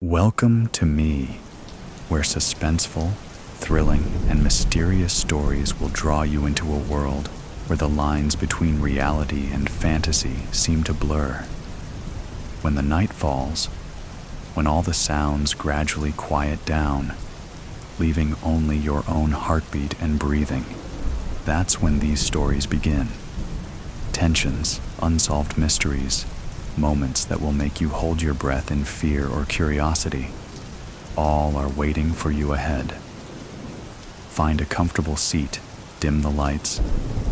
Welcome to me, where suspenseful, thrilling, and mysterious stories will draw you into a world where the lines between reality and fantasy seem to blur. When the night falls, when all the sounds gradually quiet down, leaving only your own heartbeat and breathing, that's when these stories begin. Tensions, unsolved mysteries, moments that will make you hold your breath in fear or curiosity, all are waiting for you ahead. Find a comfortable seat, dim the lights,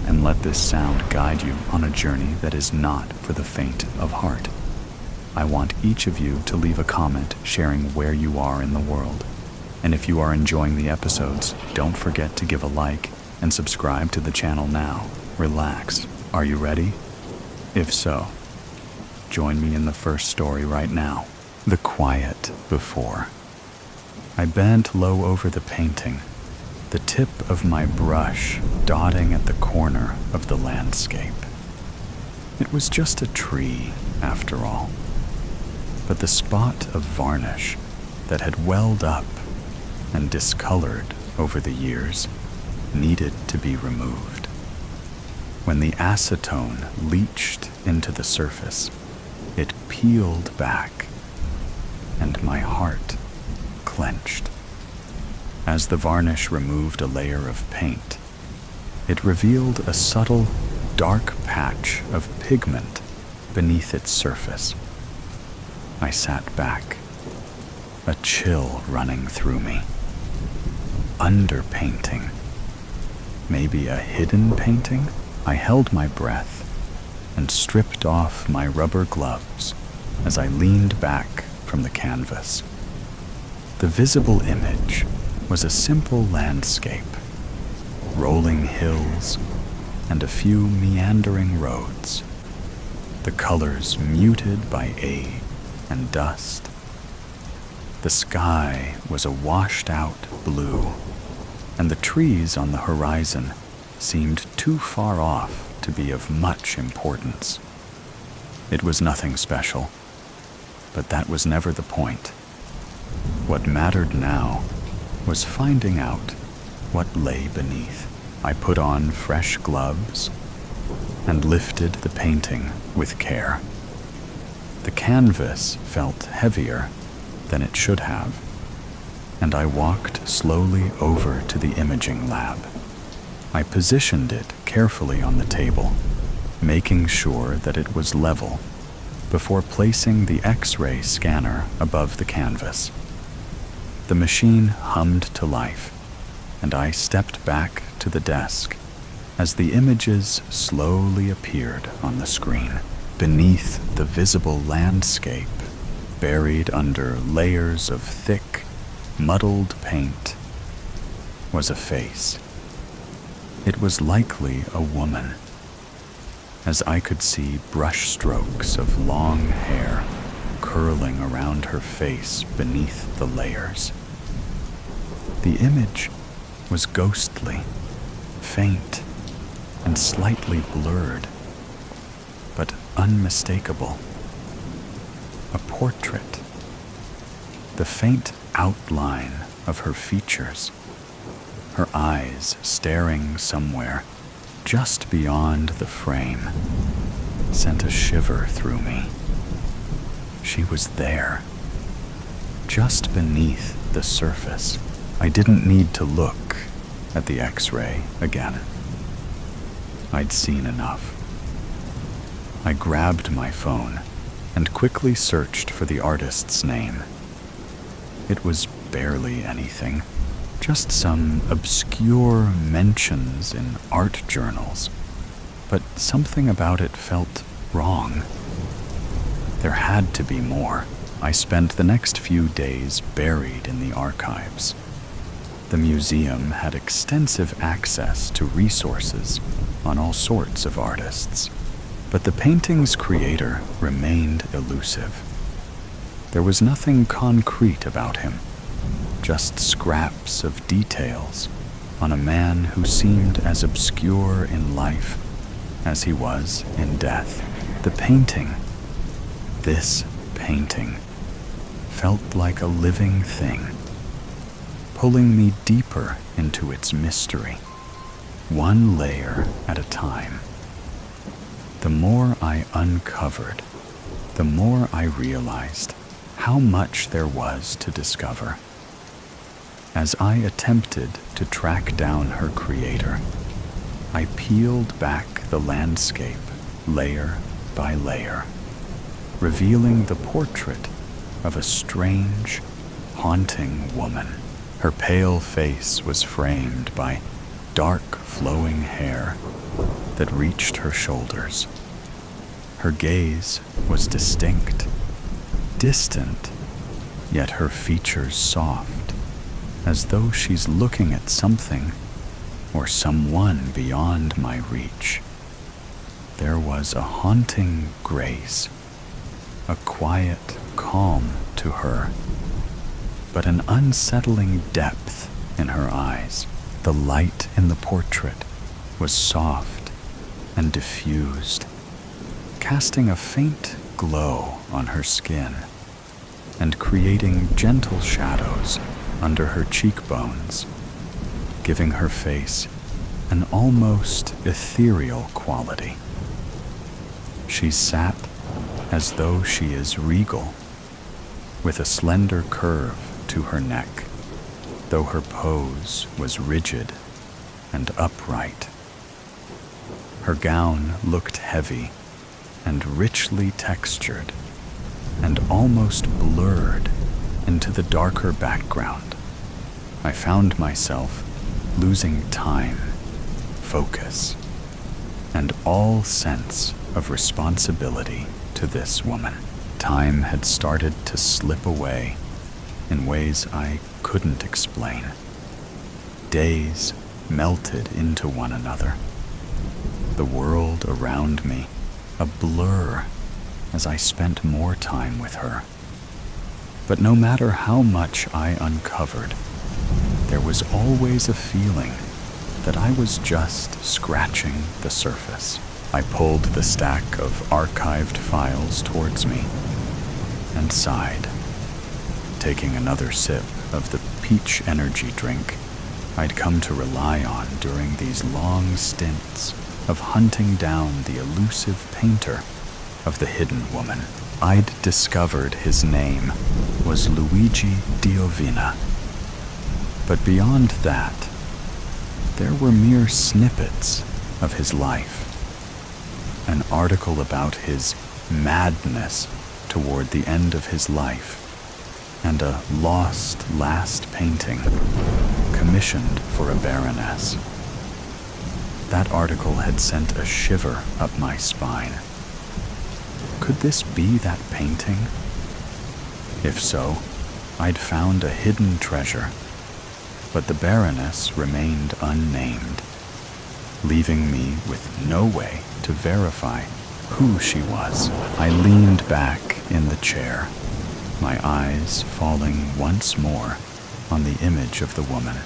and let this sound guide you on a journey that is not for the faint of heart. I want each of you to leave a comment sharing where you are in the world. And if you are enjoying the episodes, don't forget to give a like and subscribe to the channel now. Relax. Are you ready? If so, join me in the first story right now. The Quiet Before. I bent low over the painting, the tip of my brush dotting at the corner of the landscape. It was just a tree, after all, but the spot of varnish that had welled up and discolored over the years needed to be removed. When the acetone leached into the surface, it peeled back, and my heart clenched. As the varnish removed a layer of paint, it revealed a subtle, dark patch of pigment beneath its surface. I sat back, a chill running through me. Underpainting. Maybe a hidden painting? I held my breath and stripped off my rubber gloves as I leaned back from the canvas. The visible image was a simple landscape, rolling hills and a few meandering roads, the colors muted by age and dust. The sky was a washed-out blue, and the trees on the horizon seemed too far off to be of much importance. It was nothing special, but that was never the point. What mattered now was finding out what lay beneath. I put on fresh gloves and lifted the painting with care. The canvas felt heavier than it should have, and I walked slowly over to the imaging lab. I positioned it carefully on the table, making sure that it was level, before placing the X-ray scanner above the canvas. The machine hummed to life, and I stepped back to the desk as the images slowly appeared on the screen. Beneath the visible landscape, buried under layers of thick, muddled paint, was a face. It was likely a woman, as I could see brush strokes of long hair curling around her face beneath the layers. The image was ghostly, faint, and slightly blurred, but unmistakable. A portrait. The faint outline of her features, her eyes staring somewhere just beyond the frame, sent a shiver through me. She was there, just beneath the surface. I didn't need to look at the X-ray again. I'd seen enough. I grabbed my phone and quickly searched for the artist's name. It was barely anything, just some obscure mentions in art journals, but something about it felt wrong. There had to be more. I spent the next few days buried in the archives. The museum had extensive access to resources on all sorts of artists, but the painting's creator remained elusive. There was nothing concrete about him, just scraps of details on a man who seemed as obscure in life as he was in death. The painting, this painting, felt like a living thing, pulling me deeper into its mystery, one layer at a time. The more I uncovered, the more I realized how much there was to discover. As I attempted to track down her creator, I peeled back the landscape layer by layer, revealing the portrait of a strange, haunting woman. Her pale face was framed by dark, flowing hair that reached her shoulders. Her gaze was distinct, distant, yet her features soft, as though she's looking at something or someone beyond my reach. There was a haunting grace, a quiet calm to her, but an unsettling depth in her eyes. The light in the portrait was soft and diffused, casting a faint glow on her skin and creating gentle shadows under her cheekbones, giving her face an almost ethereal quality. She sat as though she is regal, with a slender curve to her neck, though her pose was rigid and upright. Her gown looked heavy and richly textured, and almost blurred into the darker background. I found myself losing time, focus, and all sense of responsibility to this woman. Time had started to slip away in ways I couldn't explain. Days melted into one another, the world around me a blur as I spent more time with her. But no matter how much I uncovered, there was always a feeling that I was just scratching the surface. I pulled the stack of archived files towards me and sighed, taking another sip of the peach energy drink I'd come to rely on during these long stints of hunting down the elusive painter of the hidden woman. I'd discovered his name was Luigi Diovina. But beyond that, there were mere snippets of his life. An article about his madness toward the end of his life, and a lost last painting commissioned for a baroness. That article had sent a shiver up my spine. Could this be that painting? If so, I'd found a hidden treasure, but the Baroness remained unnamed, leaving me with no way to verify who she was. I leaned back in the chair, my eyes falling once more on the image of the woman.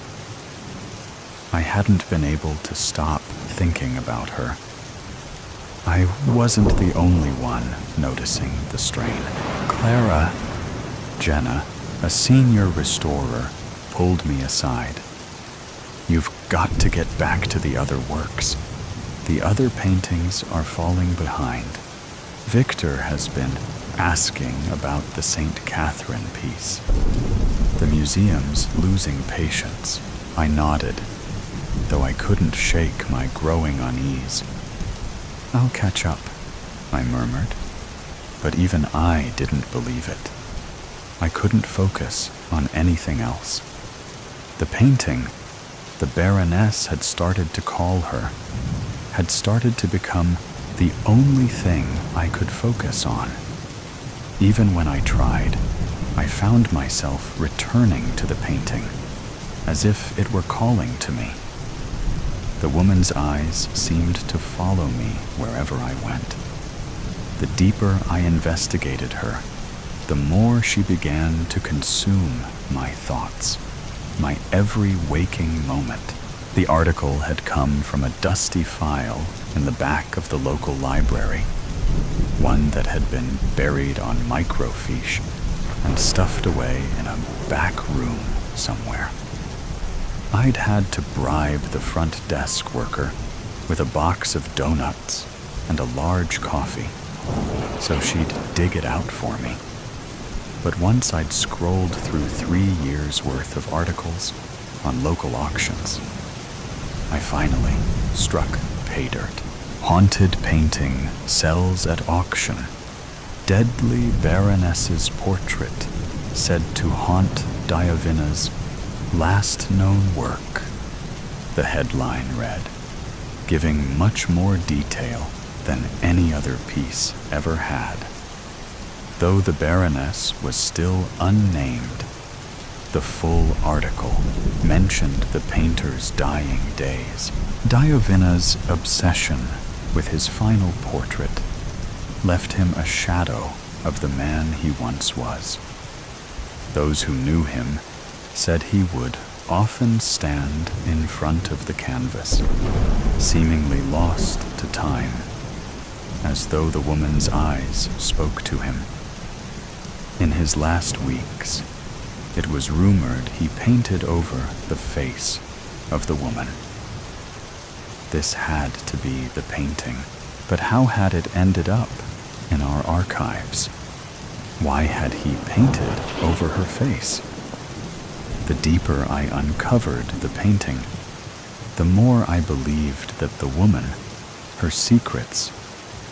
I hadn't been able to stop thinking about her. I wasn't the only one noticing the strain. Clara, Jenna, a senior restorer, pulled me aside. You've got to get back to the other works. The other paintings are falling behind. Victor has been asking about the St. Catherine piece. The museum's losing patience. I nodded, though I couldn't shake my growing unease. I'll catch up, I murmured, but even I didn't believe it. I couldn't focus on anything else. The painting, the Baroness had started to call her, had started to become the only thing I could focus on. Even when I tried, I found myself returning to the painting, as if it were calling to me. The woman's eyes seemed to follow me wherever I went. The deeper I investigated her, the more she began to consume my thoughts, my every waking moment. The article had come from a dusty file in the back of the local library, one that had been buried on microfiche, and stuffed away in a back room somewhere. I'd had to bribe the front desk worker with a box of donuts and a large coffee, so she'd dig it out for me. But once I'd scrolled through 3 years' worth of articles on local auctions, I finally struck pay dirt. Haunted painting sells at auction. Deadly Baroness's portrait said to haunt Diavina's last known work, the headline read, giving much more detail than any other piece ever had. Though the Baroness was still unnamed, the full article mentioned the painter's dying days. Diavina's obsession with his final portrait left him a shadow of the man he once was. Those who knew him said he would often stand in front of the canvas, seemingly lost to time, as though the woman's eyes spoke to him. In his last weeks, it was rumored he painted over the face of the woman. This had to be the painting, but how had it ended up in our archives? Why had he painted over her face? The deeper I uncovered the painting, the more I believed that the woman, her secrets,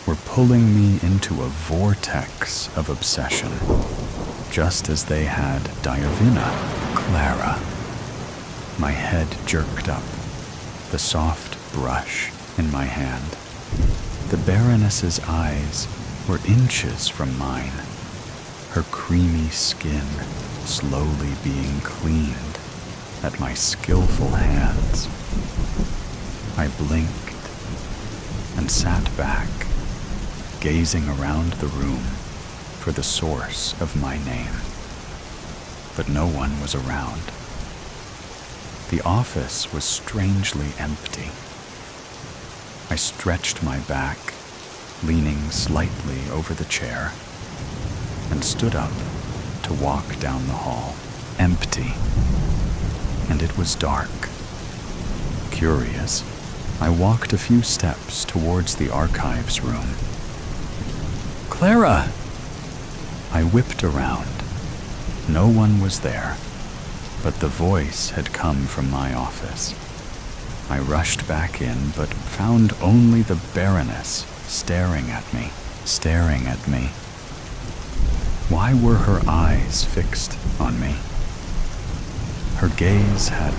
were pulling me into a vortex of obsession, just as they had Diavina. Clara. My head jerked up, the soft brush in my hand. The Baroness's eyes were inches from mine, her creamy skin slowly being cleaned at my skillful hands. I blinked and sat back, gazing around the room for the source of my name. But no one was around. The office was strangely empty. I stretched my back, leaning slightly over the chair, and stood up to walk down the hall. Empty. And it was dark. Curious, I walked a few steps towards the archives room. Clara! I whipped around. No one was there, but the voice had come from my office. I rushed back in, but found only the Baroness staring at me. Why were her eyes fixed on me? Her gaze had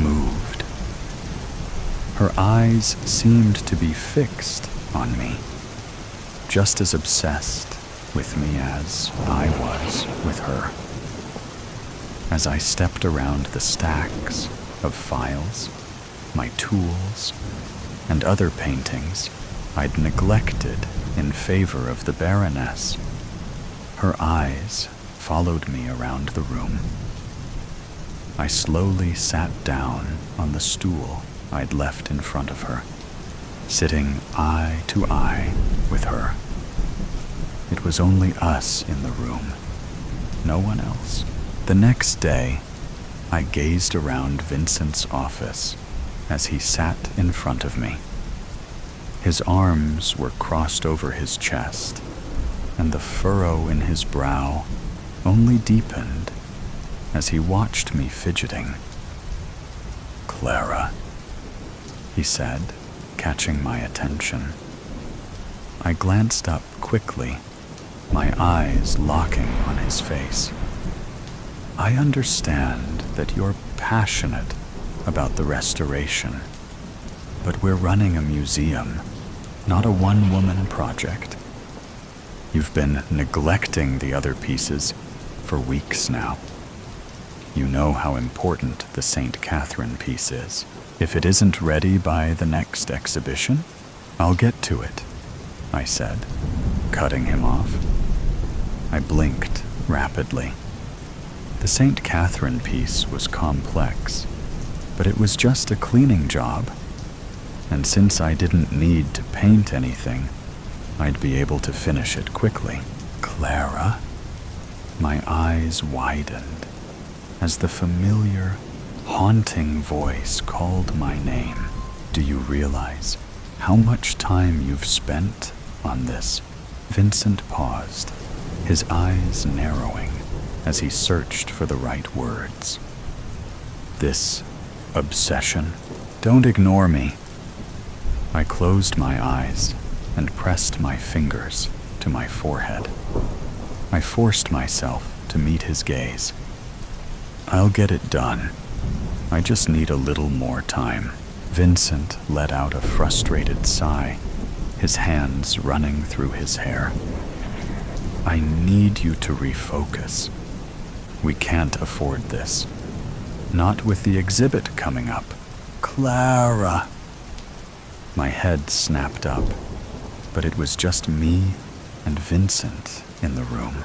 moved. Her eyes seemed to be fixed on me, just as obsessed with me as I was with her. As I stepped around the stacks of files, my tools, and other paintings I'd neglected in favor of the Baroness, her eyes followed me around the room. I slowly sat down on the stool I'd left in front of her, sitting eye to eye with her. It was only us in the room, no one else. The next day, I gazed around Vincent's office as he sat in front of me. His arms were crossed over his chest, and the furrow in his brow only deepened as he watched me fidgeting. Clara, he said, catching my attention. I glanced up quickly, my eyes locking on his face. I understand that you're passionate about the restoration, but we're running a museum, not a one-woman project. You've been neglecting the other pieces for weeks now. You know how important the St. Catherine piece is. If it isn't ready by the next exhibition, I'll get to it, I said, cutting him off. I blinked rapidly. The St. Catherine piece was complex, but it was just a cleaning job, and since I didn't need to paint anything, I'd be able to finish it quickly. Clara, My eyes widened as the familiar, haunting voice called my name. Do you realize how much time you've spent on this? Vincent paused, his eyes narrowing as he searched for the right words. This obsession. Don't ignore me. I closed my eyes and pressed my fingers to my forehead. I forced myself to meet his gaze. I'll get it done. I just need a little more time. Vincent let out a frustrated sigh, his hands running through his hair. I need you to refocus. We can't afford this. Not with the exhibit coming up. Clara! My head snapped up, but it was just me and Vincent in the room.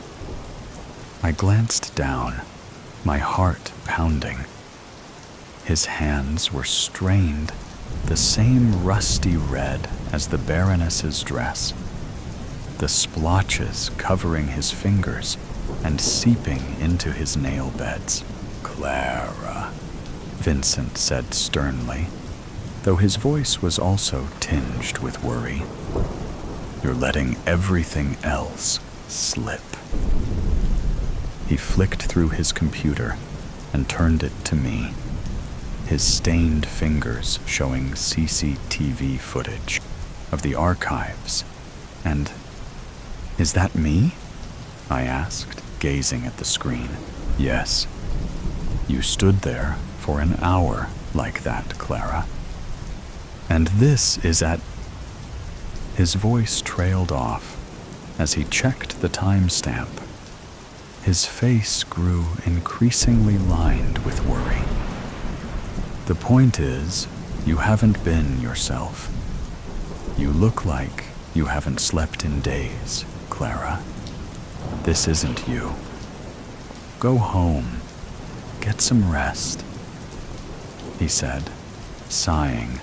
I glanced down, my heart pounding. His hands were strained, the same rusty red as the Baroness's dress, the splotches covering his fingers and seeping into his nail beds. Clara, Vincent said sternly, though his voice was also tinged with worry. You're letting everything else slip. He flicked through his computer and turned it to me, his stained fingers showing CCTV footage of the archives. And, is that me? I asked, gazing at the screen. Yes. You stood there for an hour like that, Clara. And this is at... His voice trailed off as he checked the timestamp. His face grew increasingly lined with worry. The point is, you haven't been yourself. You look like you haven't slept in days, Clara. This isn't you. Go home. Get some rest, he said, sighing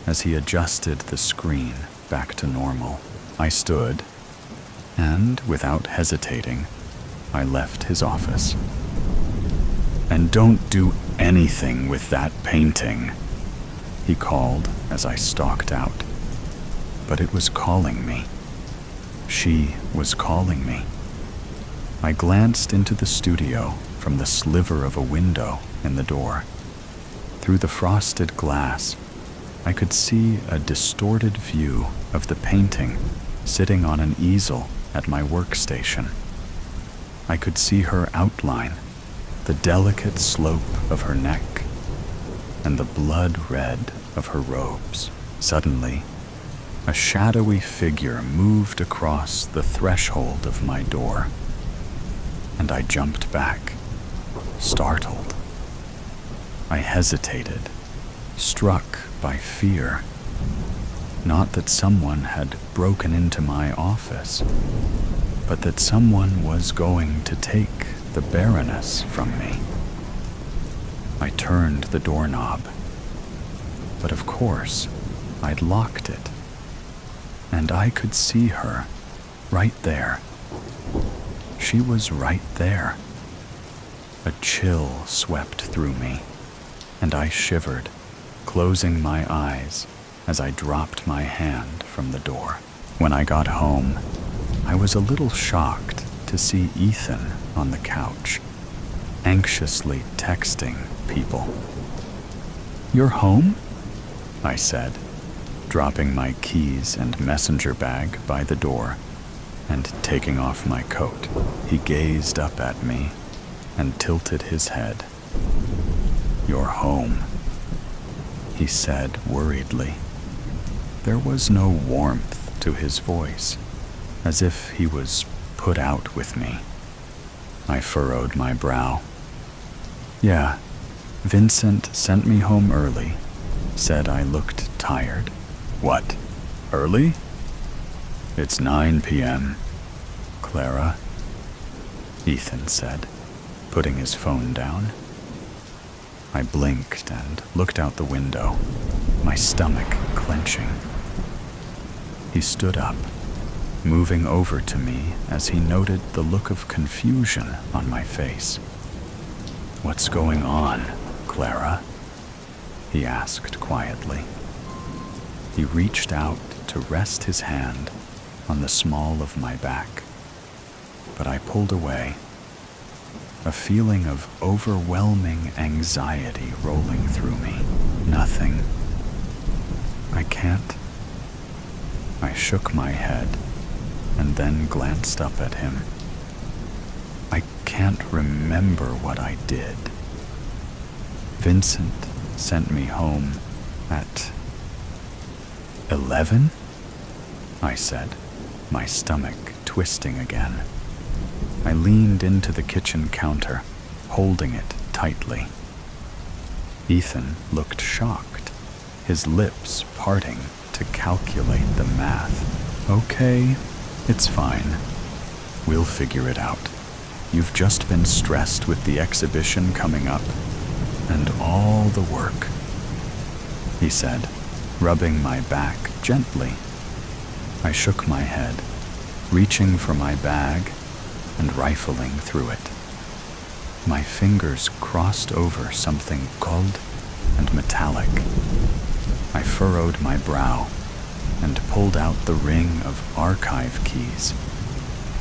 as he adjusted the screen back to normal. I stood, and without hesitating, I left his office. And don't do anything with that painting, he called as I stalked out. But it was calling me. She was calling me. I glanced into the studio from the sliver of a window in the door. Through the frosted glass, I could see a distorted view of the painting sitting on an easel at my workstation. I could see her outline, the delicate slope of her neck, and the blood red of her robes. Suddenly, a shadowy figure moved across the threshold of my door, and I jumped back, startled. I hesitated, struck by fear. Not that someone had broken into my office, but that someone was going to take the Baroness from me. I turned the doorknob, but of course, I'd locked it, and I could see her right there. She was right there. A chill swept through me, and I shivered, closing my eyes as I dropped my hand from the door. When I got home, I was a little shocked to see Ethan on the couch, anxiously texting people. "You're home?" I said, dropping my keys and messenger bag by the door and taking off my coat. He gazed up at me and tilted his head. "You're home," he said worriedly. There was no warmth to his voice, as if he was put out with me. I furrowed my brow. "Yeah, Vincent sent me home early, said I looked tired." "What, early?" "It's 9 p.m., Clara," Ethan said, putting his phone down. I blinked and looked out the window, my stomach clenching. He stood up, moving over to me as he noted the look of confusion on my face. "What's going on, Clara?" he asked quietly. He reached out to rest his hand on the small of my back, but I pulled away, a feeling of overwhelming anxiety rolling through me. "Nothing. I can't." I shook my head and then glanced up at him. "I can't remember what I did. Vincent sent me home at 11?" I said, my stomach twisting again. I leaned into the kitchen counter, holding it tightly. Ethan looked shocked, his lips parting to calculate the math. "Okay, it's fine. We'll figure it out. You've just been stressed with the exhibition coming up, and all the work," he said, rubbing my back gently. I shook my head, reaching for my bag and rifling through it. My fingers crossed over something gold and metallic. I furrowed my brow and pulled out the ring of archive keys.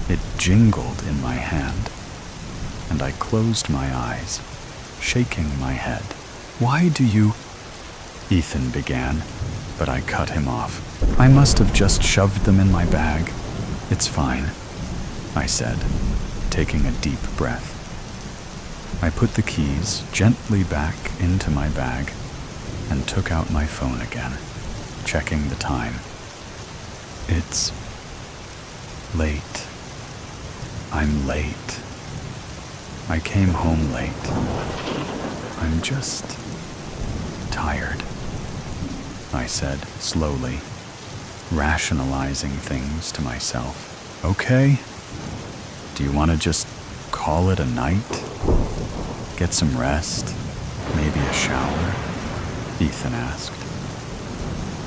It jingled in my hand, and I closed my eyes, shaking my head. "Why do you—" Ethan began, but I cut him off. "I must have just shoved them in my bag. It's fine," I said, taking a deep breath. I put the keys gently back into my bag and took out my phone again, checking the time. "It's late. I'm late. I came home late. I'm just tired," I said slowly, rationalizing things to myself. "Okay, do you want to just call it a night? Get some rest? Maybe a shower?" Ethan asked.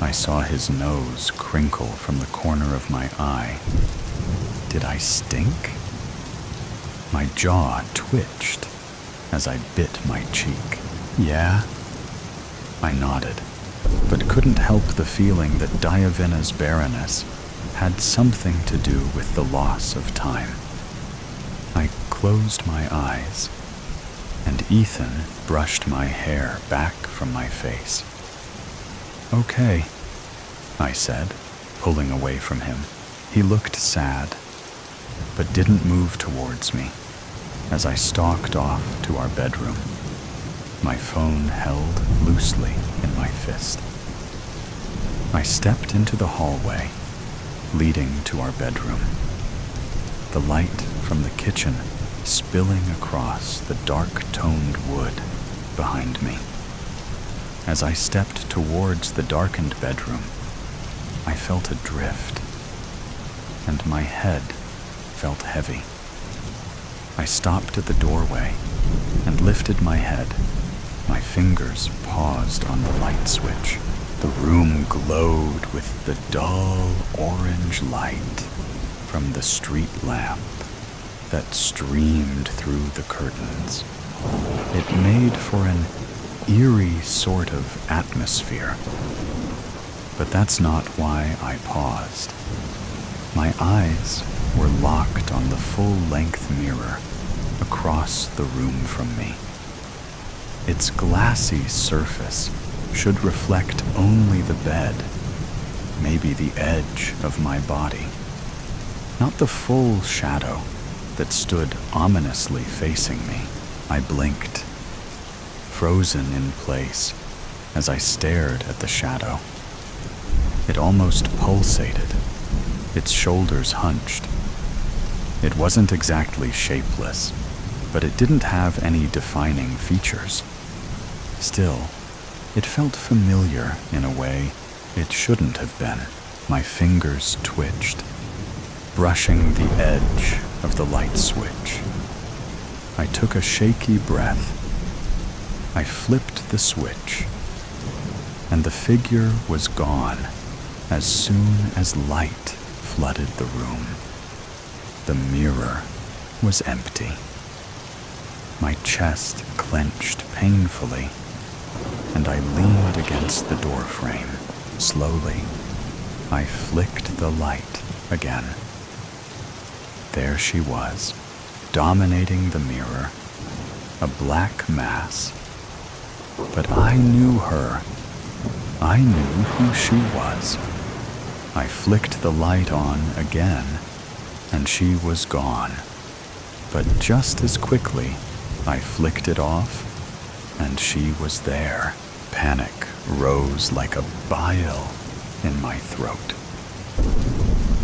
I saw his nose crinkle from the corner of my eye. Did I stink? My jaw twitched as I bit my cheek. "Yeah?" I nodded, but couldn't help the feeling that Diavina's barrenness had something to do with the loss of time. I closed my eyes, and Ethan brushed my hair back from my face. "Okay," I said, pulling away from him. He looked sad, but didn't move towards me as I stalked off to our bedroom, my phone held loosely in my fist. I stepped into the hallway leading to our bedroom, the light from the kitchen spilling across the dark-toned wood behind me. As I stepped towards the darkened bedroom, I felt a drift, and my head felt heavy. I stopped at the doorway and lifted my head. My fingers paused on the light switch. The room glowed with the dull orange light from the street lamp that streamed through the curtains. It made for an eerie sort of atmosphere, but that's not why I paused. My eyes were locked on the full-length mirror across the room from me. Its glassy surface should reflect only the bed, maybe the edge of my body, not the full shadow that stood ominously facing me. I blinked, frozen in place as I stared at the shadow. It almost pulsated, its shoulders hunched. It wasn't exactly shapeless, but it didn't have any defining features. Still, it felt familiar in a way it shouldn't have been. My fingers twitched, brushing the edge of the light switch. I took a shaky breath. I flipped the switch, and the figure was gone as soon as light flooded the room. The mirror was empty. My chest clenched painfully, and I leaned against the door frame. Slowly, I flicked the light again. There she was, dominating the mirror, a black mass. But I knew her. I knew who she was. I flicked the light on again, and she was gone. But just as quickly, I flicked it off, and she was there. Panic rose like a bile in my throat.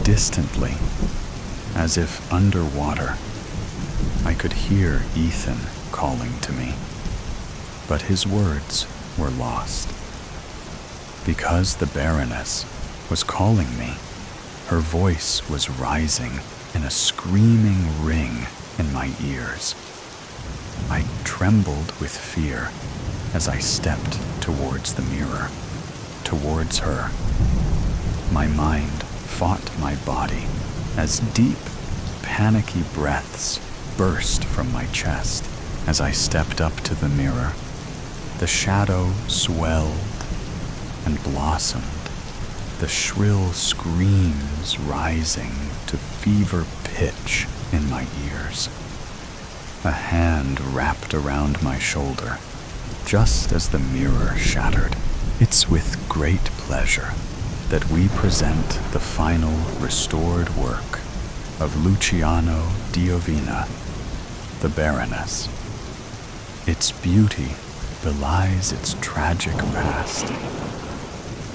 Distantly, as if underwater, I could hear Ethan calling to me, but his words were lost. Because the Baroness was calling me, her voice was rising in a screaming ring in my ears. I trembled with fear as I stepped towards the mirror, towards her. My mind fought my body as deep, panicky breaths burst from my chest. As I stepped up to the mirror, the shadow swelled and blossomed, the shrill screams rising to fever pitch in my ears. A hand wrapped around my shoulder just as the mirror shattered. It's with great pleasure that we present the final restored work of Luciano Diovina, the Baroness. Its beauty belies its tragic past,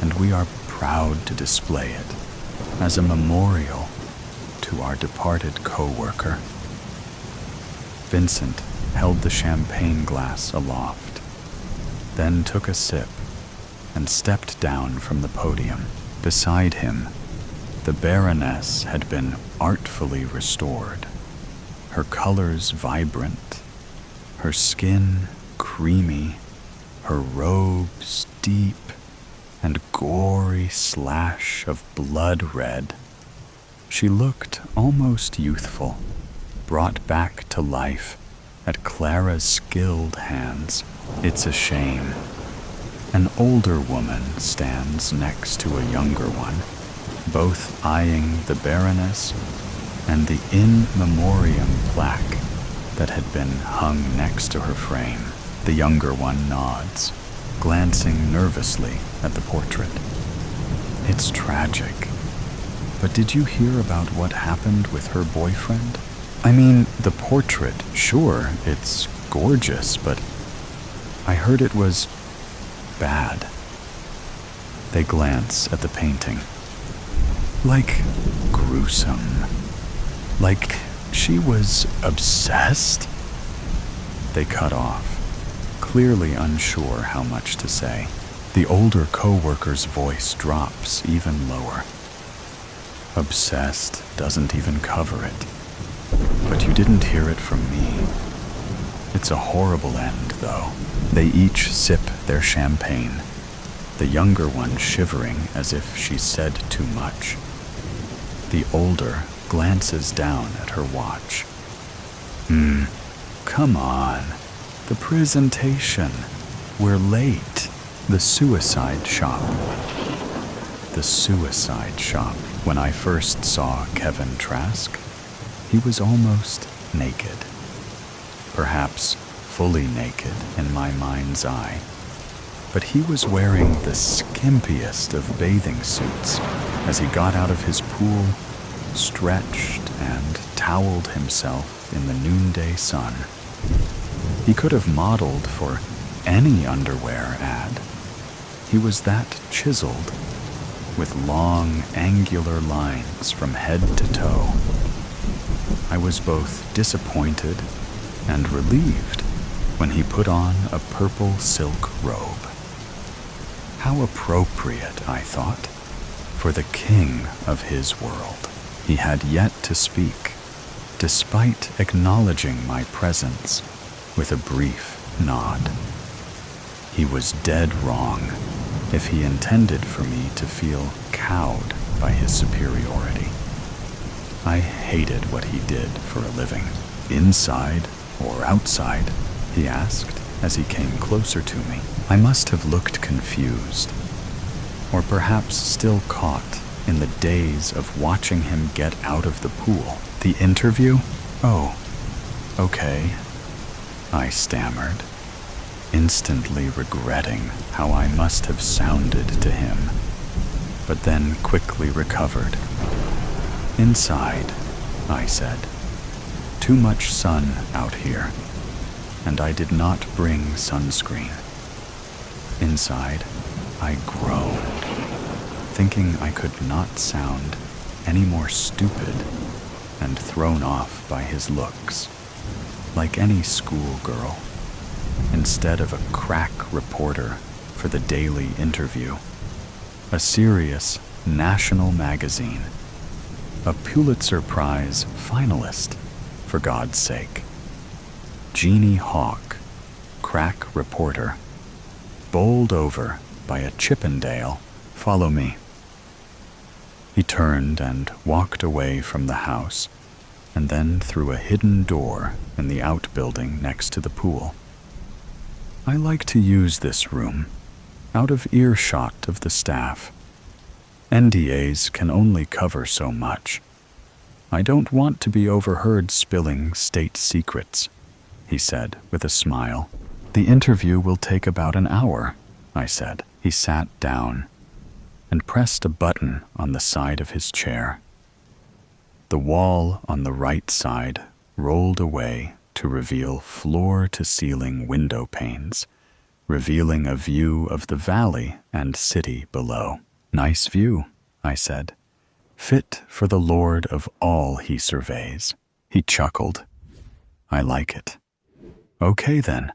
and we are proud to display it as a memorial to our departed co-worker. Vincent held the champagne glass aloft, then took a sip and stepped down from the podium. Beside him, the Baroness had been artfully restored, her colors vibrant, her skin creamy, her robes deep and gory slash of blood red. She looked almost youthful, brought back to life at Clara's skilled hands. It's a shame. An older woman stands next to a younger one, both eyeing the Baroness and the in memoriam plaque that had been hung next to her frame. The younger one nods, glancing nervously at the portrait. It's tragic. But did you hear about what happened with her boyfriend? I mean, the portrait, sure, it's gorgeous, but I heard it was bad. They glance at the painting. Like gruesome. Like she was obsessed? They cut off, clearly unsure how much to say. The older co-worker's voice drops even lower. Obsessed doesn't even cover it. But you didn't hear it from me. It's a horrible end, though. They each sip their champagne, the younger one shivering as if she said too much. The older glances down at her watch. Come on. The presentation. We're late. The suicide shop. The suicide shop. When I first saw Kevin Trask, he was almost naked. Perhaps fully naked in my mind's eye. But he was wearing the skimpiest of bathing suits as he got out of his pool, stretched and toweled himself in the noonday sun. He could have modeled for any underwear ad. He was that chiseled, with long, angular lines from head to toe. I was both disappointed and relieved when he put on a purple silk robe. How appropriate, I thought, for the king of his world. He had yet to speak, despite acknowledging my presence with a brief nod. He was dead wrong if he intended for me to feel cowed by his superiority. I hated what he did for a living. Inside or outside? He asked as he came closer to me. I must have looked confused, or perhaps still caught in the daze of watching him get out of the pool. The interview? Oh, okay, I stammered, instantly regretting how I must have sounded to him, but then quickly recovered. Inside, I said. Too much sun out here, and I did not bring sunscreen. Inside, I groaned, thinking I could not sound any more stupid and thrown off by his looks, like any schoolgirl, instead of a crack reporter for the daily interview, a serious national magazine, a Pulitzer Prize finalist, for God's sake. Jeannie Hawk, crack reporter, bowled over by a Chippendale. Follow me. He turned and walked away from the house, and then through a hidden door in the outbuilding next to the pool. I like to use this room, out of earshot of the staff. NDAs can only cover so much. I don't want to be overheard spilling state secrets, he said with a smile. The interview will take about an hour, I said. He sat down and pressed a button on the side of his chair. The wall on the right side rolled away to reveal floor-to-ceiling window panes, revealing a view of the valley and city below. Nice view, I said. Fit for the Lord of all he surveys. He chuckled. I like it. Okay then,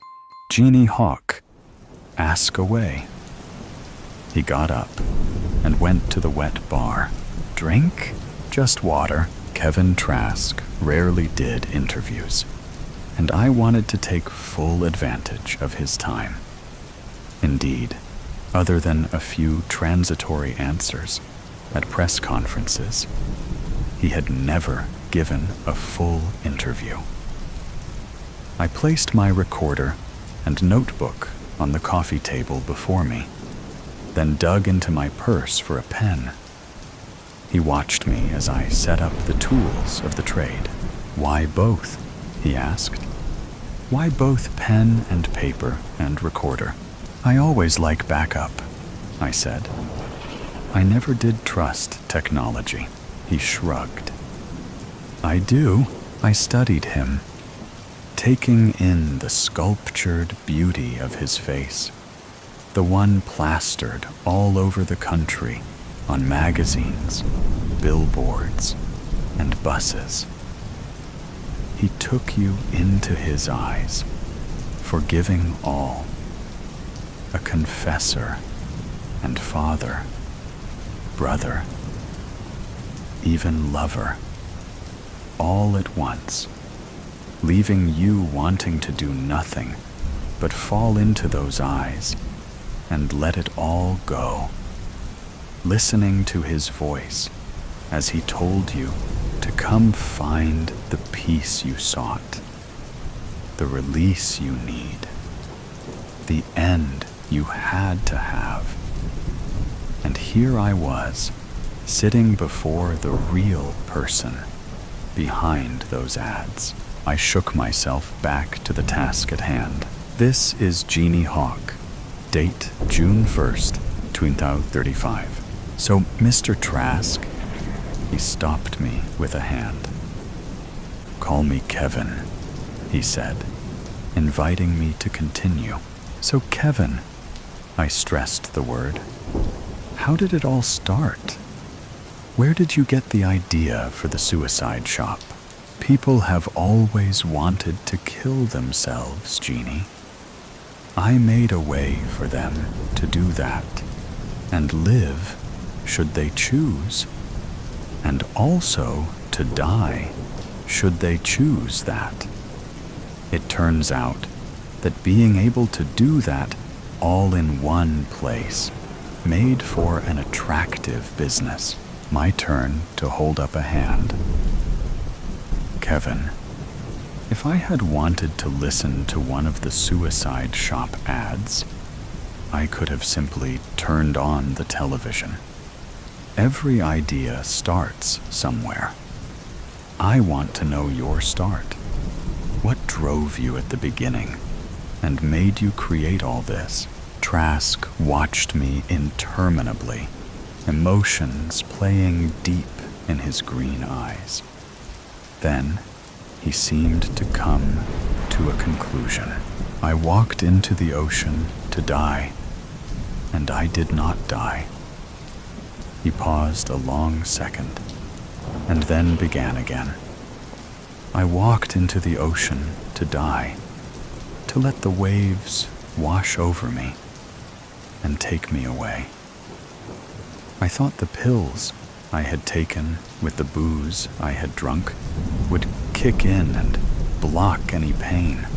Jeannie Hawk, ask away. He got up and went to the wet bar. Drink? Just water. Kevin Trask rarely did interviews, and I wanted to take full advantage of his time. Indeed, other than a few transitory answers at press conferences, he had never given a full interview. I placed my recorder and notebook on the coffee table before me, then dug into my purse for a pen. He watched me as I set up the tools of the trade. Why both? He asked. Why both pen and paper and recorder? I always like backup, I said. I never did trust technology. He shrugged. I do. I studied him, taking in the sculptured beauty of his face, the one plastered all over the country on magazines, billboards, and buses. He took you into his eyes, forgiving all, a confessor and father, brother, even lover, all at once, leaving you wanting to do nothing but fall into those eyes and let it all go, listening to his voice as he told you to come find the peace you sought, the release you need, the end you had to have. And here I was, sitting before the real person behind those ads. I shook myself back to the task at hand. This is Jeannie Hawk, date June 1st, 2035. So, Mr. Trask, he stopped me with a hand. Call me Kevin, he said, inviting me to continue. So, Kevin, I stressed the word. How did it all start? Where did you get the idea for the suicide shop? People have always wanted to kill themselves, Jeannie. I made a way for them to do that, and live should they choose, and also to die should they choose that. It turns out that being able to do that all in one place made for an attractive business. My turn to hold up a hand. Kevin, if I had wanted to listen to one of the suicide shop ads, I could have simply turned on the television. Every idea starts somewhere. I want to know your start. What drove you at the beginning and made you create all this? Trask watched me interminably, emotions playing deep in his green eyes. Then he seemed to come to a conclusion. I walked into the ocean to die, and I did not die. He paused a long second, and then began again. I walked into the ocean to die, to let the waves wash over me and take me away. I thought the pills I had taken with the booze I had drunk would kick in and block any pain.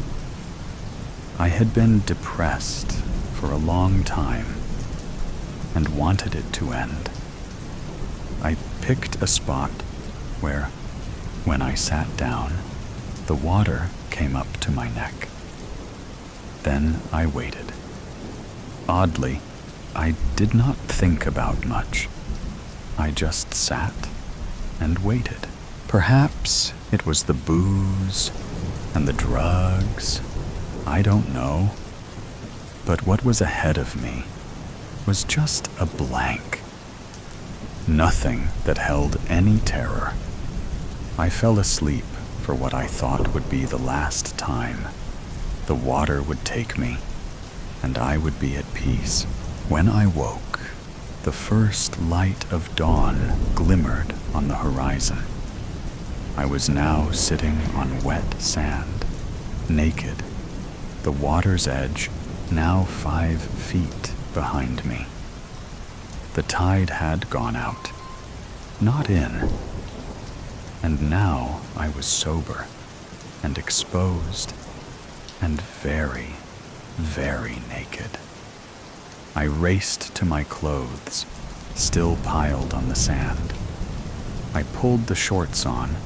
I had been depressed for a long time and wanted it to end. I picked a spot where, when I sat down, the water came up to my neck. Then I waited. Oddly, I did not think about much. I just sat and waited. Perhaps it was the booze and the drugs. I don't know. But what was ahead of me was just a blank. Nothing that held any terror. I fell asleep for what I thought would be the last time. The water would take me, and I would be at peace. When I woke, the first light of dawn glimmered on the horizon. I was now sitting on wet sand, naked, the water's edge now 5 feet behind me. The tide had gone out, not in, and now I was sober and exposed and very, very naked. I raced to my clothes, still piled on the sand. I pulled the shorts on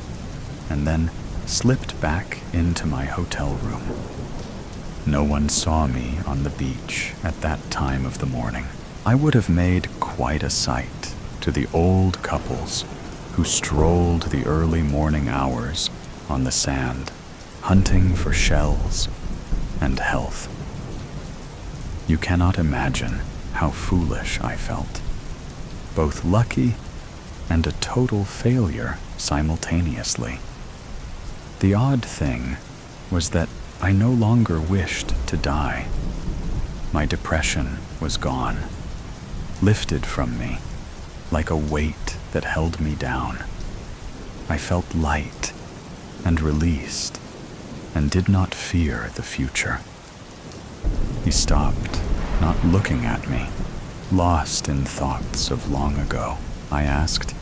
and then slipped back into my hotel room. No one saw me on the beach at that time of the morning. I would have made quite a sight to the old couples who strolled the early morning hours on the sand, hunting for shells and health. You cannot imagine how foolish I felt, both lucky and a total failure simultaneously. The odd thing was that I no longer wished to die. My depression was gone, lifted from me like a weight that held me down. I felt light and released and did not fear the future. He stopped, not looking at me, lost in thoughts of long ago. I asked,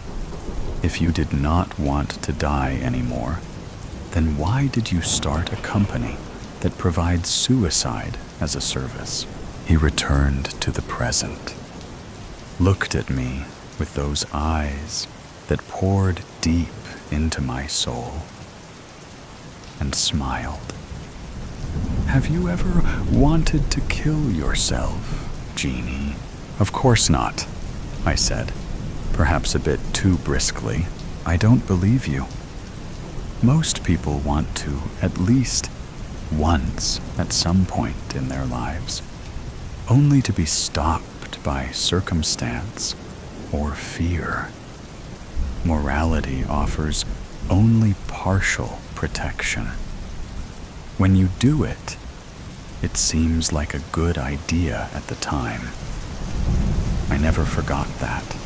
"If you did not want to die anymore, then why did you start a company that provides suicide as a service?" He returned to the present, looked at me with those eyes that poured deep into my soul, and smiled. "Have you ever wanted to kill yourself, Jeannie?" "Of course not," I said, perhaps a bit too briskly. "I don't believe you. Most people want to, at least once at some point in their lives, only to be stopped by circumstance or fear. Morality offers only partial protection. When you do it, it seems like a good idea at the time. I never forgot that.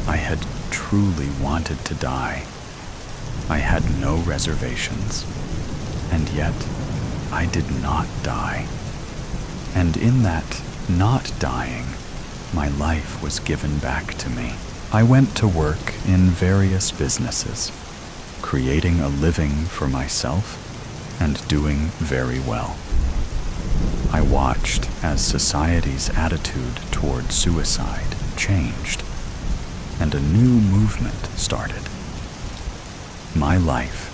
I had truly wanted to die. I had no reservations, and yet I did not die. And in that not dying, my life was given back to me. I went to work in various businesses, creating a living for myself and doing very well. I watched as society's attitude toward suicide changed, and a new movement started. My life,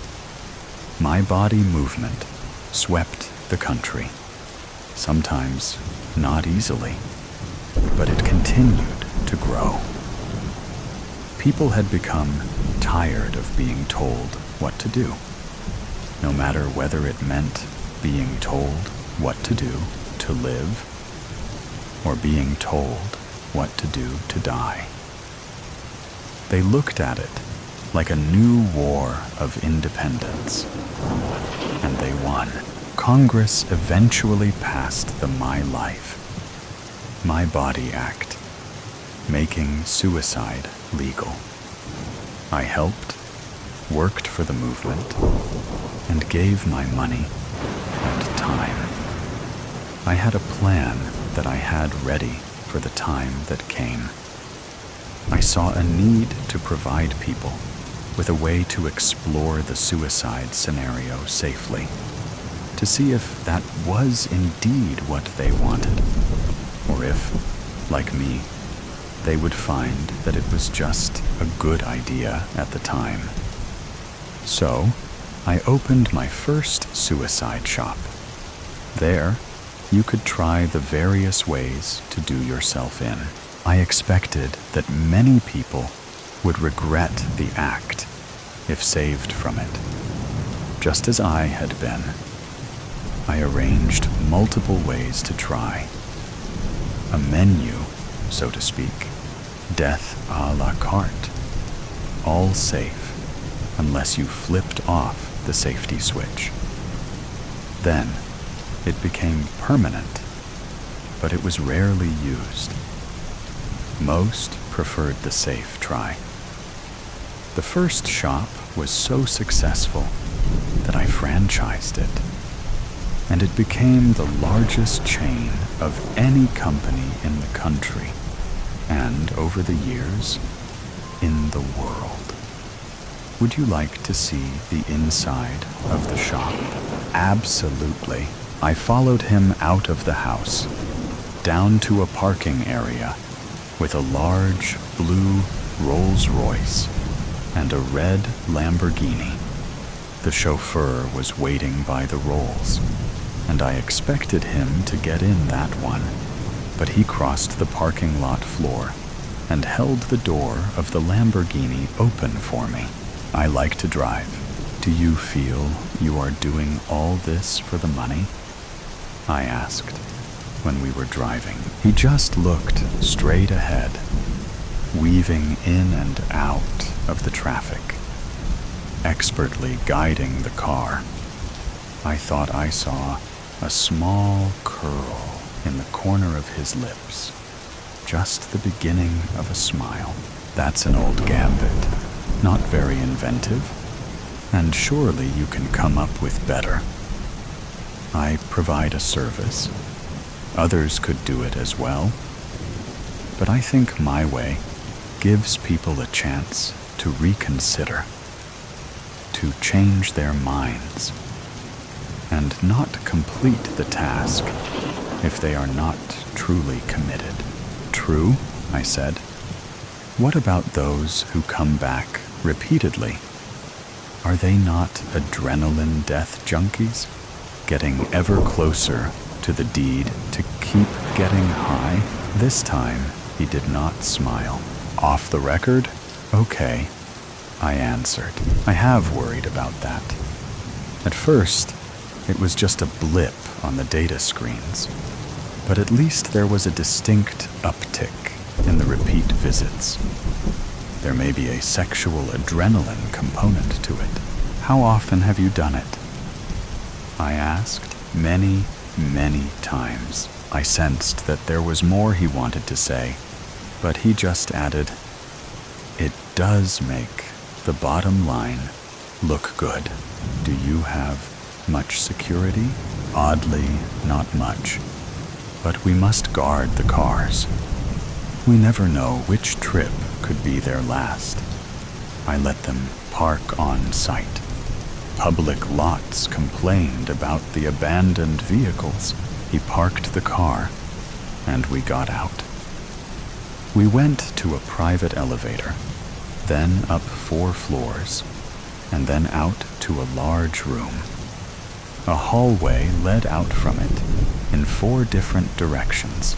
my body movement swept the country, sometimes not easily, but it continued to grow. People had become tired of being told what to do, no matter whether it meant being told what to do to live or being told what to do to die. They looked at it like a new war of independence, and they won. Congress eventually passed the My Life, My Body Act, making suicide legal. I helped, worked for the movement, and gave my money and time. I had a plan that I had ready for the time that came. I saw a need to provide people with a way to explore the suicide scenario safely, to see if that was indeed what they wanted, or if, like me, they would find that it was just a good idea at the time. So, I opened my first suicide shop. There, you could try the various ways to do yourself in. I expected that many people would regret the act if saved from it, just as I had been. I arranged multiple ways to try. A menu, so to speak, death a la carte, all safe unless you flipped off the safety switch. Then, it became permanent, but it was rarely used. Most preferred the safe try. The first shop was so successful that I franchised it, and it became the largest chain of any company in the country, and over the years, in the world. Would you like to see the inside of the shop? Absolutely. I followed him out of the house, down to a parking area with a large blue Rolls-Royce and a red Lamborghini. The chauffeur was waiting by the Rolls, and I expected him to get in that one, but he crossed the parking lot floor and held the door of the Lamborghini open for me. I like to drive. Do you feel you are doing all this for the money? I asked when we were driving. He just looked straight ahead, weaving in and out of the traffic, expertly guiding the car. I thought I saw a small curl in the corner of his lips, just the beginning of a smile. That's an old gambit, not very inventive, and surely you can come up with better. I provide a service. Others could do it as well, but I think my way gives people a chance to reconsider, to change their minds, and not complete the task if they are not truly committed. True, I said. What about those who come back repeatedly? Are they not adrenaline death junkies, getting ever closer to the deed to keep getting high? This time, he did not smile. Off the record? Okay, I answered. I have worried about that. At first, it was just a blip on the data screens, but at least there was a distinct uptick in the repeat visits. There may be a sexual adrenaline component to it. How often have you done it? I asked. Many, many times. I sensed that there was more he wanted to say, but he just added, "It does make the bottom line look good. Do you have much security?" Oddly, not much. But we must guard the cars. We never know which trip could be their last. I let them park on site. Public lots complained about the abandoned vehicles. He parked the car, and we got out. We went to a private elevator, then up 4 floors, and then out to a large room. A hallway led out from it in 4 different directions,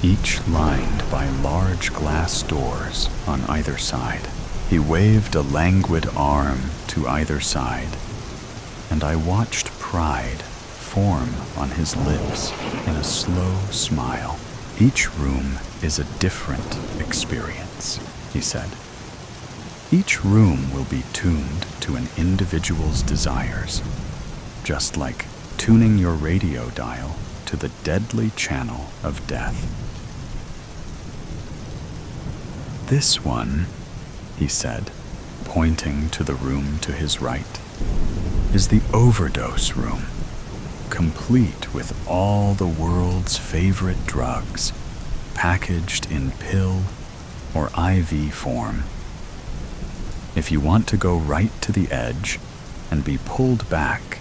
each lined by large glass doors on either side. He waved a languid arm to either side, and I watched pride form on his lips in a slow smile. Each room is a different experience, he said. Each room will be tuned to an individual's desires, just like tuning your radio dial to the deadly channel of death. This one, he said, pointing to the room to his right, is the overdose room, complete with all the world's favorite drugs, packaged in pill or IV form. If you want to go right to the edge and be pulled back,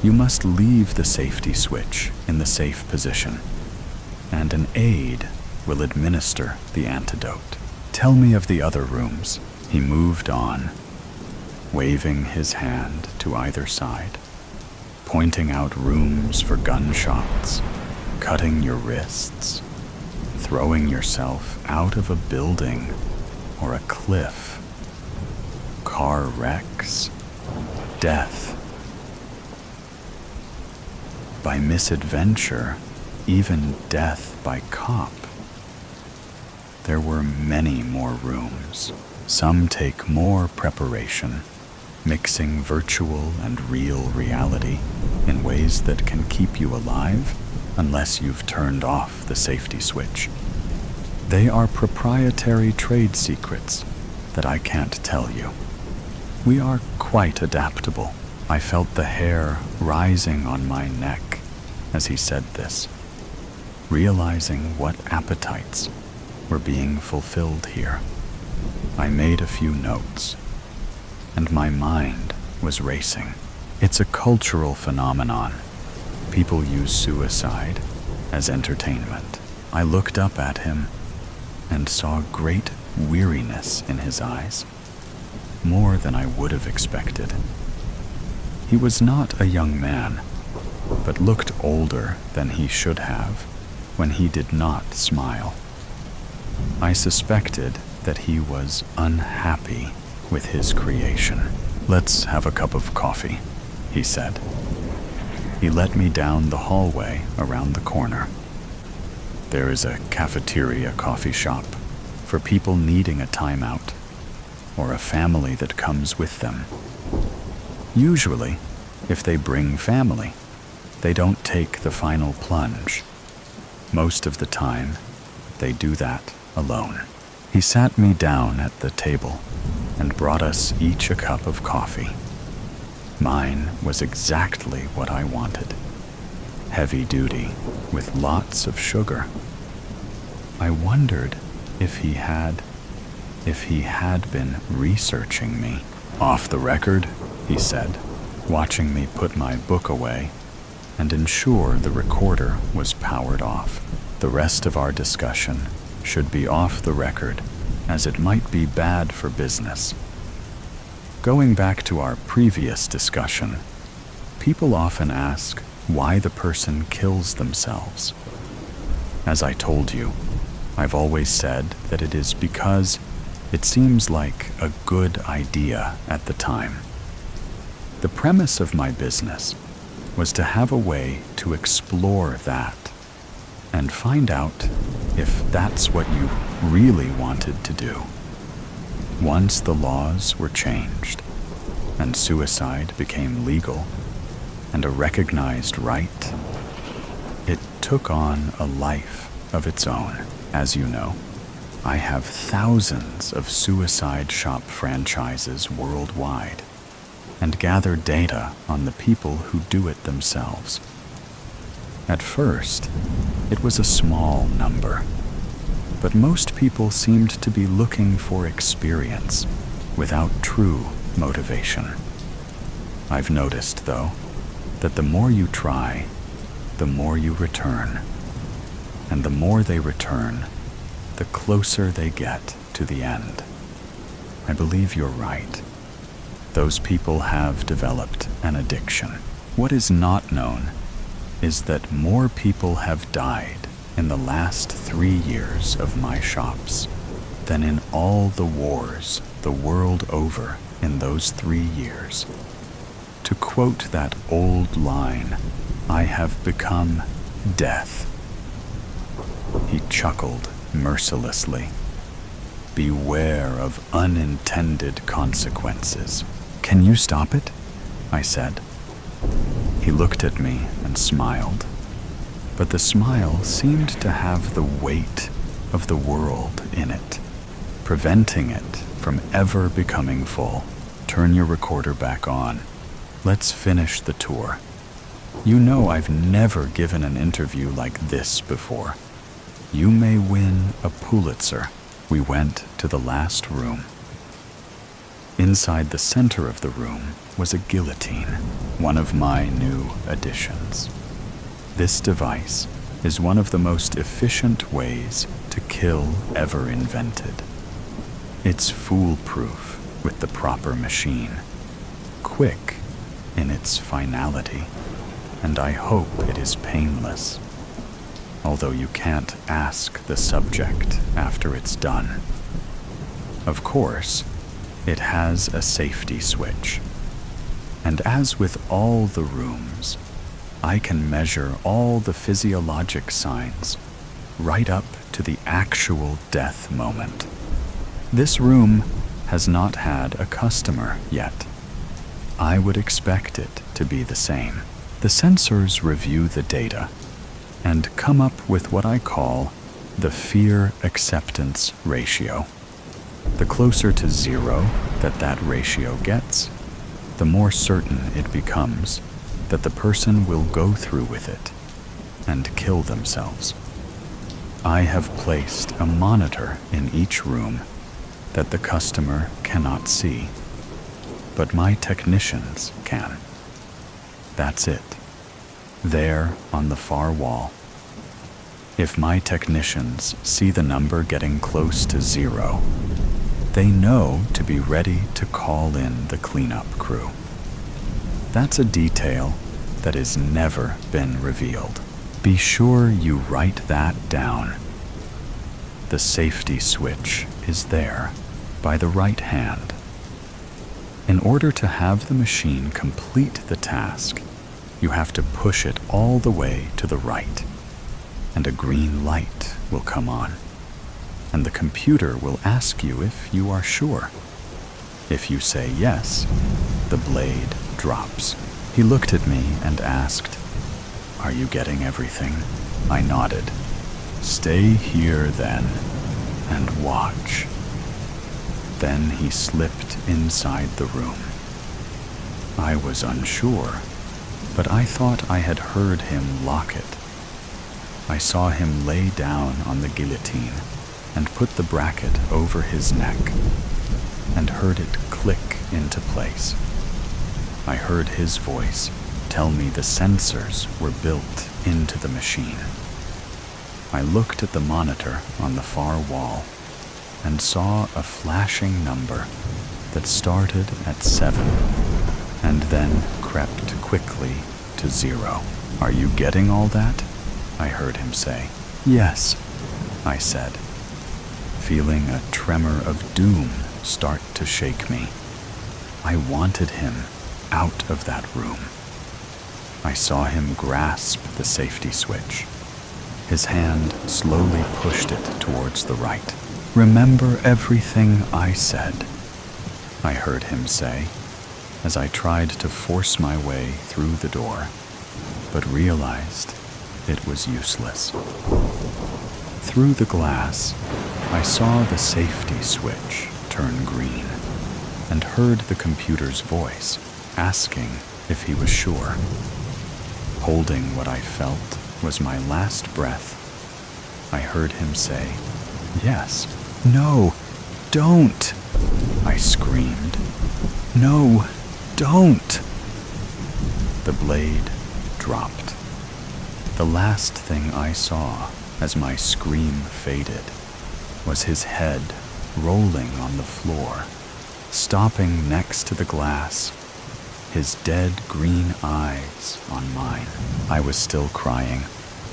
you must leave the safety switch in the safe position, and an aide will administer the antidote. Tell me of the other rooms. He moved on, waving his hand to either side, pointing out rooms for gunshots, cutting your wrists, throwing yourself out of a building or a cliff, car wrecks, death. By misadventure, even death by cop. There were many more rooms. Some take more preparation, mixing virtual and real reality in ways that can keep you alive unless you've turned off the safety switch. They are proprietary trade secrets that I can't tell you. We are quite adaptable. I felt the hair rising on my neck as he said this, realizing what appetites were being fulfilled here. I made a few notes, and my mind was racing. It's a cultural phenomenon. People use suicide as entertainment. I looked up at him and saw great weariness in his eyes, more than I would have expected. He was not a young man, but looked older than he should have when he did not smile. I suspected that he was unhappy with his creation. Let's have a cup of coffee, he said. He led me down the hallway around the corner. There is a cafeteria coffee shop for people needing a timeout or a family that comes with them. Usually, if they bring family, they don't take the final plunge. Most of the time, they do that alone. He sat me down at the table and brought us each a cup of coffee. Mine was exactly what I wanted. Heavy duty, with lots of sugar. I wondered if he had been researching me. Off the record, he said, watching me put my book away and ensure the recorder was powered off. The rest of our discussion should be off the record, as it might be bad for business. Going back to our previous discussion, people often ask why the person kills themselves. As I told you, I've always said that it is because it seems like a good idea at the time. The premise of my business was to have a way to explore that and find out if that's what you really wanted to do. Once the laws were changed and suicide became legal and a recognized right, it took on a life of its own. As you know, I have thousands of suicide shop franchises worldwide and gather data on the people who do it themselves. At first, it was a small number, but most people seemed to be looking for experience without true motivation. I've noticed, though, that the more you try, the more you return, and the more they return, the closer they get to the end. I believe you're right. Those people have developed an addiction. What is not known is that more people have died in the last 3 years of my shops than in all the wars the world over in those 3 years. To quote that old line, I have become death. He chuckled mercilessly. Beware of unintended consequences. Can you stop it? I said. He looked at me and smiled, but the smile seemed to have the weight of the world in it, preventing it from ever becoming full. Turn your recorder back on. Let's finish the tour. You know I've never given an interview like this before. You may win a Pulitzer. We went to the last room. Inside the center of the room was a guillotine, one of my new additions. This device is one of the most efficient ways to kill ever invented. It's foolproof with the proper machine, quick in its finality, and I hope it is painless, although you can't ask the subject after it's done. Of course, it has a safety switch, and as with all the rooms, I can measure all the physiologic signs right up to the actual death moment. This room has not had a customer yet. I would expect it to be the same. The sensors review the data and come up with what I call the fear acceptance ratio. The closer to 0 that ratio gets, the more certain it becomes that the person will go through with it and kill themselves. I have placed a monitor in each room that the customer cannot see, but my technicians can. That's it, there on the far wall. If my technicians see the number getting close to 0, they know to be ready to call in the cleanup crew. That's a detail that has never been revealed. Be sure you write that down. The safety switch is there, by the right hand. In order to have the machine complete the task, you have to push it all the way to the right, and a green light will come on, and the computer will ask you if you are sure. If you say yes, the blade drops. He looked at me and asked, "Are you getting everything?" I nodded. "Stay here then, and watch." Then he slipped inside the room. I was unsure, but I thought I had heard him lock it. I saw him lay down on the guillotine and put the bracket over his neck, and heard it click into place. I heard his voice tell me the sensors were built into the machine. I looked at the monitor on the far wall and saw a flashing number that started at 7 and then crept quickly to 0. "Are you getting all that?" I heard him say. "Yes," I said, feeling a tremor of doom start to shake me. I wanted him out of that room. I saw him grasp the safety switch. His hand slowly pushed it towards the right. "Remember everything I said," I heard him say, as I tried to force my way through the door, but realized it was useless. Through the glass, I saw the safety switch turn green and heard the computer's voice asking if he was sure. Holding what I felt was my last breath, I heard him say, "Yes." "No, don't!" I screamed. "No, don't!" The blade dropped. The last thing I saw as my scream faded was his head rolling on the floor, stopping next to the glass, his dead green eyes on mine. I was still crying.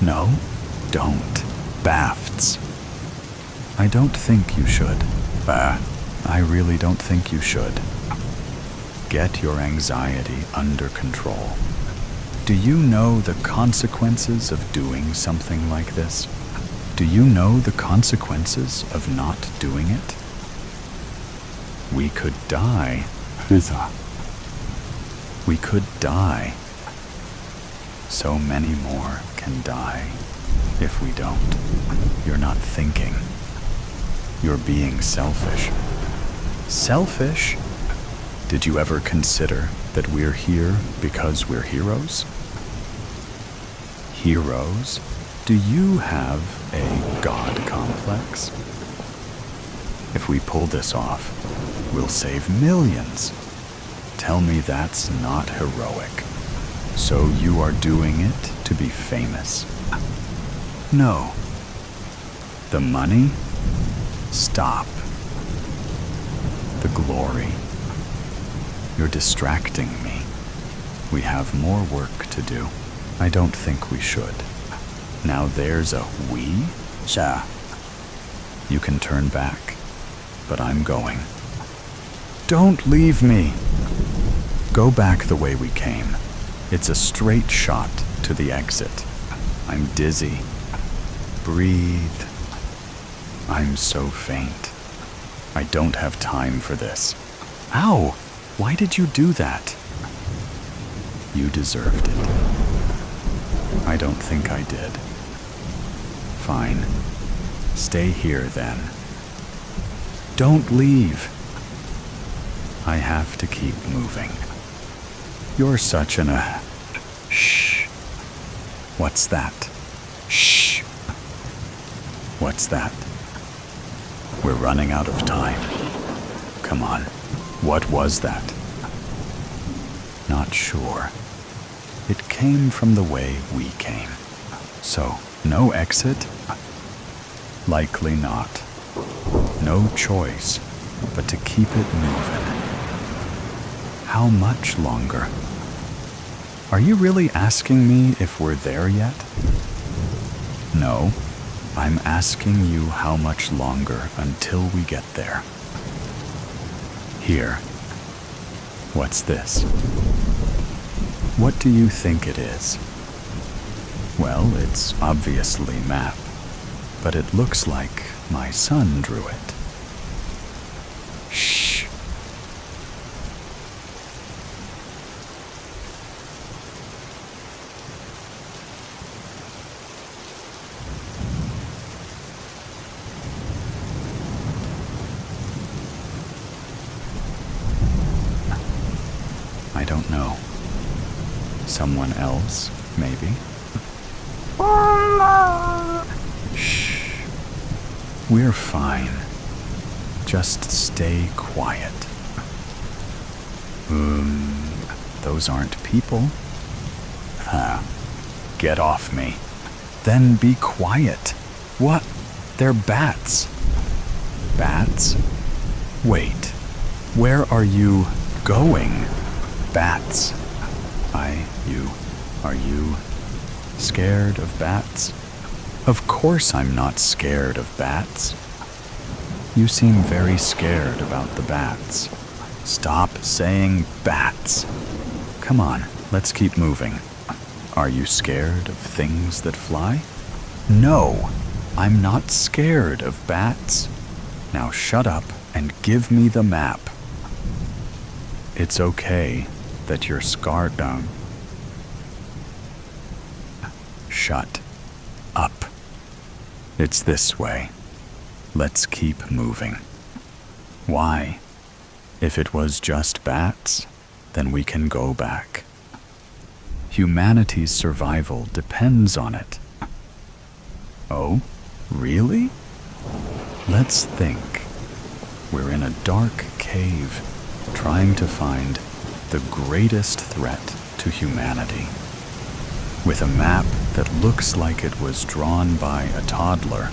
No, don't. Bafts. I don't think you should. I really don't think you should. Get your anxiety under control. Do you know the consequences of doing something like this? Do you know the consequences of not doing it? We could die. We could die. So many more can die if we don't. You're not thinking. You're being selfish. Selfish? Did you ever consider that we're here because we're heroes? Heroes? Do you have a god complex? If we pull this off, we'll save millions. Tell me that's not heroic. So you are doing it to be famous? No. The money? Stop. The glory. You're distracting me. We have more work to do. I don't think we should. Now there's a we? Sure. You can turn back, but I'm going. Don't leave me. Go back the way we came. It's a straight shot to the exit. I'm dizzy. Breathe. I'm so faint. I don't have time for this. Ow! Why did you do that? You deserved it. I don't think I did. Fine. Stay here then. Don't leave. I have to keep moving. You're such an Shh. What's that? Shh. What's that? We're running out of time. Come on. What was that? Not sure. It came from the way we came. So, no exit? Likely not. No choice but to keep it moving. How much longer? Are you really asking me if we're there yet? No, I'm asking you how much longer until we get there. Here. What's this? What do you think it is? Well, it's obviously map, but it looks like my son drew it. Shh. I don't know. Someone else, maybe? Shh. We're fine. Just stay quiet. Those aren't people. Get off me. Then be quiet. What? They're bats. Bats? Wait. Where are you going? Bats. Are you scared of bats? Of course I'm not scared of bats. You seem very scared about the bats. Stop saying bats. Come on, let's keep moving. Are you scared of things that fly? No, I'm not scared of bats. Now shut up and give me the map. It's okay that you're scarred down. Shut up. It's this way. Let's keep moving. Why? If it was just bats, then we can go back. Humanity's survival depends on it. Oh, really? Let's think. We're in a dark cave, trying to find the greatest threat to humanity. With a map that looks like it was drawn by a toddler,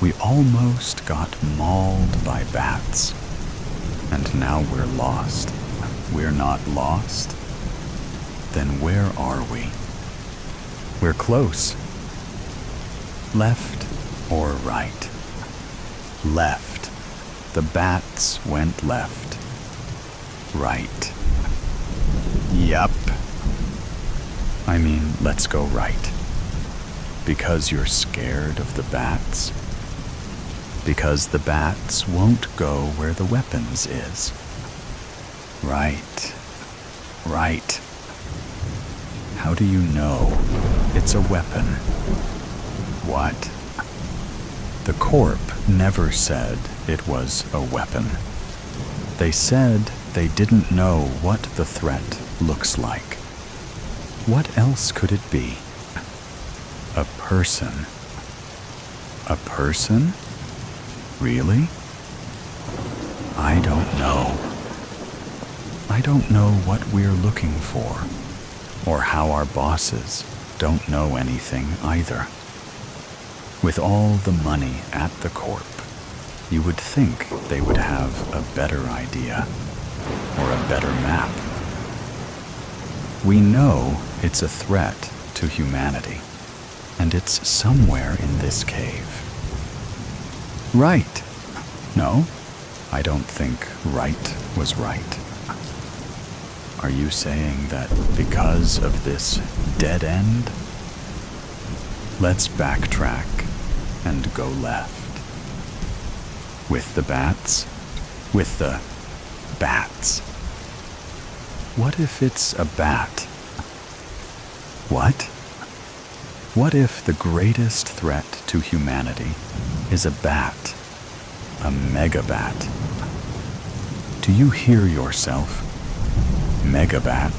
We almost got mauled by bats. And now we're lost. We're not lost? Then where are we? We're close. Left or right? Left. The bats went left. Right. Yup. I mean, let's go right. Because you're scared of the bats? Because the bats won't go where the weapons is. Right. Right. How do you know it's a weapon? What? The corp never said it was a weapon. They said they didn't know what the threat looks like. What else could it be? A person. A person? Really? I don't know. I don't know what we're looking for, or how our bosses don't know anything either. With all the money at the corp, you would think they would have a better idea, or a better map. We know it's a threat to humanity, and it's somewhere in this cave. Right. No, I don't think right was right. Are you saying that because of this dead end? Let's backtrack and go left. With the bats? With the bats. What if it's a bat? What? What if the greatest threat to humanity is a bat? A megabat? Do you hear yourself? Megabat.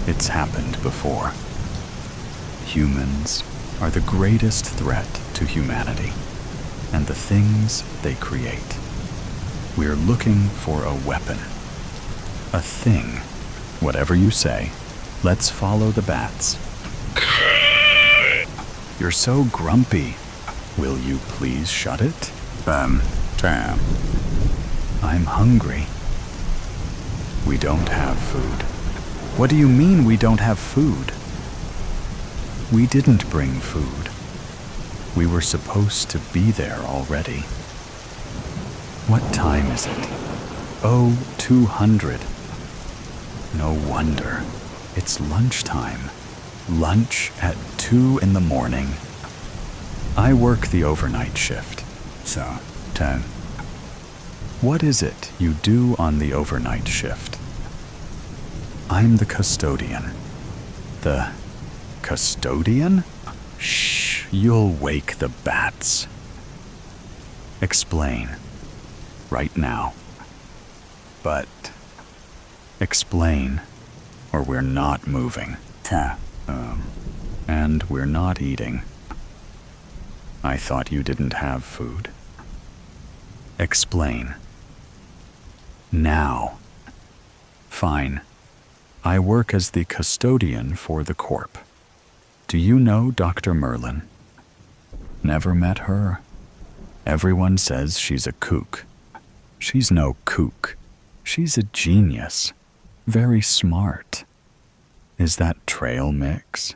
It's happened before. Humans are the greatest threat to humanity and the things they create. We're looking for a weapon. A thing. Whatever you say, let's follow the bats. You're so grumpy. Will you please shut it? Tam. I'm hungry. We don't have food. What do you mean we don't have food? We didn't bring food. We were supposed to be there already. What time is it? Oh, 200. No wonder. It's lunchtime. Lunch at 2 in the morning. I work the overnight shift. So, 10. What is it you do on the overnight shift? I'm the custodian. The custodian? Shh, you'll wake the bats. Explain. Right now. But explain, or we're not moving. And we're not eating. I thought you didn't have food. Explain. Now. Fine. I work as the custodian for the corp. Do you know Dr. Merlin? Never met her. Everyone says she's a kook. She's no kook. She's a genius. Very smart. Is that trail mix?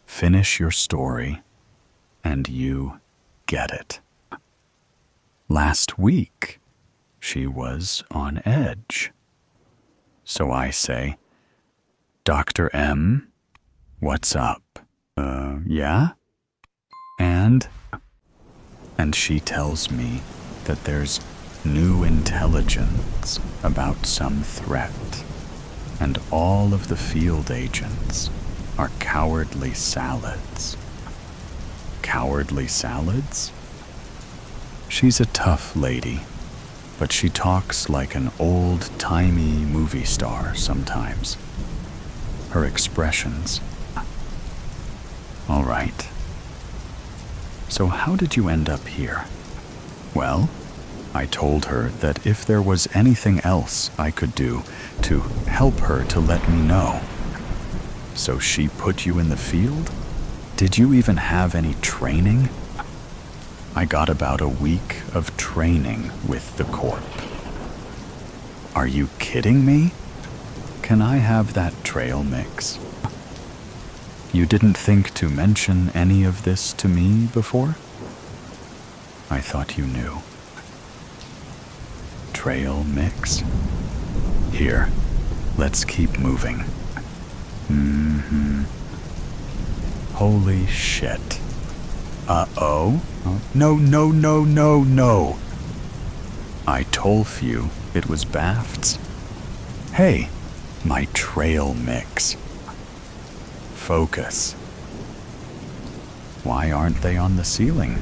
Finish your story, and you get it. Last week, she was on edge. So I say, Dr. M, what's up? Yeah? And she tells me that there's new intelligence about some threat, and all of the field agents are cowardly salads. Cowardly salads? She's a tough lady, but she talks like an old-timey movie star sometimes. Her expressions. All right. So how did you end up here? Well, I told her that if there was anything else I could do to help her to let me know. So she put you in the field? Did you even have any training? I got about a week of training with the corp. Are you kidding me? Can I have that trail mix? You didn't think to mention any of this to me before? I thought you knew. Trail mix? Here, let's keep moving. Holy shit. Uh-oh? No, no, no, no, no. I told you it was Bafts. Hey, my trail mix. Focus. Why aren't they on the ceiling?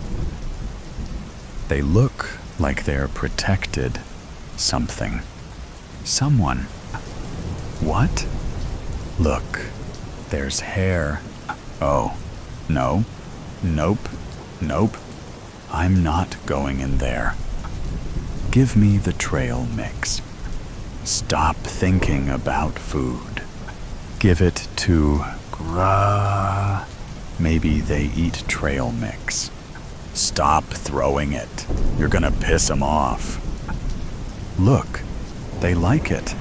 They look like they're protected something. Someone. What? Look, there's hair. Oh, no. Nope. Nope. I'm not going in there. Give me the trail mix. Stop thinking about food. Give it to Gra. Maybe they eat trail mix. Stop throwing it. You're gonna piss them off. Look, they like it.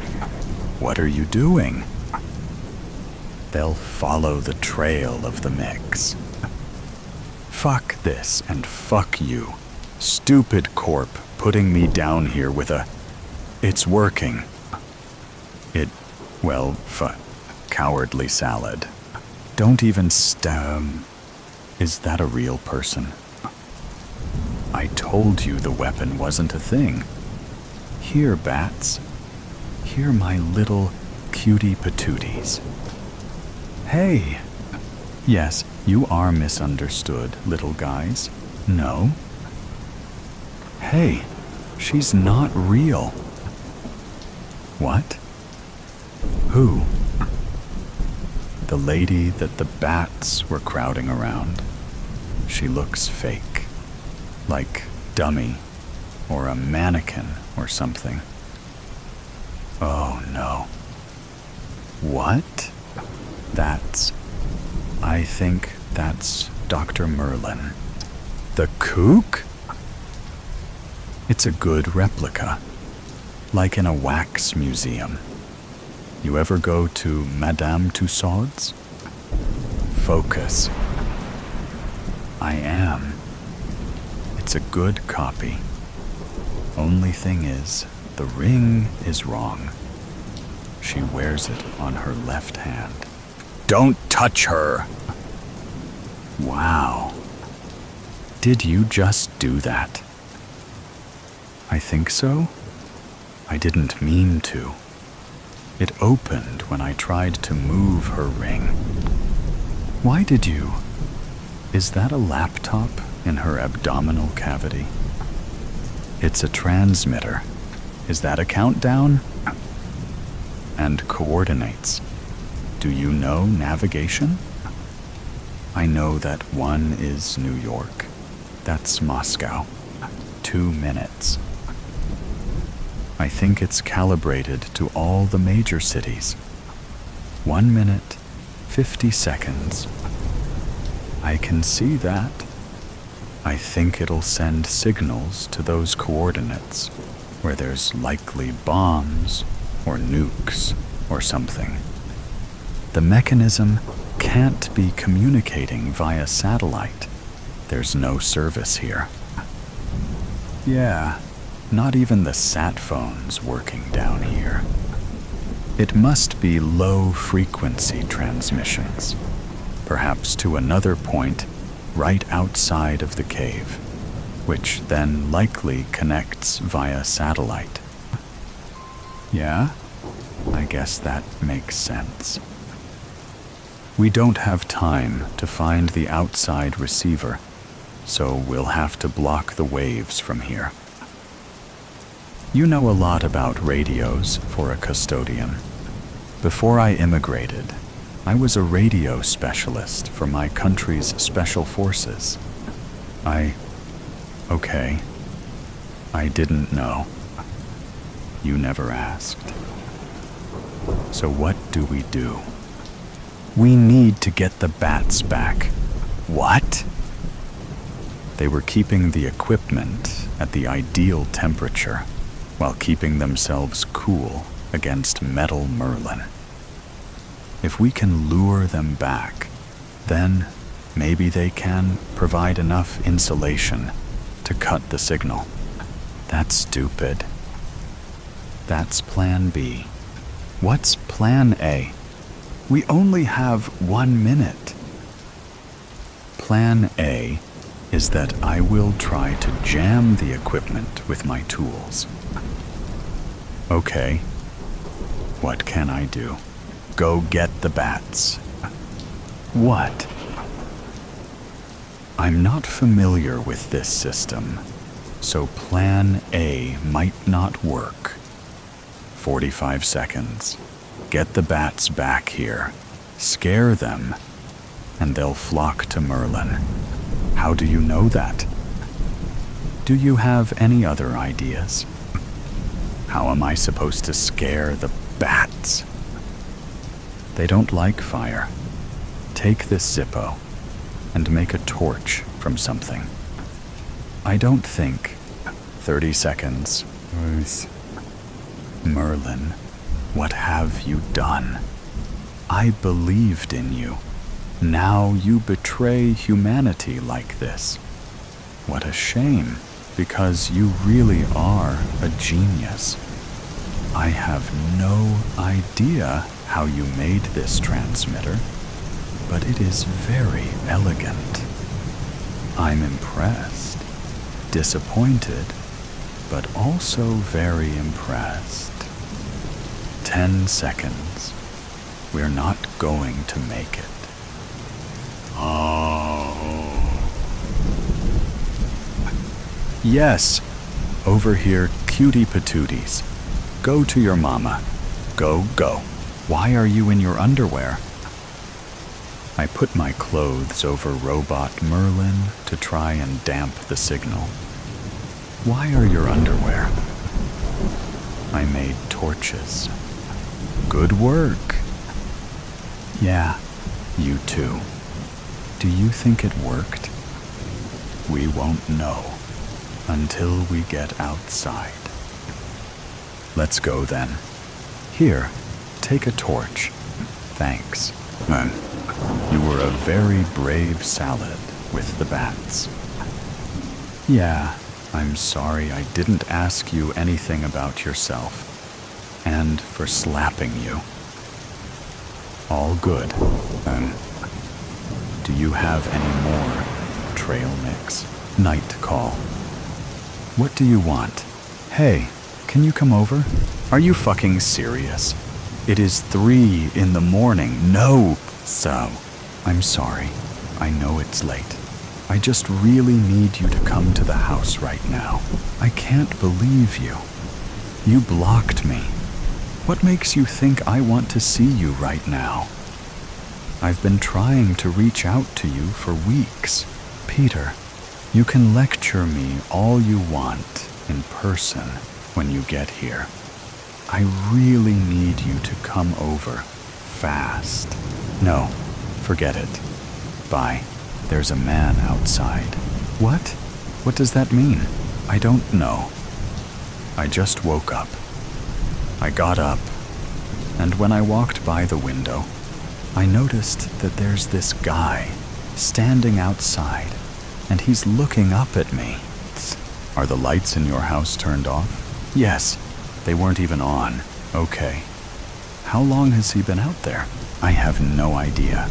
What are you doing? They'll follow the trail of the mix. Fuck this and fuck you. Stupid corp putting me down here with a... It's working. Cowardly salad. Don't even Is that a real person? I told you the weapon wasn't a thing. Here, bats. Here, my little cutie patooties. Hey! Yes, you are misunderstood, little guys. No? Hey, she's not real. What? Who? The lady that the bats were crowding around. She looks fake. Like dummy, or a mannequin, or something. Oh no. What? I think that's Dr. Merlin. The kook? It's a good replica, like in a wax museum. You ever go to Madame Tussauds? Focus. I am. It's a good copy. Only thing is, the ring is wrong. She wears it on her left hand. Don't touch her! Wow. Did you just do that? I think so. I didn't mean to. It opened when I tried to move her ring. Why did you? Is that a laptop in her abdominal cavity? It's a transmitter. Is that a countdown? And coordinates. Do you know navigation? I know that 1 is New York. That's Moscow. 2 minutes. I think it's calibrated to all the major cities. 1 minute, 50 seconds. I can see that. I think it'll send signals to those coordinates where there's likely bombs or nukes or something. The mechanism can't be communicating via satellite. There's no service here. Yeah. Not even the sat phone's working down here. It must be low-frequency transmissions, perhaps to another point right outside of the cave, which then likely connects via satellite. Yeah, I guess that makes sense. We don't have time to find the outside receiver, so we'll have to block the waves from here. You know a lot about radios for a custodian. Before I immigrated, I was a radio specialist for my country's special forces. Okay. I didn't know. You never asked. So what do? We need to get the bats back. What? They were keeping the equipment at the ideal temperature while keeping themselves cool against metal Merlin. If we can lure them back, then maybe they can provide enough insulation to cut the signal. That's stupid. That's plan B. What's plan A? We only have 1 minute. Plan A is that I will try to jam the equipment with my tools. Okay. What can I do? Go get the bats. What? I'm not familiar with this system, so plan A might not work. 45 seconds. Get the bats back here. Scare them, and they'll flock to Merlin. How do you know that? Do you have any other ideas? How am I supposed to scare the bats? They don't like fire. Take this Zippo and make a torch from something. I don't think 30 seconds. Merlin, what have you done? I believed in you. Now you betray humanity like this. What a shame, because you really are a genius. I have no idea how you made this transmitter, but it is very elegant. I'm impressed, disappointed, but also very impressed. 10 seconds. We're not going to make it. Oh. Yes, over here, cutie patooties. Go to your mama. Go, go. Why are you in your underwear? I put my clothes over Robot Merlin to try and damp the signal. Why are your underwear? I made torches. Good work. Yeah, you too. Do you think it worked? We won't know until we get outside. Let's go then. Here, take a torch. Thanks. You were a very brave salad with the bats. Yeah, I'm sorry I didn't ask you anything about yourself, and for slapping you. All good. Do you have any more trail mix? Night call. What do you want? Hey, can you come over? Are you fucking serious? It is 3 in the morning. No! So, I'm sorry. I know it's late. I just really need you to come to the house right now. I can't believe you. You blocked me. What makes you think I want to see you right now? I've been trying to reach out to you for weeks. Peter, you can lecture me all you want in person when you get here. I really need you to come over fast. No, forget it. Bye. There's a man outside. What? What does that mean? I don't know. I just woke up. I got up, and when I walked by the window, I noticed that there's this guy standing outside, and he's looking up at me. Are the lights in your house turned off? Yes, they weren't even on. Okay. How long has he been out there? I have no idea.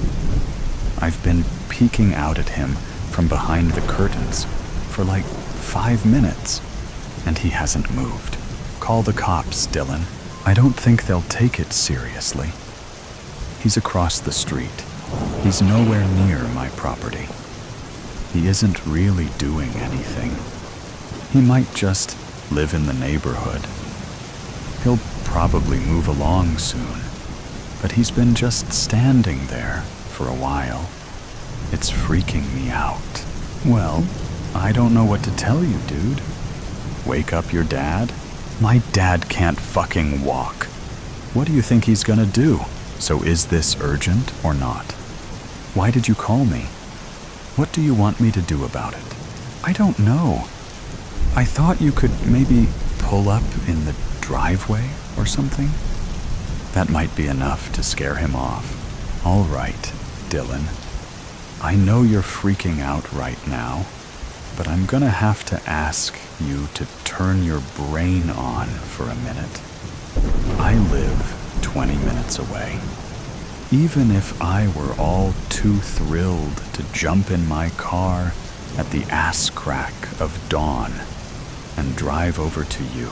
I've been peeking out at him from behind the curtains for like 5 minutes, and he hasn't moved. Call the cops, Dylan. I don't think they'll take it seriously. He's across the street. He's nowhere near my property. He isn't really doing anything. He might just live in the neighborhood. He'll probably move along soon, but he's been just standing there for a while. It's freaking me out. Well, I don't know what to tell you, dude. Wake up your dad? My dad can't fucking walk. What do you think he's gonna do? So is this urgent or not? Why did you call me? What do you want me to do about it? I don't know. I thought you could maybe pull up in the driveway or something. That might be enough to scare him off. All right, Dylan. I know you're freaking out right now, but I'm gonna have to ask you to turn your brain on for a minute. I live 20 minutes away. Even if I were all too thrilled to jump in my car at the ass crack of dawn and drive over to you,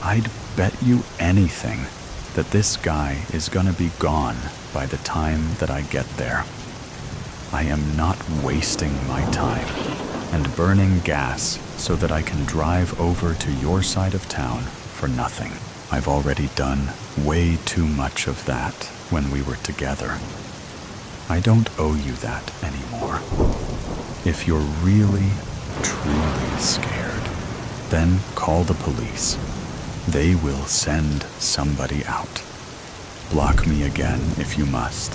I'd bet you anything that this guy is gonna be gone by the time that I get there. I am not wasting my time and burning gas so that I can drive over to your side of town for nothing. I've already done way too much of that when we were together. I don't owe you that anymore. If you're really, truly scared, then call the police. They will send somebody out. Block me again if you must.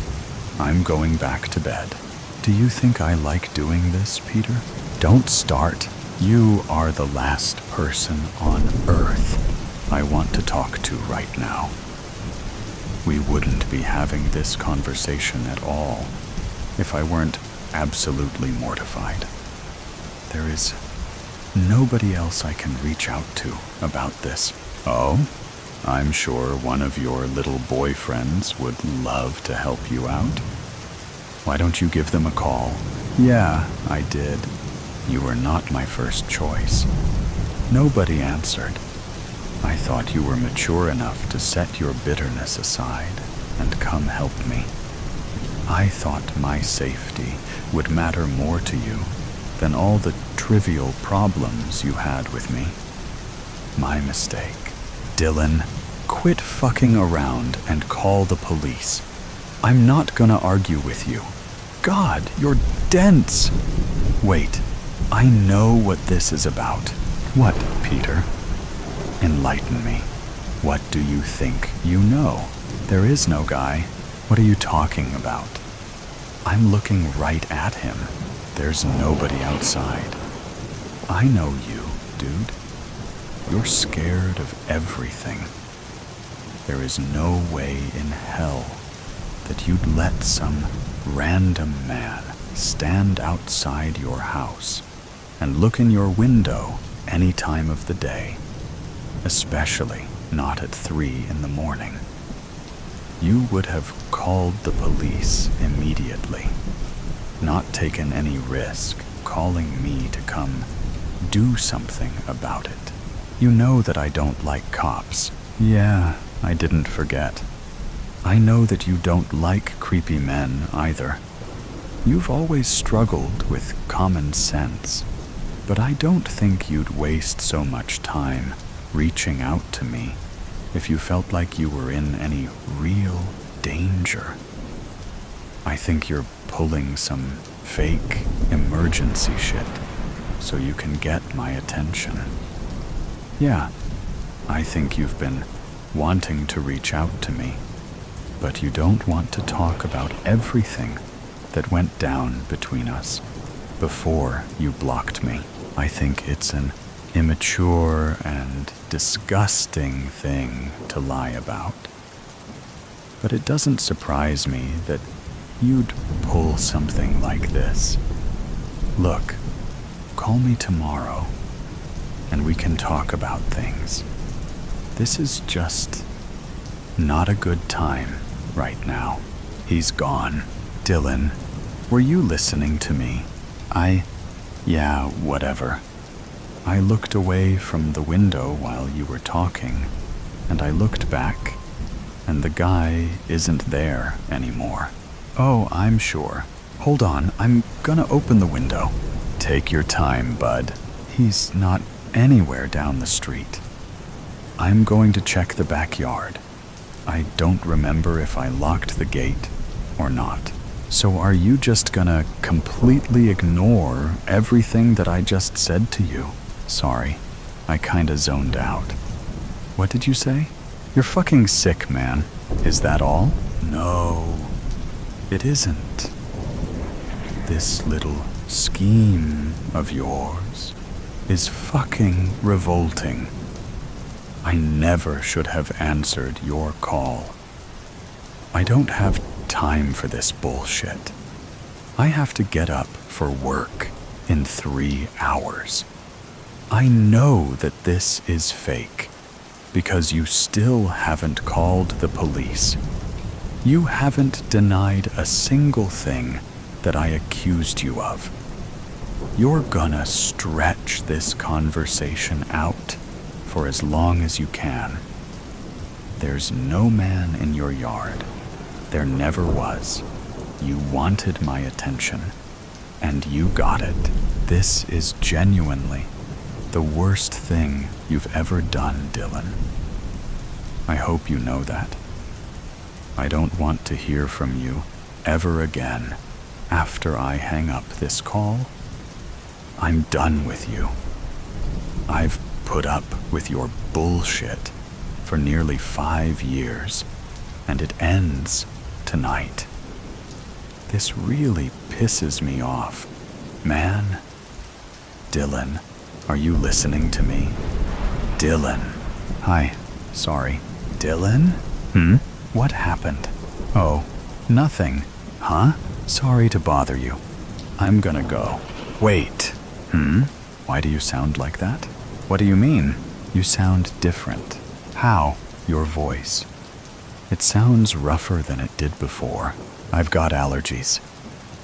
I'm going back to bed. Do you think I like doing this, Peter? Don't start. You are the last person on Earth I want to talk to right now. We wouldn't be having this conversation at all if I weren't absolutely mortified. There is nobody else I can reach out to about this. Oh? I'm sure one of your little boyfriends would love to help you out. Why don't you give them a call? Yeah, I did. You were not my first choice. Nobody answered. I thought you were mature enough to set your bitterness aside and come help me. I thought my safety would matter more to you than all the trivial problems you had with me. My mistake. Dylan, quit fucking around and call the police. I'm not gonna argue with you. God, you're dense. Wait, I know what this is about. What, Peter? Enlighten me. What do you think you know? There is no guy. What are you talking about? I'm looking right at him. There's nobody outside. I know you, dude. You're scared of everything. There is no way in hell that you'd let some random man stand outside your house and look in your window any time of the day, especially not at 3 in the morning. You would have called the police immediately, not taken any risk calling me to come do something about it. You know that I don't like cops. Yeah, I didn't forget. I know that you don't like creepy men either. You've always struggled with common sense, but I don't think you'd waste so much time reaching out to me if you felt like you were in any real danger. I think you're pulling some fake emergency shit so you can get my attention. Yeah, I think you've been wanting to reach out to me, but you don't want to talk about everything that went down between us before you blocked me. I think it's an immature and disgusting thing to lie about. But it doesn't surprise me that you'd pull something like this. Look, call me tomorrow, and we can talk about things. This is just not a good time right now. He's gone. Dylan, were you listening to me? Yeah, whatever. I looked away from the window while you were talking, and I looked back, and the guy isn't there anymore. Oh, I'm sure. Hold on, I'm gonna open the window. Take your time, bud. He's not anywhere down the street. I'm going to check the backyard. I don't remember if I locked the gate or not. So are you just gonna completely ignore everything that I just said to you? Sorry, I kinda zoned out. What did you say? You're fucking sick, man. Is that all? No, it isn't. This little scheme of yours is fucking revolting. I never should have answered your call. I don't have time for this bullshit. I have to get up for work in 3 hours. I know that this is fake because you still haven't called the police. You haven't denied a single thing that I accused you of. You're gonna stretch this conversation out for as long as you can. There's no man in your yard. There never was. You wanted my attention, and you got it. This is genuinely the worst thing you've ever done, Dylan. I hope you know that. I don't want to hear from you ever again after I hang up this call. I'm done with you. I've put up with your bullshit for nearly 5 years, and it ends tonight. This really pisses me off, man. Dylan, are you listening to me? Dylan. Hi, sorry. Dylan? What happened? Oh, nothing. Huh? Sorry to bother you. I'm gonna go. Wait. Why do you sound like that? What do you mean? You sound different. How? Your voice. It sounds rougher than it did before. I've got allergies.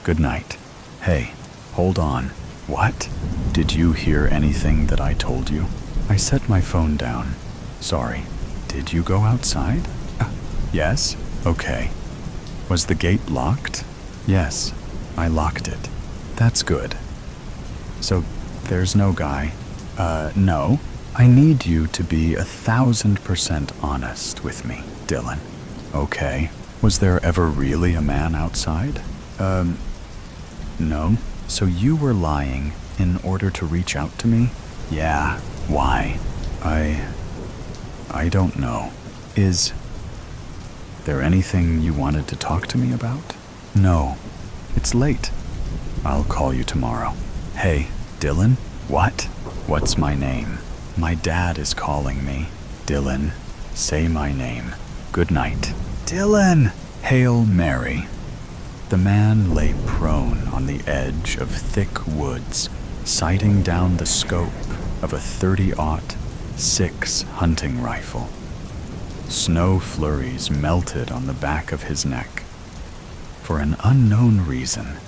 Good night. Hey, hold on. What? Did you hear anything that I told you? I set my phone down. Sorry. Did you go outside? Yes? Okay. Was the gate locked? Yes, I locked it. That's good. So, there's no guy? No. I need you to be 1,000% honest with me, Dylan. Okay. Was there ever really a man outside? No. So you were lying in order to reach out to me? Yeah. Why? I don't know. Is there anything you wanted to talk to me about? No. It's late. I'll call you tomorrow. Hey, Dylan? What? What's my name? My dad is calling me. Dylan, say my name. Good night. Dylan! Hail Mary. The man lay prone on the edge of thick woods, sighting down the scope of a .30-06 hunting rifle. Snow flurries melted on the back of his neck. For an unknown reason,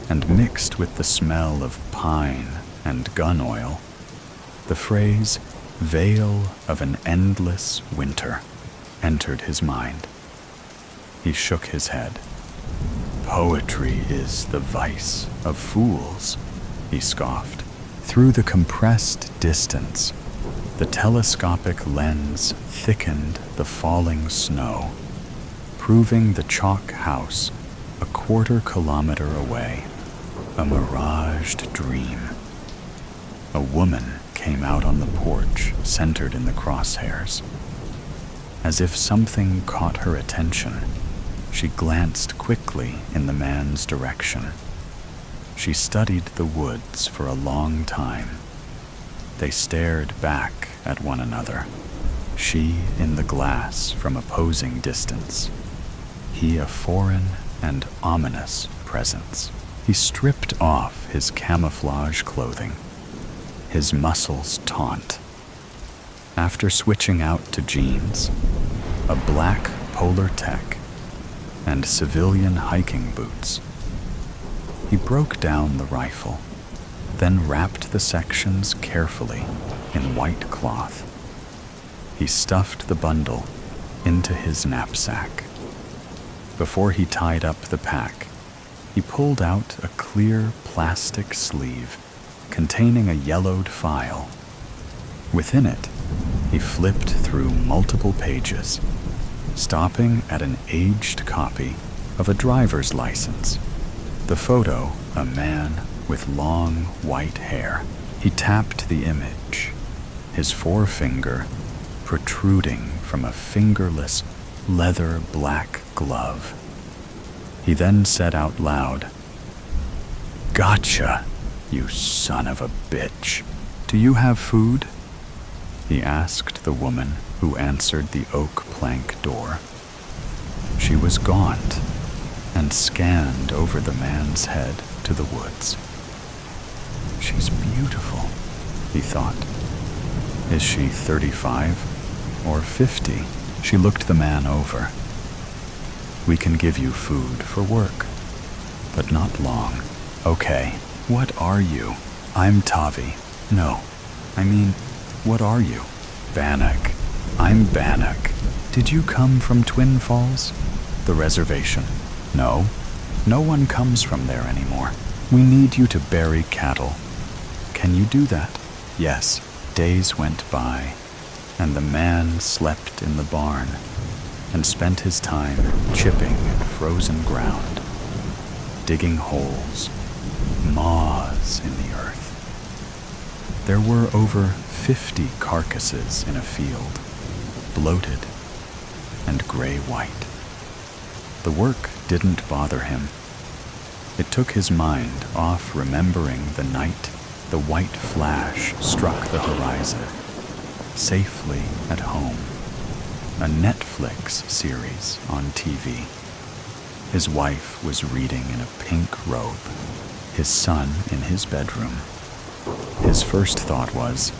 and mixed with the smell of pine and gun oil, the phrase, "veil of an endless winter," entered his mind. He shook his head. Poetry is the vice of fools, he scoffed. Through the compressed distance, the telescopic lens thickened the falling snow, proving the chalk house a 1/4 kilometer away, a miraged dream. A woman came out on the porch, centered in the crosshairs. As if something caught her attention, she glanced quickly in the man's direction. She studied the woods for a long time. They stared back at one another, she in the glass from opposing distance, he a foreign and ominous presence. He stripped off his camouflage clothing, his muscles taut. After switching out to jeans, a black polar tech, and civilian hiking boots, he broke down the rifle, then wrapped the sections carefully in white cloth. He stuffed the bundle into his knapsack. Before he tied up the pack, he pulled out a clear plastic sleeve containing a yellowed file. Within it, he flipped through multiple pages, stopping at an aged copy of a driver's license. The photo, a man with long white hair. He tapped the image, his forefinger protruding from a fingerless leather black glove. He then said out loud, Gotcha, you son of a bitch. Do you have food? He asked the woman who answered the oak plank door. She was gaunt and scanned over the man's head to the woods. She's beautiful, he thought. Is she 35 or 50? She looked the man over. We can give you food for work, but not long. Okay, what are you? I'm Tavi. No, I mean, what are you? Bannock. I'm Bannock. Did you come from Twin Falls? The reservation. No, no one comes from there anymore. We need you to bury cattle. Can you do that? Yes. Days went by, and the man slept in the barn and spent his time chipping at frozen ground, digging holes, maws in the earth. There were over 50 carcasses in a field, bloated and gray-white. The work didn't bother him. It took his mind off remembering the night the white flash struck the horizon, safely at home, a Netflix series on TV. His wife was reading in a pink robe, his son in his bedroom. His first thought was,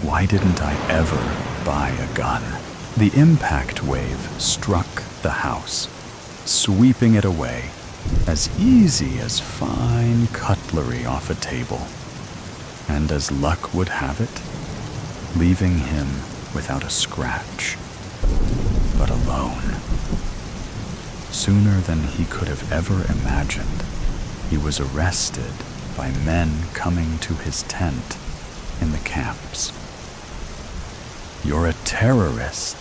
why didn't I ever buy a gun? The impact wave struck the house, sweeping it away, as easy as fine cutlery off a table. And as luck would have it, leaving him without a scratch, but alone. Sooner than he could have ever imagined, he was arrested by men coming to his tent in the camps. You're a terrorist,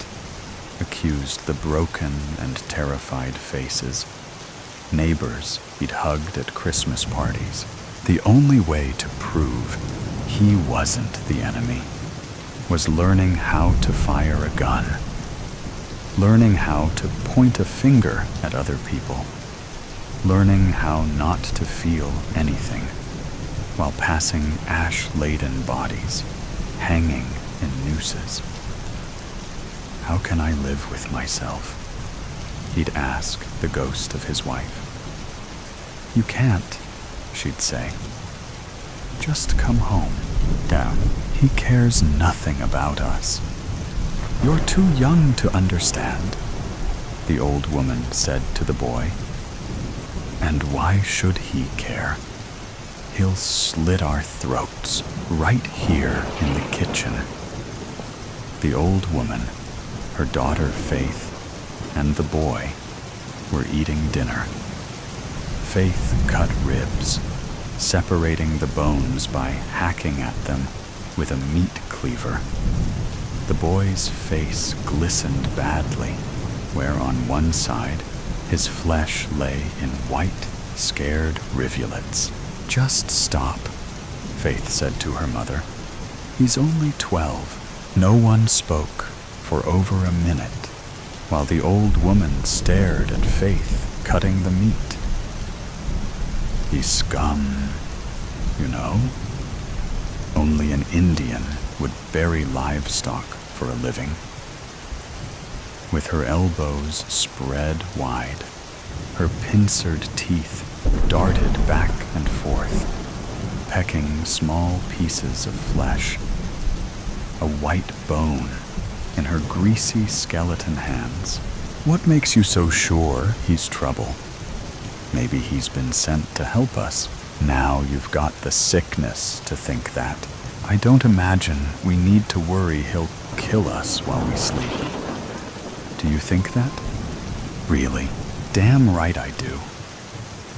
accused the broken and terrified faces, neighbors he'd hugged at Christmas parties. The only way to prove he wasn't the enemy was learning how to fire a gun, learning how to point a finger at other people, learning how not to feel anything while passing ash-laden bodies hanging in nooses. How can I live with myself? He'd ask the ghost of his wife. You can't, she'd say. Just come home. Down. He cares nothing about us. You're too young to understand, the old woman said to the boy. And why should he care? He'll slit our throats right here in the kitchen. The old woman, her daughter Faith, and the boy were eating dinner. Faith cut ribs, separating the bones by hacking at them with a meat cleaver. The boy's face glistened badly, where on one side his flesh lay in white, scared rivulets. Just stop, Faith said to her mother. He's only 12. No one spoke for over a minute, while the old woman stared at Faith cutting the meat. He's scum, you know. Only an Indian would bury livestock for a living. With her elbows spread wide, her pincered teeth darted back and forth, pecking small pieces of flesh. A white bone in her greasy skeleton hands. What makes you so sure he's trouble? Maybe he's been sent to help us. Now you've got the sickness to think that. I don't imagine we need to worry he'll kill us while we sleep. Do you think that? Really? Damn right I do.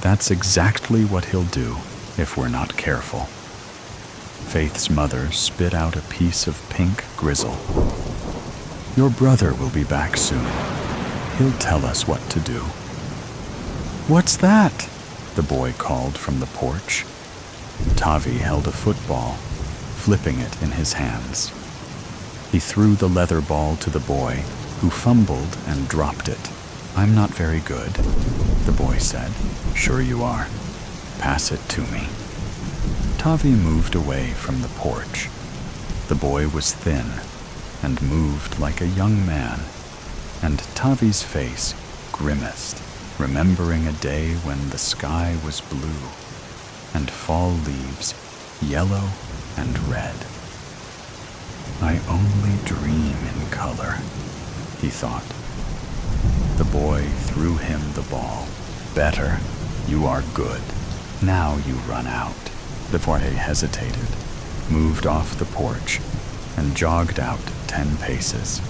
That's exactly what he'll do if we're not careful. Faith's mother spit out a piece of pink grizzle. Your brother will be back soon. He'll tell us what to do. What's that? The boy called from the porch. Tavi held a football, flipping it in his hands. He threw the leather ball to the boy, who fumbled and dropped it. I'm not very good, the boy said. Sure you are. Pass it to me." Tavi moved away from the porch. The boy was thin and moved like a young man, and Tavi's face grimaced, remembering a day when the sky was blue and fall leaves yellow and red. "I only dream in color," he thought. The boy threw him the ball. "Better, you are good. Now you run out." The boy hesitated, moved off the porch, and jogged out 10 paces.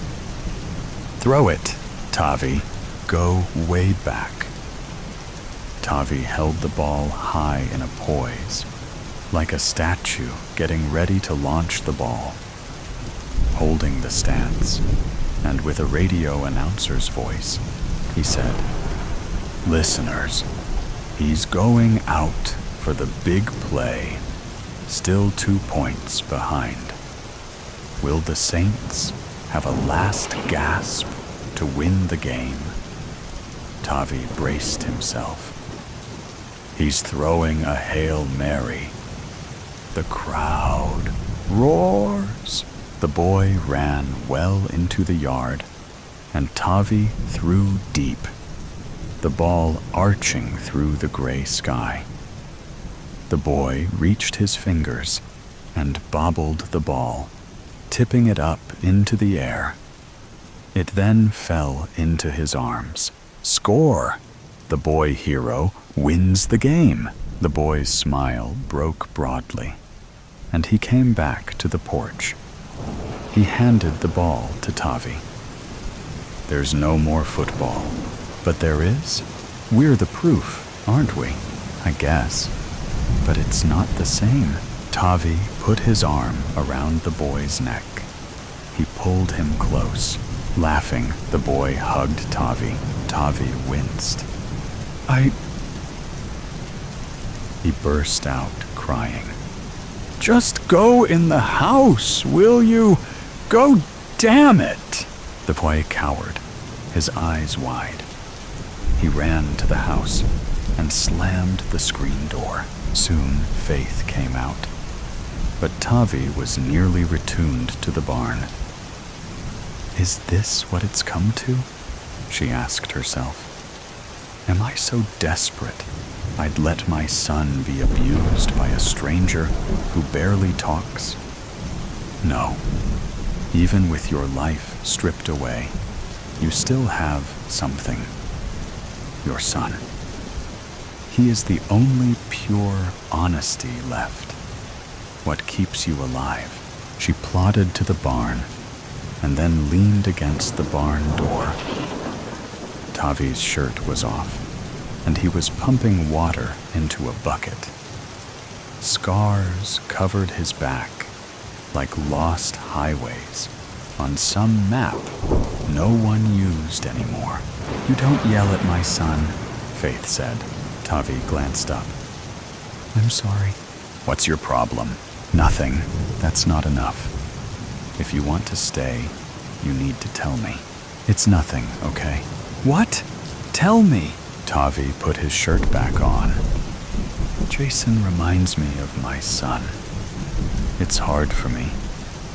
"Throw it, Tavi. Go way back." Tavi held the ball high in a poise, like a statue getting ready to launch the ball. Holding the stance, and with a radio announcer's voice, he said, "Listeners, he's going out for the big play, still 2 points behind. Will the Saints have a last gasp to win the game?" Tavi braced himself. "He's throwing a Hail Mary." The crowd roars. The boy ran well into the yard, and Tavi threw deep, the ball arching through the gray sky. The boy reached his fingers and bobbled the ball, tipping it up into the air. It then fell into his arms. Score! The boy hero wins the game. The boy's smile broke broadly, and he came back to the porch. He handed the ball to Tavi. "There's no more football, but there is. We're the proof, aren't we? I guess. But it's not the same." Tavi put his arm around the boy's neck. He pulled him close. Laughing, the boy hugged Tavi. Tavi winced. He burst out crying. "Just go in the house, will you? Go, damn it!" The boy cowered, his eyes wide. He ran to the house and slammed the screen door. Soon Faith came out, but Tavi was nearly retuned to the barn. "Is this what it's come to?" she asked herself. "Am I so desperate I'd let my son be abused by a stranger who barely talks? No. Even with your life stripped away, you still have something. Your son. He is the only pure honesty left. What keeps you alive." She plodded to the barn and then leaned against the barn door. Tavi's shirt was off, and he was pumping water into a bucket. Scars covered his back like lost highways on some map no one used anymore. "You don't yell at my son," Faith said. Tavi glanced up. "I'm sorry." "What's your problem?" "Nothing. That's not enough. If you want to stay, you need to tell me." "It's nothing, okay?" "What? Tell me." Tavi put his shirt back on. "Jason reminds me of my son. It's hard for me,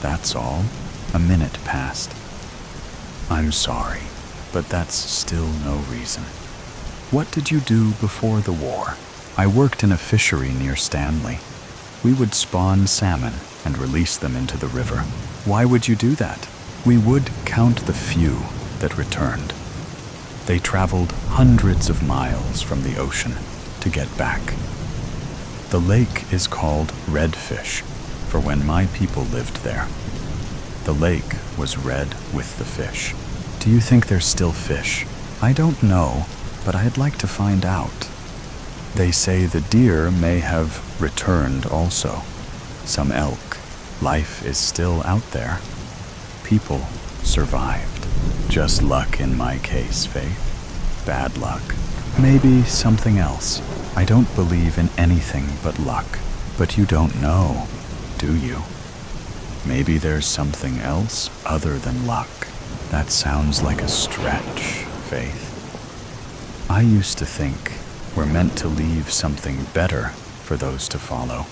that's all." A minute passed. "I'm sorry, but that's still no reason. What did you do before the war?" "I worked in a fishery near Stanley. We would spawn salmon and release them into the river." "Why would you do that?" "We would count the few that returned. They traveled hundreds of miles from the ocean to get back. The lake is called Redfish, for when my people lived there. The lake was red with the fish." "Do you think there's still fish?" "I don't know, but I'd like to find out." "They say the deer may have returned also. Some elk. Life is still out there. People survived. Just luck in my case, Faith. Bad luck. Maybe something else. I don't believe in anything but luck. But you don't know, do you? Maybe there's something else other than luck." "That sounds like a stretch, Faith. I used to think We're meant to leave something better for those to follow.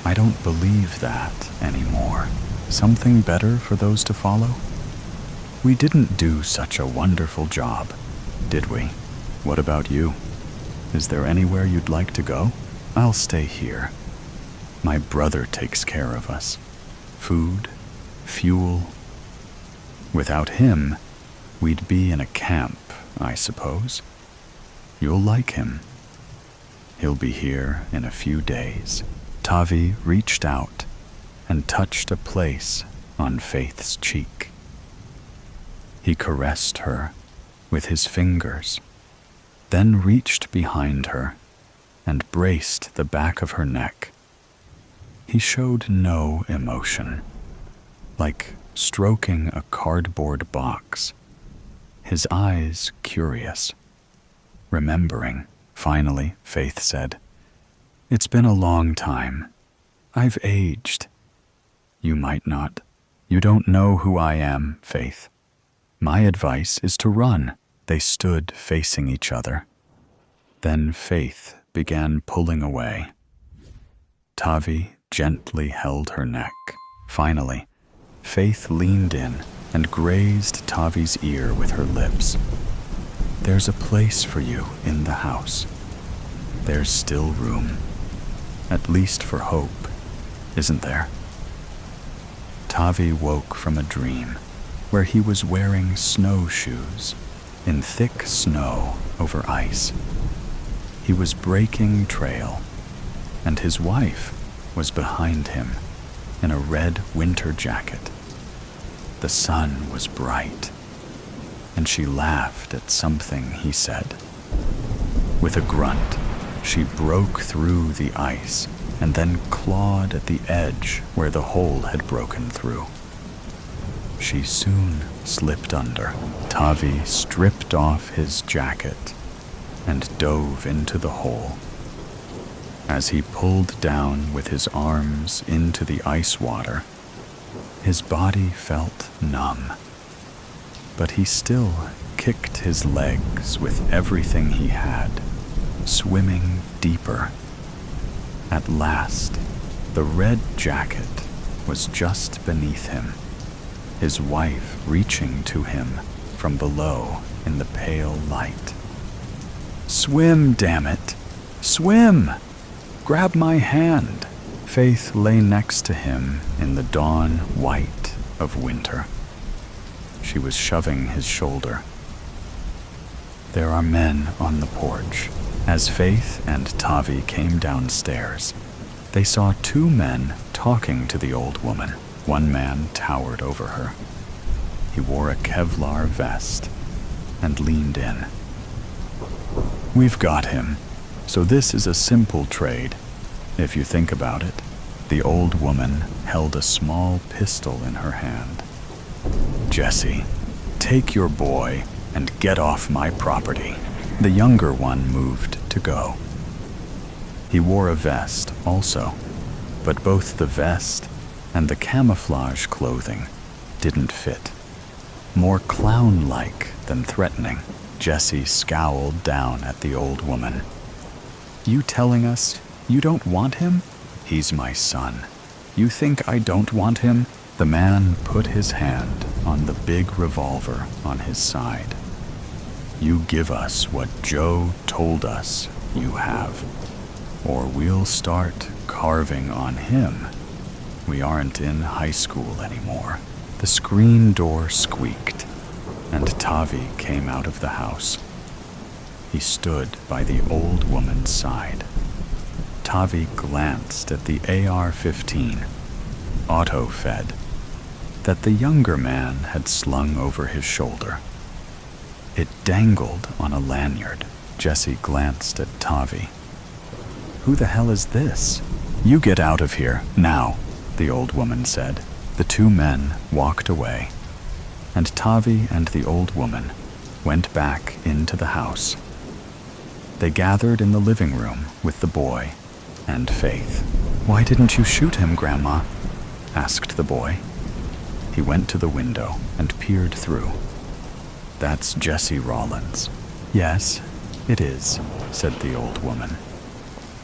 I don't believe that anymore. Something better for those to follow? We didn't do such a wonderful job, did we? What about you? Is there anywhere you'd like to go? I'll stay here. My brother takes care of us. Food, fuel. Without him, we'd be in a camp, I suppose. You'll like him. He'll be here in a few days. Tavi reached out and touched a place on Faith's cheek. He caressed her with his fingers, then reached behind her and braced the back of her neck. He showed no emotion, like stroking a cardboard box, his eyes curious. Remembering, finally, Faith said, "It's been a long time. I've aged." "You might not. You don't know who I am, Faith. My advice is to run." They stood facing each other. Then Faith began pulling away. Tavi gently held her neck. Finally, Faith leaned in and grazed Tavi's ear with her lips. "There's a place for you in the house. There's still room, at least for hope, isn't there?" Tavi woke from a dream where he was wearing snowshoes in thick snow over ice. He was breaking trail, and his wife was behind him in a red winter jacket. The sun was bright, and she laughed at something he said. With a grunt, she broke through the ice and then clawed at the edge where the hole had broken through. She soon slipped under. Tavi stripped off his jacket and dove into the hole. As he pulled down with his arms into the ice water, his body felt numb, but he still kicked his legs with everything he had, swimming deeper. At last, the red jacket was just beneath him, his wife reaching to him from below in the pale light. "Swim, damn it! Swim! Grab my hand!" Faith lay next to him in the dawn white of winter. She was shoving his shoulder. There are men on the porch. As Faith and Tavi came downstairs, they saw two men talking to the old woman. One man towered over her. He wore a Kevlar vest and leaned in. "We've got him, so this is a simple trade, if you think about it." The old woman held a small pistol in her hand. "Jesse, take your boy and get off my property." The younger one moved to go. He wore a vest also, but both the vest and the camouflage clothing didn't fit. More clown-like than threatening, Jesse scowled down at the old woman. "You telling us you don't want him? He's my son. You think I don't want him?" The man put his hand on the big revolver on his side. "You give us what Joe told us you have, or we'll start carving on him. We aren't in high school anymore." The screen door squeaked, and Tavi came out of the house. He stood by the old woman's side. Tavi glanced at the AR-15, auto-fed, that the younger man had slung over his shoulder. It dangled on a lanyard. Jesse glanced at Tavi. "Who the hell is this?" "You get out of here, now," the old woman said. The two men walked away, and Tavi and the old woman went back into the house. They gathered in the living room with the boy and Faith. "Why didn't you shoot him, Grandma?" asked the boy. He went to the window and peered through. "That's Jesse Rollins." "Yes, "It is," said the old woman.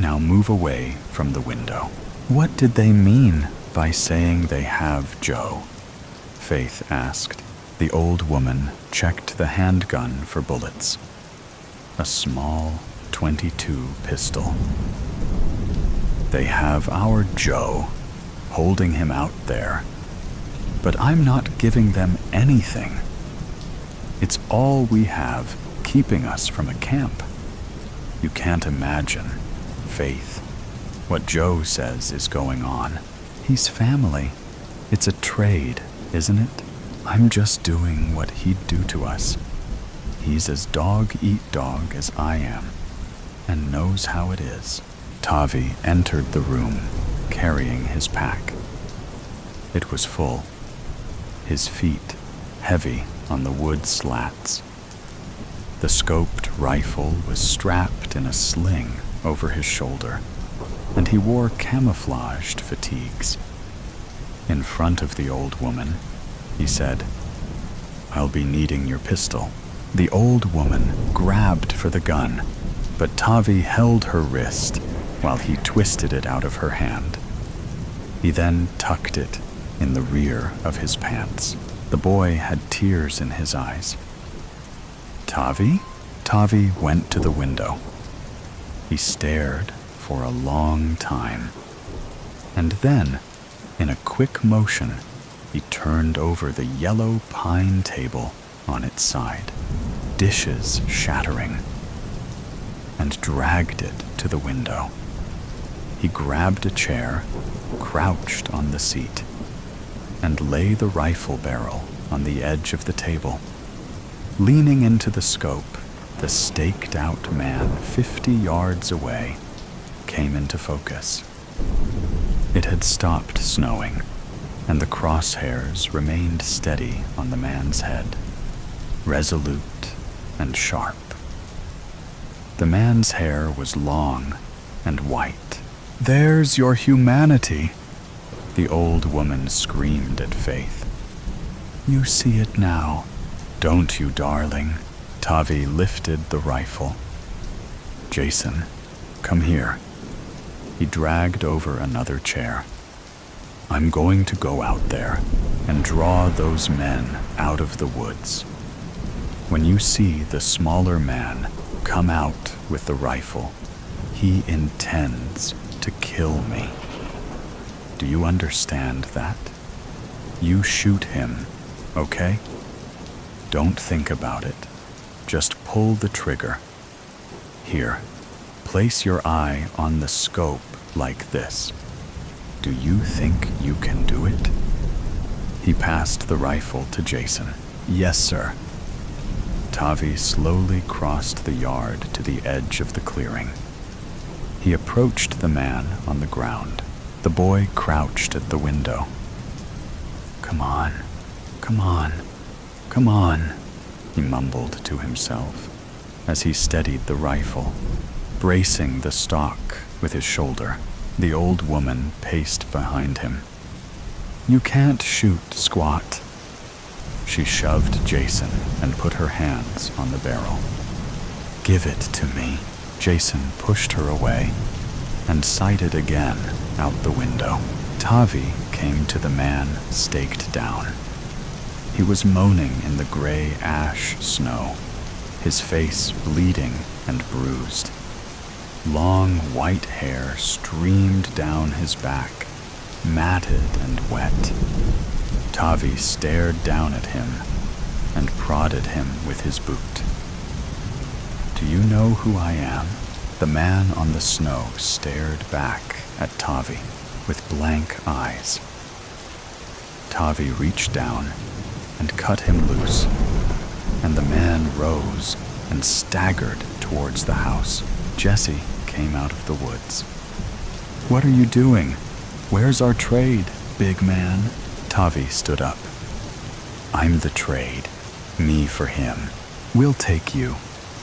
"Now move away from the window." "What did they mean by saying they have Joe?" Faith asked. The old woman checked the handgun for bullets. A small .22 pistol. "They have our Joe, holding him out there. But I'm not giving them anything. It's all we have keeping us from a camp. You can't imagine, Faith, what Joe says is going on. He's family. It's a trade, isn't it? I'm just doing what he'd do to us. He's as dog-eat-dog as I am, and knows how it is." Tavi entered the room, carrying his pack. It was full, his feet heavy on the wood slats. The scoped rifle was strapped in a sling over his shoulder, and he wore camouflaged fatigues. In front of the old woman, he said, "I'll be needing your pistol." The old woman grabbed for the gun, but Tavi held her wrist while he twisted it out of her hand. He then tucked it in the rear of his pants. The boy had tears in his eyes. "Tavi?" Tavi went to the window. He stared for a long time, and then, in a quick motion, he turned over the yellow pine table on its side, dishes shattering, and dragged it to the window. He grabbed a chair, crouched on the seat, and lay the rifle barrel on the edge of the table. Leaning into the scope, the staked-out man 50 yards away came into focus. It had stopped snowing, and the crosshairs remained steady on the man's head, resolute and sharp. The man's hair was long and white. "There's your humanity," the old woman screamed at Faith. "You see it now, don't you, darling?" Tavi lifted the rifle. "Jason, come here." He dragged over another chair. "I'm going to go out there and draw those men out of the woods. When you see the smaller man come out with the rifle, he intends to kill me. Do you understand that? You shoot him, okay? Don't think about it. Just pull the trigger. Here, place your eye on the scope like this. Do you think you can do it?" He passed the rifle to Jason. "Yes, sir." Tavi slowly crossed the yard to the edge of the clearing. He approached the man on the ground. The boy crouched at the window. "Come on, come on, come on," he mumbled to himself as he steadied the rifle, bracing the stock with his shoulder. The old woman paced behind him. "You can't shoot, squat." She shoved Jason and put her hands on the barrel. "Give it to me." Jason pushed her away and sighted again out the window. Tavi came to the man staked down. He was moaning in the gray ash snow, his face bleeding and bruised. Long white hair streamed down his back, matted and wet. Tavi stared down at him and prodded him with his boot. "Do you know who I am?" The man on the snow stared back at Tavi with blank eyes. Tavi reached down and cut him loose, and the man rose and staggered towards the house. Jesse came out of the woods. "What are you doing? Where's our trade, big man?" Tavi stood up. "I'm the trade. Me for him. We'll take you,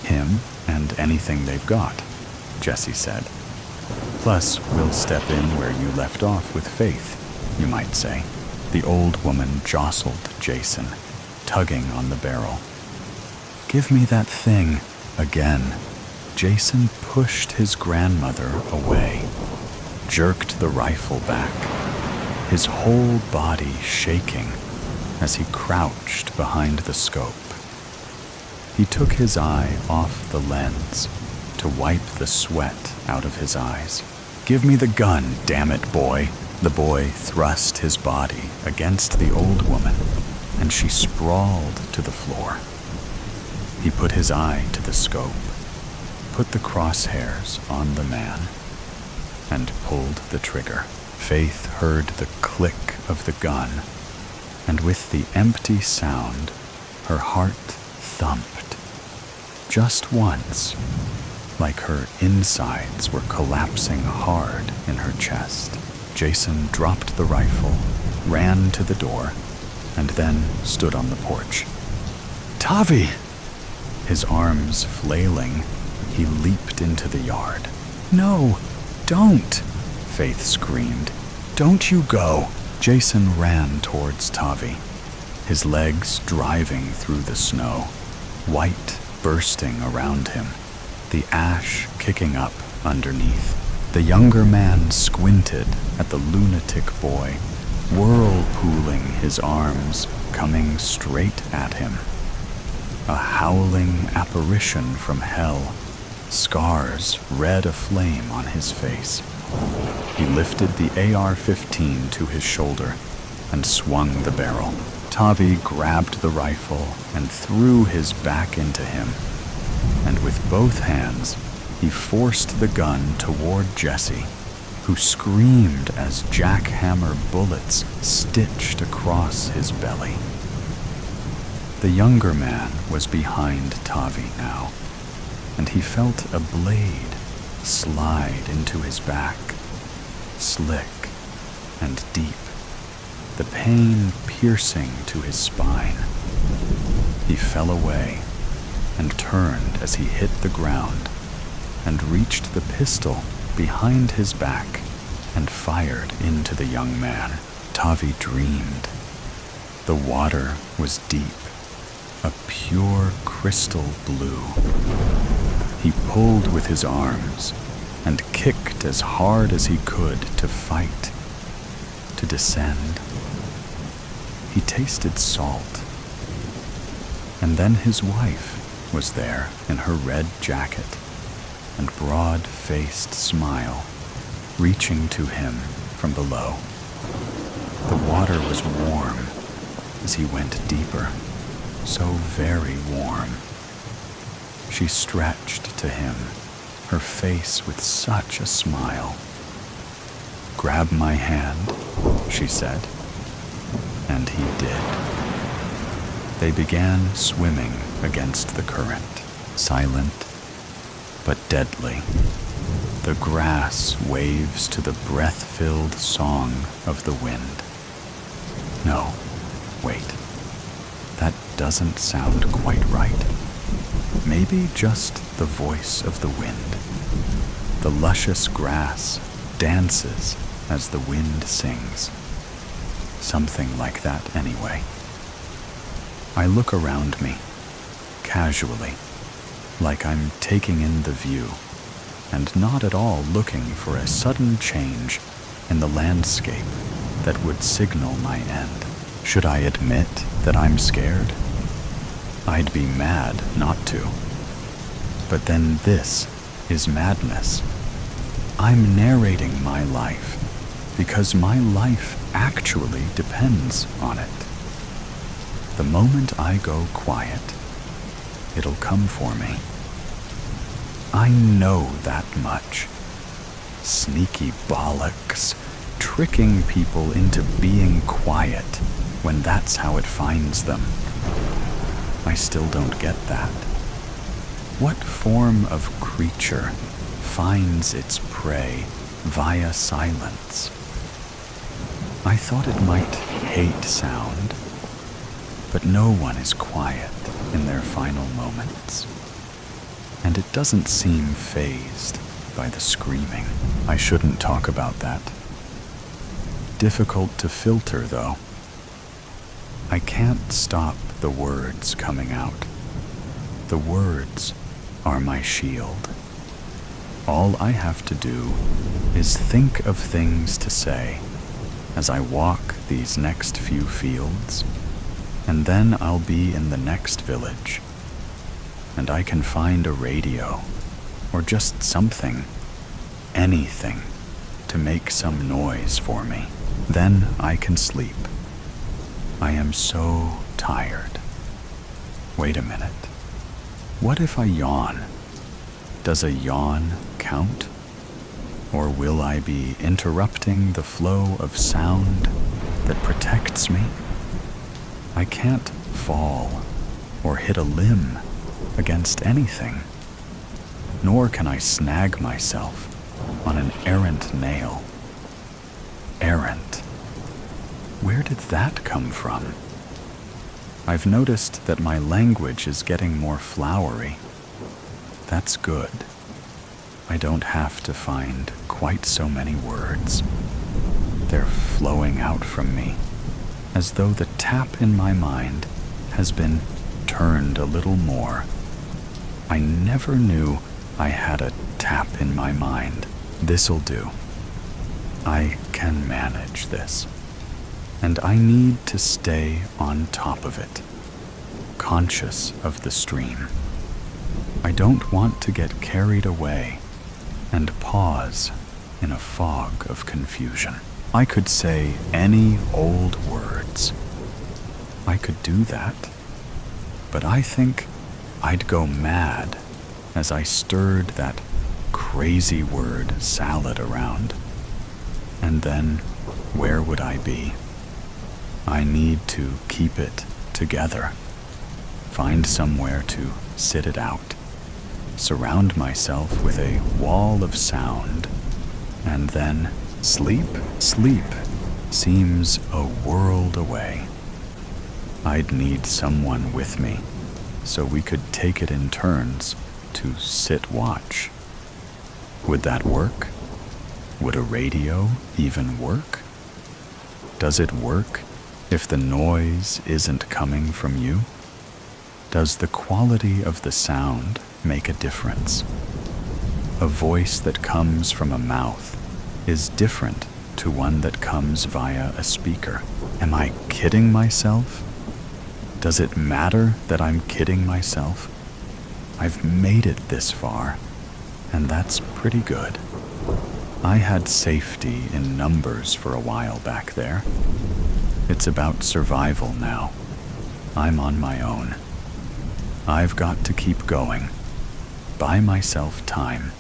him, and anything they've got," Jesse said. "Plus, we'll step in where you left off with Faith, you might say." The old woman jostled Jason, tugging on the barrel. "Give me that thing," again, Jason pushed his grandmother away, jerked the rifle back, his whole body shaking as he crouched behind the scope. He took his eye off the lens to wipe the sweat out of his eyes. "Give me the gun, damn it, boy." The boy thrust his body against the old woman, and she sprawled to the floor. He put his eye to the scope, put the crosshairs on the man, and pulled the trigger. Faith heard the click of the gun, and with the empty sound, her heart thumped. Just once, like her insides were collapsing hard in her chest. Jason dropped the rifle, ran to the door, and then stood on the porch. "Tavi!" His arms flailing, he leaped into the yard. "No, don't!" Faith screamed. "Don't you go!" Jason ran towards Tavi, his legs driving through the snow, white bursting around him, the ash kicking up underneath. The younger man squinted at the lunatic boy, whirlpooling his arms, coming straight at him. A howling apparition from hell, scars red aflame on his face. He lifted the AR-15 to his shoulder and swung the barrel. Tavi grabbed the rifle and threw his back into him, and with both hands, he forced the gun toward Jesse, who screamed as jackhammer bullets stitched across his belly. The younger man was behind Tavi now, and he felt a blade slide into his back, slick and deep, the pain piercing to his spine. He fell away and turned as he hit the ground, and reached the pistol behind his back and fired into the young man. Tavi dreamed. The water was deep, a pure crystal blue. He pulled with his arms and kicked as hard as he could to fight, to descend. He tasted salt. And then his wife was there in her red jacket and broad-faced smile, reaching to him from below. The water was warm as he went deeper, so very warm. She stretched to him, her face with such a smile. "Grab my hand," she said, and he did. They began swimming against the current, silent but deadly. The grass waves to the breath-filled song of the wind. No, wait. That doesn't sound quite right. Maybe just the voice of the wind. The luscious grass dances as the wind sings. Something like that anyway. I look around me, casually, like I'm taking in the view, and not at all looking for a sudden change in the landscape that would signal my end. Should I admit that I'm scared? I'd be mad not to. But then this is madness. I'm narrating my life because my life actually depends on it. The moment I go quiet, it'll come for me. I know that much. Sneaky bollocks, tricking people into being quiet when that's how it finds them. I still don't get that. What form of creature finds its prey via silence? I thought it might hate sound, but no one is quiet in their final moments. And it doesn't seem fazed by the screaming. I shouldn't talk about that. Difficult to filter, though. I can't stop the words coming out. The words are my shield. All I have to do is think of things to say as I walk these next few fields, and then I'll be in the next village, and I can find a radio or just something, anything, to make some noise for me. Then I can sleep. I am so tired. Wait a minute. What if I yawn? Does a yawn count? Or will I be interrupting the flow of sound that protects me? I can't fall or hit a limb against anything, nor can I snag myself on an errant nail. Errant. Where did that come from? I've noticed that my language is getting more flowery. That's good. I don't have to find quite so many words. They're flowing out from me, as though the tap in my mind has been turned a little more. I never knew I had a tap in my mind. This'll do. I can manage this. And I need to stay on top of it, conscious of the stream. I don't want to get carried away and pause in a fog of confusion. I could say any old words. I could do that, but I think I'd go mad as I stirred that crazy word salad around. And then where would I be? I need to keep it together, find somewhere to sit it out, surround myself with a wall of sound, and then sleep. Sleep seems a world away. I'd need someone with me so we could take it in turns to sit watch. Would that work? Would a radio even work? Does it work if the noise isn't coming from you? Does the quality of the sound make a difference? A voice that comes from a mouth is different to one that comes via a speaker. Am I kidding myself? Does it matter that I'm kidding myself? I've made it this far, and that's pretty good. I had safety in numbers for a while back there. It's about survival now. I'm on my own. I've got to keep going. Buy myself time.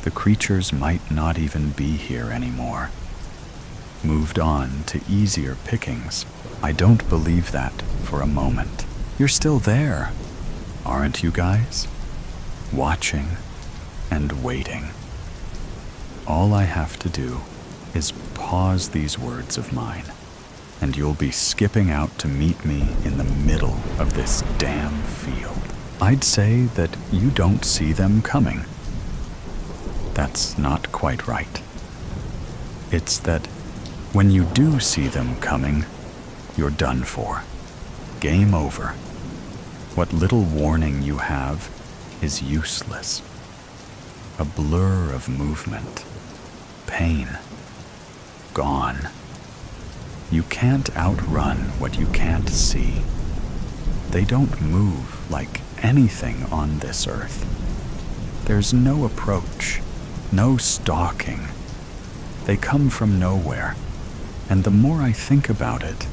The creatures might not even be here anymore. Moved on to easier pickings. I don't believe that for a moment. You're still there, aren't you guys? Watching and waiting. All I have to do is pause these words of mine, and you'll be skipping out to meet me in the middle of this damn field. I'd say that you don't see them coming. That's not quite right. It's that when you do see them coming, you're done for. Game over. What little warning you have is useless. A blur of movement. Pain. Gone. You can't outrun what you can't see. They don't move like anything on this earth. There's no approach, no stalking. They come from nowhere, and the more I think about it,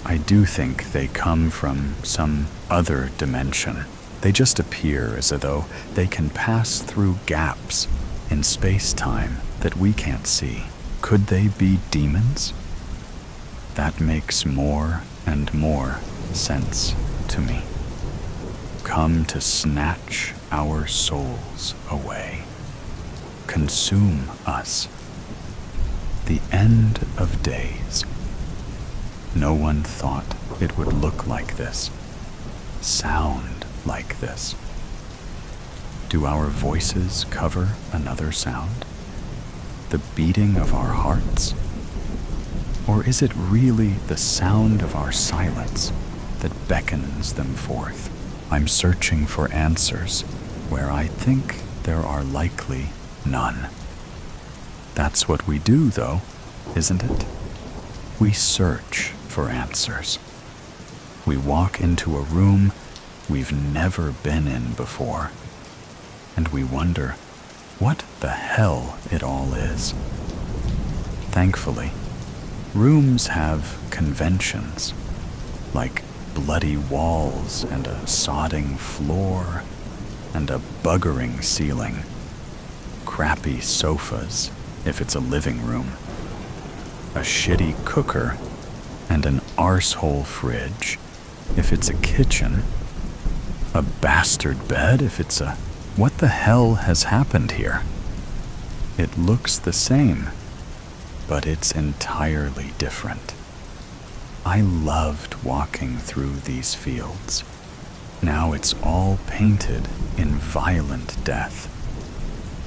I do think they come from some other dimension. They just appear as though they can pass through gaps in space-time that we can't see. Could they be demons? That makes more and more sense to me. Come to snatch our souls away. Consume us. The end of days. No one thought it would look like this, sound like this. Do our voices cover another sound? The beating of our hearts? Or is it really the sound of our silence that beckons them forth? I'm searching for answers where I think there are likely none. That's what we do, though, isn't it? We search for answers. We walk into a room we've never been in before, and we wonder what the hell it all is. Thankfully, rooms have conventions, like bloody walls and a sodding floor and a buggering ceiling, crappy sofas if it's a living room, a shitty cooker, and an arsehole fridge if it's a kitchen, a bastard bed if it's a... What the hell has happened here? It looks the same, but it's entirely different. I loved walking through these fields. Now it's all painted in violent death.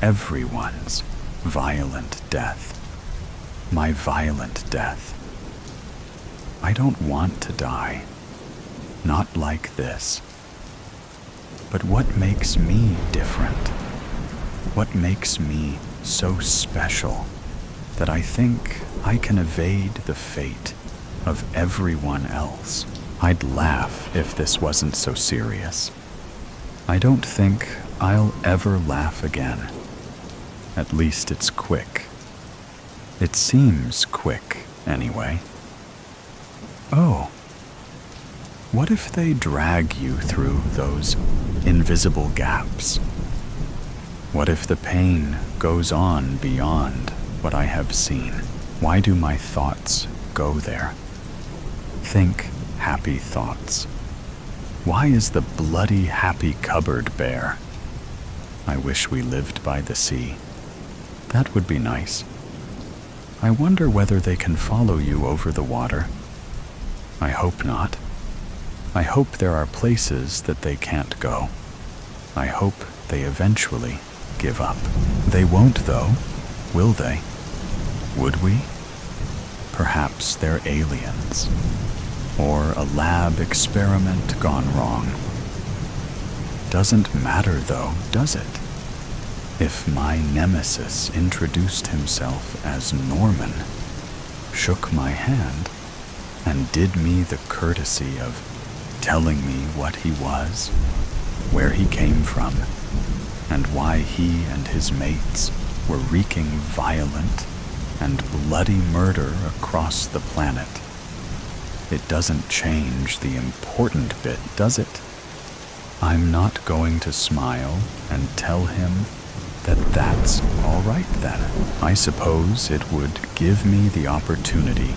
Everyone's violent death. My violent death. I don't want to die. Not like this. But what makes me different? What makes me so special that I think I can evade the fate of everyone else? I'd laugh if this wasn't so serious. I don't think I'll ever laugh again. At least it's quick. It seems quick, anyway. Oh, what if they drag you through those invisible gaps? What if the pain goes on beyond what I have seen? Why do my thoughts go there? Think happy thoughts. Why is the bloody happy cupboard bare? I wish we lived by the sea. That would be nice. I wonder whether they can follow you over the water. I hope not. I hope there are places that they can't go. I hope they eventually give up. They won't, though, will they? Would we? Perhaps they're aliens. Or a lab experiment gone wrong. Doesn't matter, though, does it? If my nemesis introduced himself as Norman, shook my hand, and did me the courtesy of telling me what he was, where he came from, and why he and his mates were wreaking violent and bloody murder across the planet, it doesn't change the important bit, does it? I'm not going to smile and tell him that that's all right then. I suppose it would give me the opportunity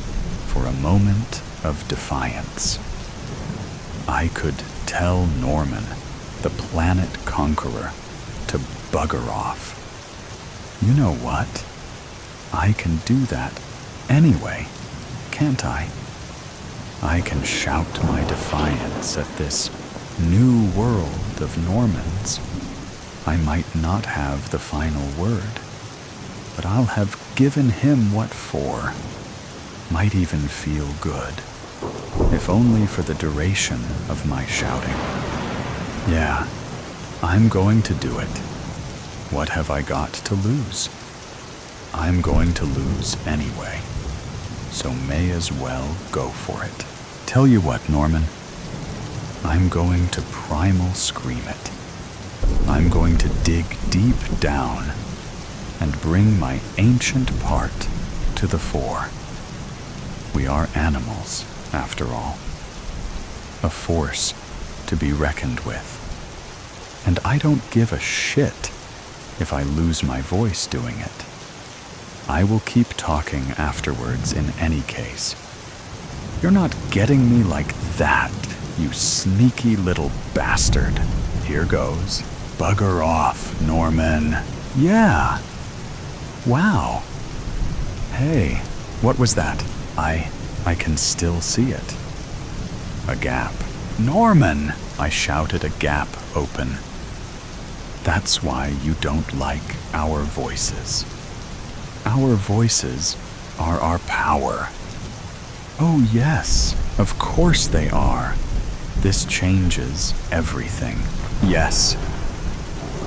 for a moment of defiance. I could tell Norman, the planet conqueror, to bugger off. You know what? I can do that anyway, can't I? I can shout my defiance at this new world of Normans. I might not have the final word, but I'll have given him what for. Might even feel good, if only for the duration of my shouting. Yeah, I'm going to do it. What have I got to lose? I'm going to lose anyway, so may as well go for it. Tell you what, Norman, I'm going to primal scream it. I'm going to dig deep down and bring my ancient part to the fore. We are animals, after all. A force to be reckoned with. And I don't give a shit if I lose my voice doing it. I will keep talking afterwards in any case. You're not getting me like that, you sneaky little bastard. Here goes. Bugger off, Norman. Yeah. Wow. Hey, what was that? I can still see it. A gap. Norman! I shouted, a gap open. That's why you don't like our voices. Our voices are our power. Oh yes, of course they are. This changes everything. Yes.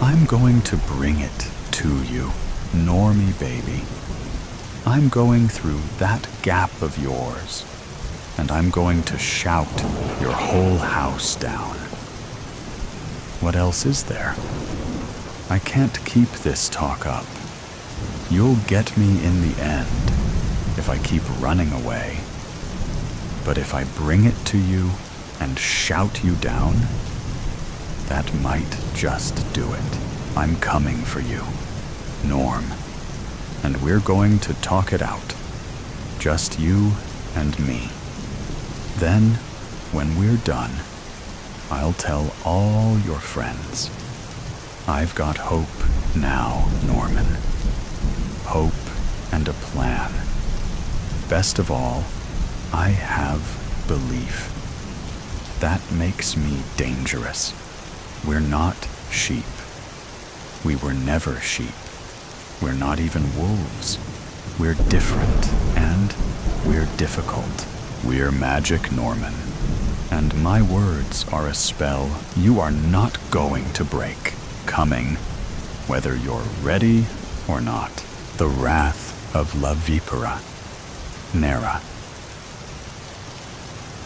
I'm going to bring it to you, Normie baby. I'm going through that gap of yours, and I'm going to shout your whole house down. What else is there? I can't keep this talk up. You'll get me in the end if I keep running away. But if I bring it to you and shout you down, that might just do it. I'm coming for you, Norm. And we're going to talk it out. Just you and me. Then, when we're done, I'll tell all your friends. I've got hope now, Norman. Hope and a plan. Best of all, I have belief. That makes me dangerous. We're not sheep. We were never sheep. We're not even wolves. We're different, and we're difficult. We're magic, Norman. And my words are a spell you are not going to break. Coming, whether you're ready or not. The wrath of La Vipera. Nera.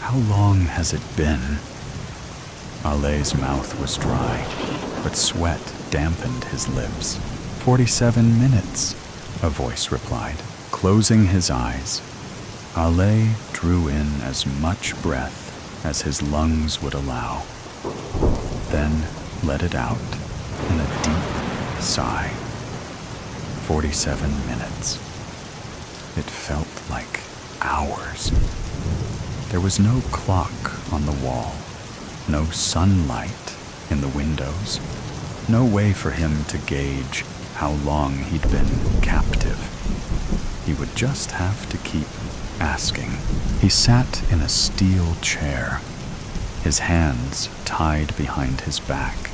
How long has it been? Ale's mouth was dry, but sweat dampened his lips. 47 minutes, a voice replied. Closing his eyes, Ale drew in as much breath as his lungs would allow, then let it out in a deep sigh. 47 minutes. It felt like hours. There was no clock on the wall, no sunlight in the windows, no way for him to gauge how long he'd been captive. He would just have to keep asking. He sat in a steel chair, his hands tied behind his back.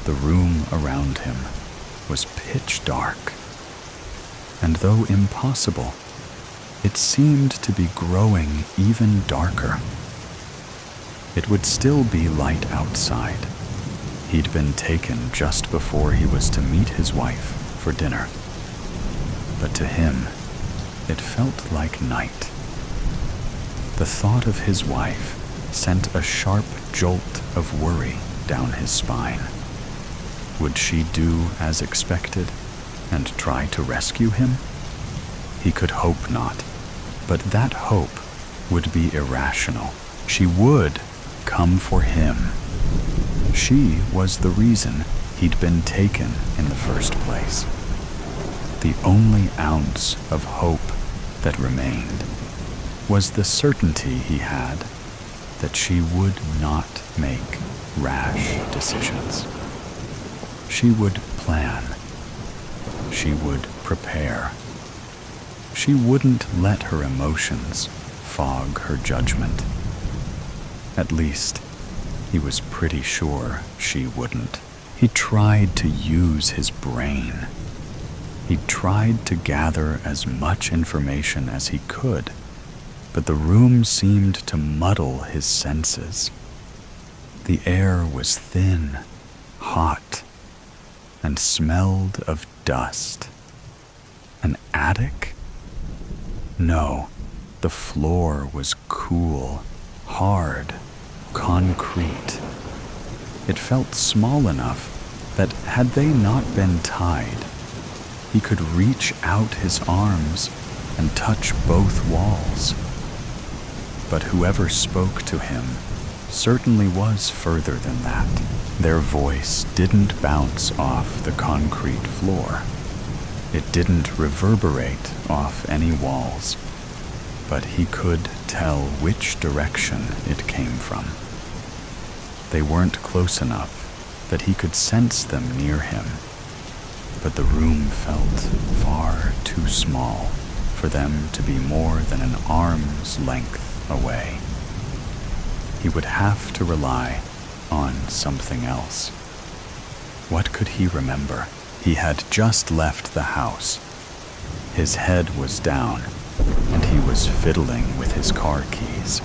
The room around him was pitch dark, and though impossible, it seemed to be growing even darker. It would still be light outside. He'd been taken just before he was to meet his wife for dinner. But to him, it felt like night. The thought of his wife sent a sharp jolt of worry down his spine. Would she do as expected and try to rescue him? He could hope not, but that hope would be irrational. She would come for him. She was the reason he'd been taken in the first place. The only ounce of hope that remained was the certainty he had that she would not make rash decisions. She would plan. She would prepare. She wouldn't let her emotions fog her judgment. At least, he was pretty sure she wouldn't. He tried to use his brain. He tried to gather as much information as he could, but the room seemed to muddle his senses. The air was thin, hot, and smelled of dust. An attic? No, the floor was cool, hard, concrete. It felt small enough that had they not been tied, he could reach out his arms and touch both walls. But whoever spoke to him certainly was further than that. Their voice didn't bounce off the concrete floor. It didn't reverberate off any walls, but he could tell which direction it came from. They weren't close enough that he could sense them near him, but the room felt far too small for them to be more than an arm's length away. He would have to rely on something else. What could he remember? He had just left the house. His head was down, and he was fiddling with his car keys.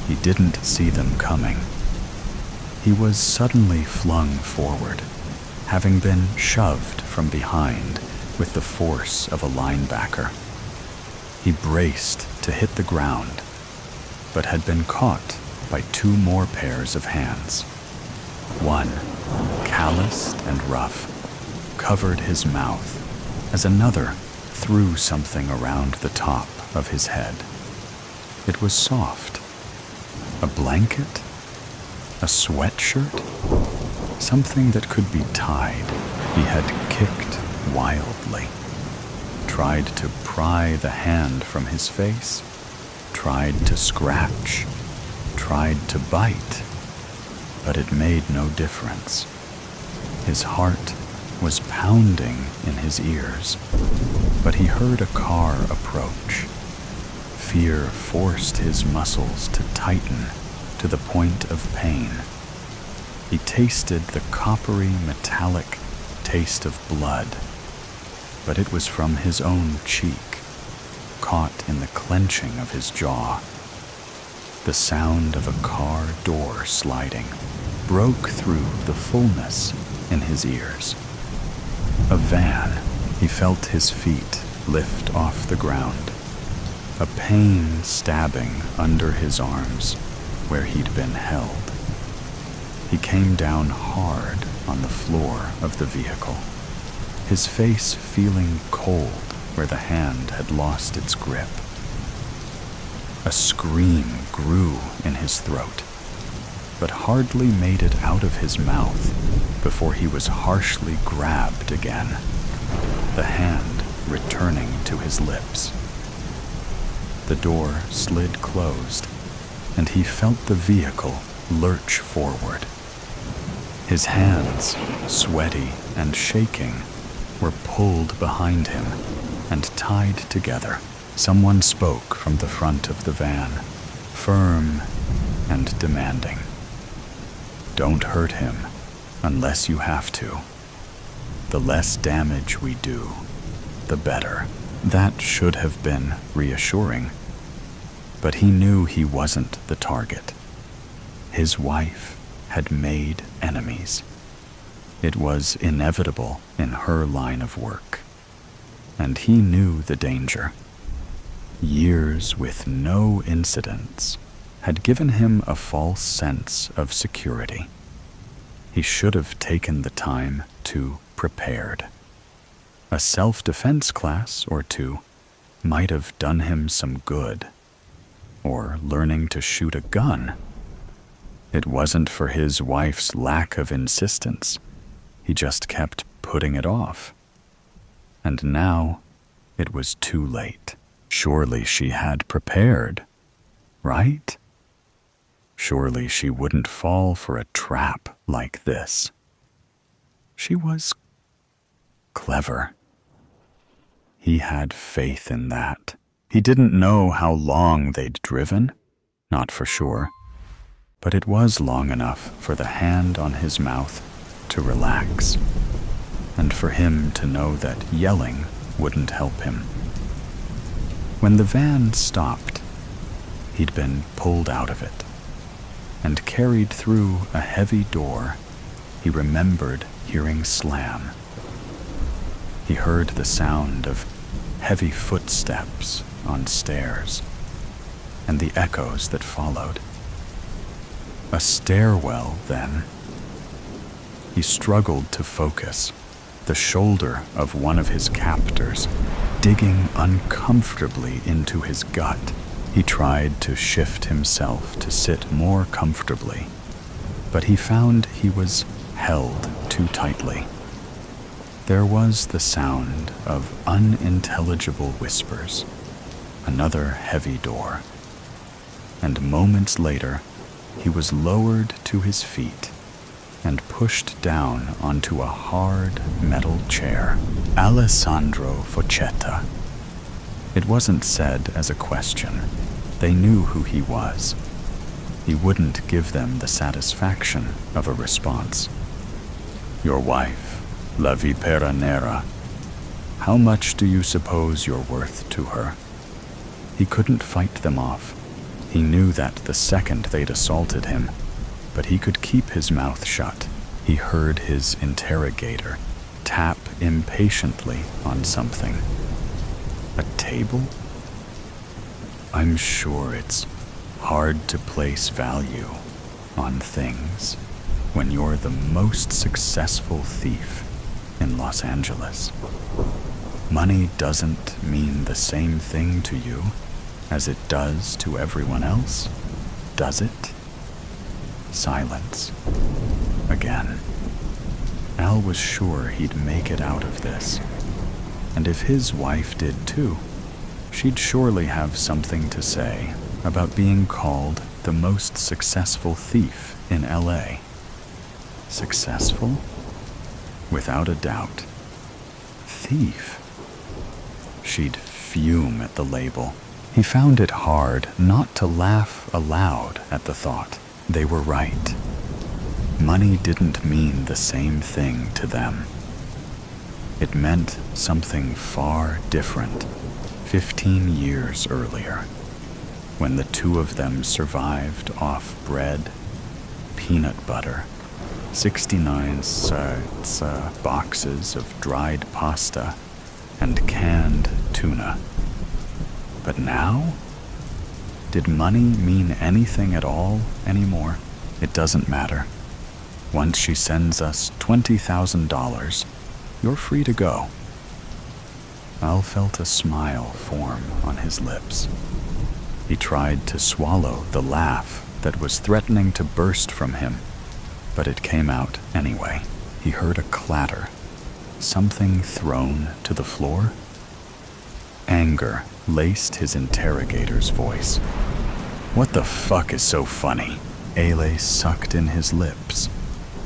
He didn't see them coming. He was suddenly flung forward, having been shoved from behind with the force of a linebacker. He braced to hit the ground, but had been caught by two more pairs of hands. One, calloused and rough, covered his mouth as another threw something around the top of his head. It was soft. A blanket? A sweatshirt? Something that could be tied. He had kicked wildly, tried to pry the hand from his face, tried to scratch, tried to bite, but it made no difference. His heart was pounding in his ears, but he heard a car approach. Fear forced his muscles to tighten to the point of pain. He tasted the coppery, metallic taste of blood, but it was from his own cheek, caught in the clenching of his jaw. The sound of a car door sliding broke through the fullness in his ears. A van. He felt his feet lift off the ground, a pain stabbing under his arms where he'd been held. He came down hard on the floor of the vehicle, his face feeling cold where the hand had lost its grip. A scream grew in his throat, but hardly made it out of his mouth before he was harshly grabbed again, the hand returning to his lips. The door slid closed, and he felt the vehicle lurch forward. His hands, sweaty and shaking, were pulled behind him and tied together. Someone spoke from the front of the van, firm and demanding. "Don't hurt him unless you have to. The less damage we do, the better." That should have been reassuring, but he knew he wasn't the target. His wife had made enemies. It was inevitable in her line of work, and he knew the danger. Years with no incidents had given him a false sense of security. He should have taken the time to prepared. A self-defense class or two might have done him some good, or learning to shoot a gun. It wasn't for his wife's lack of insistence. He just kept putting it off. And now it was too late. Surely she had prepared, right? Surely she wouldn't fall for a trap like this. She was clever. He had faith in that. He didn't know how long they'd driven, not for sure, but it was long enough for the hand on his mouth to relax, and for him to know that yelling wouldn't help him. When the van stopped, he'd been pulled out of it and carried through a heavy door he remembered hearing slam. He heard the sound of heavy footsteps on stairs and the echoes that followed. A stairwell, then. He struggled to focus, the shoulder of one of his captors digging uncomfortably into his gut. He tried to shift himself to sit more comfortably, but he found he was held too tightly. There was the sound of unintelligible whispers, another heavy door, and moments later he was lowered to his feet and pushed down onto a hard metal chair. Alessandro Fochetta. It wasn't said as a question. They knew who he was. He wouldn't give them the satisfaction of a response. Your wife, La Vipera Nera. How much do you suppose you're worth to her? He couldn't fight them off. He knew that the second they'd assaulted him, but he could keep his mouth shut. He heard his interrogator tap impatiently on something. A table? I'm sure it's hard to place value on things when you're the most successful thief in Los Angeles. Money doesn't mean the same thing to you as it does to everyone else, does it? Silence. Again. Al was sure he'd make it out of this. And if his wife did too, she'd surely have something to say about being called the most successful thief in LA. Successful? Without a doubt. Thief? She'd fume at the label. He found it hard not to laugh aloud at the thought. They were right. Money didn't mean the same thing to them. It meant something far different 15 years earlier, when the two of them survived off bread, peanut butter, 69 boxes of dried pasta, and canned tuna. But now? Did money mean anything at all anymore? It doesn't matter. Once she sends us $20,000, you're free to go. Al felt a smile form on his lips. He tried to swallow the laugh that was threatening to burst from him, but it came out anyway. He heard a clatter, something thrown to the floor. Anger laced his interrogator's voice. What the fuck is so funny? Ale sucked in his lips,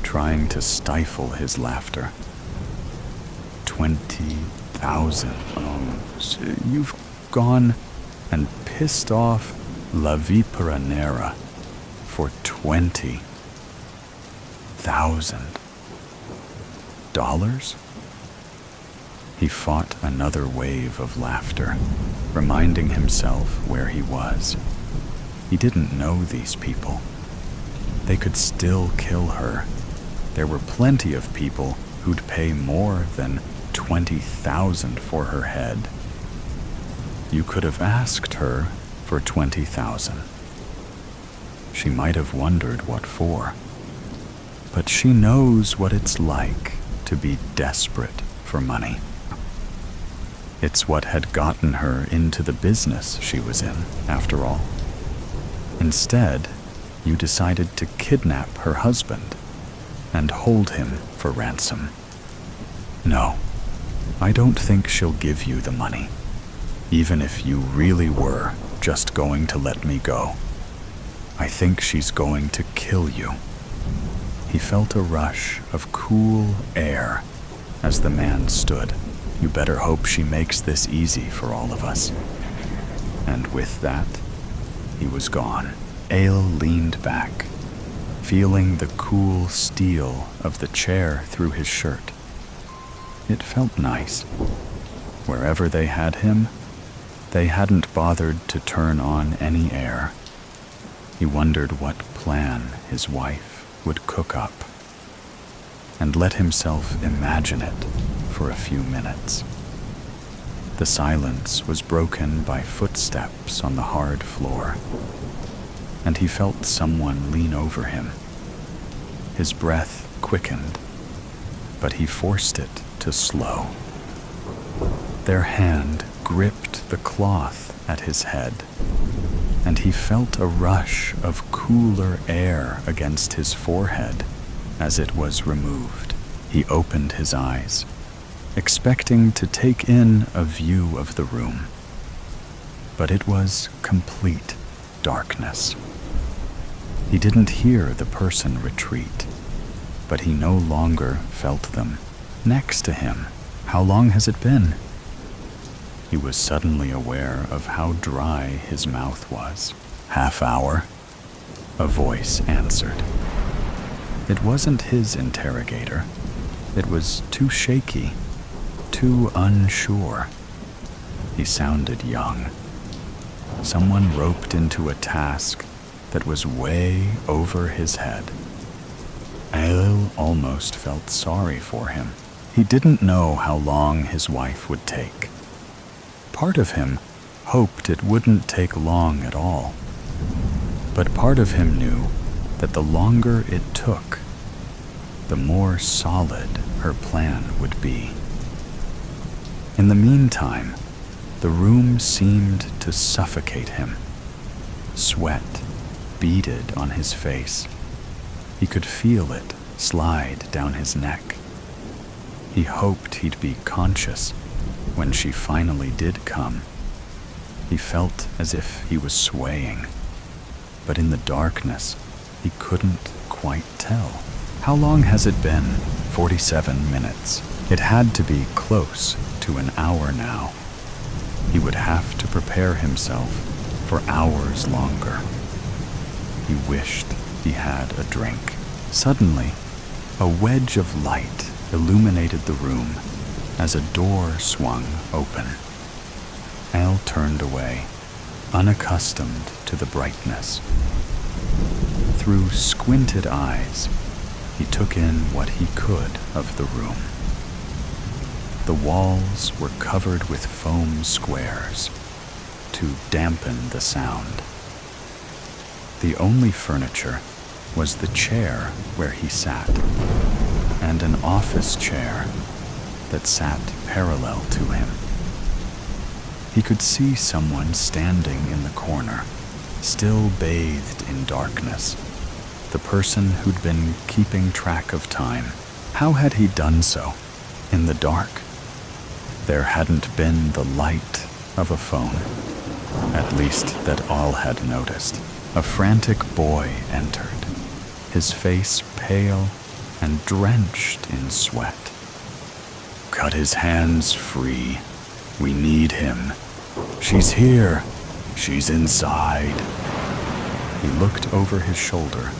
trying to stifle his laughter. 20,000. So you've gone and pissed off La Viperanera for $20,000? He fought another wave of laughter, reminding himself where he was. He didn't know these people. They could still kill her. There were plenty of people who'd pay more than $20,000 for her head. You could have asked her for $20,000. She might have wondered what for. But she knows what it's like to be desperate for money. It's what had gotten her into the business she was in, after all. Instead, you decided to kidnap her husband and hold him for ransom. No, I don't think she'll give you the money, even if you really were just going to let me go. I think she's going to kill you. He felt a rush of cool air as the man stood. You better hope she makes this easy for all of us. And with that, he was gone. Ale leaned back, feeling the cool steel of the chair through his shirt. It felt nice. Wherever they had him, they hadn't bothered to turn on any air. He wondered what plan his wife would cook up, and let himself imagine it for a few minutes. The silence was broken by footsteps on the hard floor, and he felt someone lean over him. His breath quickened, but he forced it to slow. Their hand gripped the cloth at his head, and he felt a rush of cooler air against his forehead as it was removed. He opened his eyes, expecting to take in a view of the room. But it was complete darkness. He didn't hear the person retreat, but he no longer felt them next to him. How long has it been? He was suddenly aware of how dry his mouth was. Half hour, a voice answered. It wasn't his interrogator. It was too shaky, too unsure. He sounded young. Someone roped into a task that was way over his head. Ale almost felt sorry for him. He didn't know how long his wife would take. Part of him hoped it wouldn't take long at all. But part of him knew that the longer it took, the more solid her plan would be. In the meantime, the room seemed to suffocate him. Sweat beaded on his face. He could feel it slide down his neck. He hoped he'd be conscious when she finally did come. He felt as if he was swaying, but in the darkness, he couldn't quite tell. How long has it been? 47 minutes. It had to be close to an hour now. He would have to prepare himself for hours longer. He wished he had a drink. Suddenly, a wedge of light illuminated the room as a door swung open. Al turned away, unaccustomed to the brightness. Through squinted eyes, he took in what he could of the room. The walls were covered with foam squares to dampen the sound. The only furniture was the chair where he sat, and an office chair that sat parallel to him. He could see someone standing in the corner, still bathed in darkness. The person who'd been keeping track of time. How had he done so? In the dark. There hadn't been the light of a phone, at least that Al had noticed. A frantic boy entered, his face pale and drenched in sweat. Cut his hands free. We need him. She's here. She's inside. He looked over his shoulder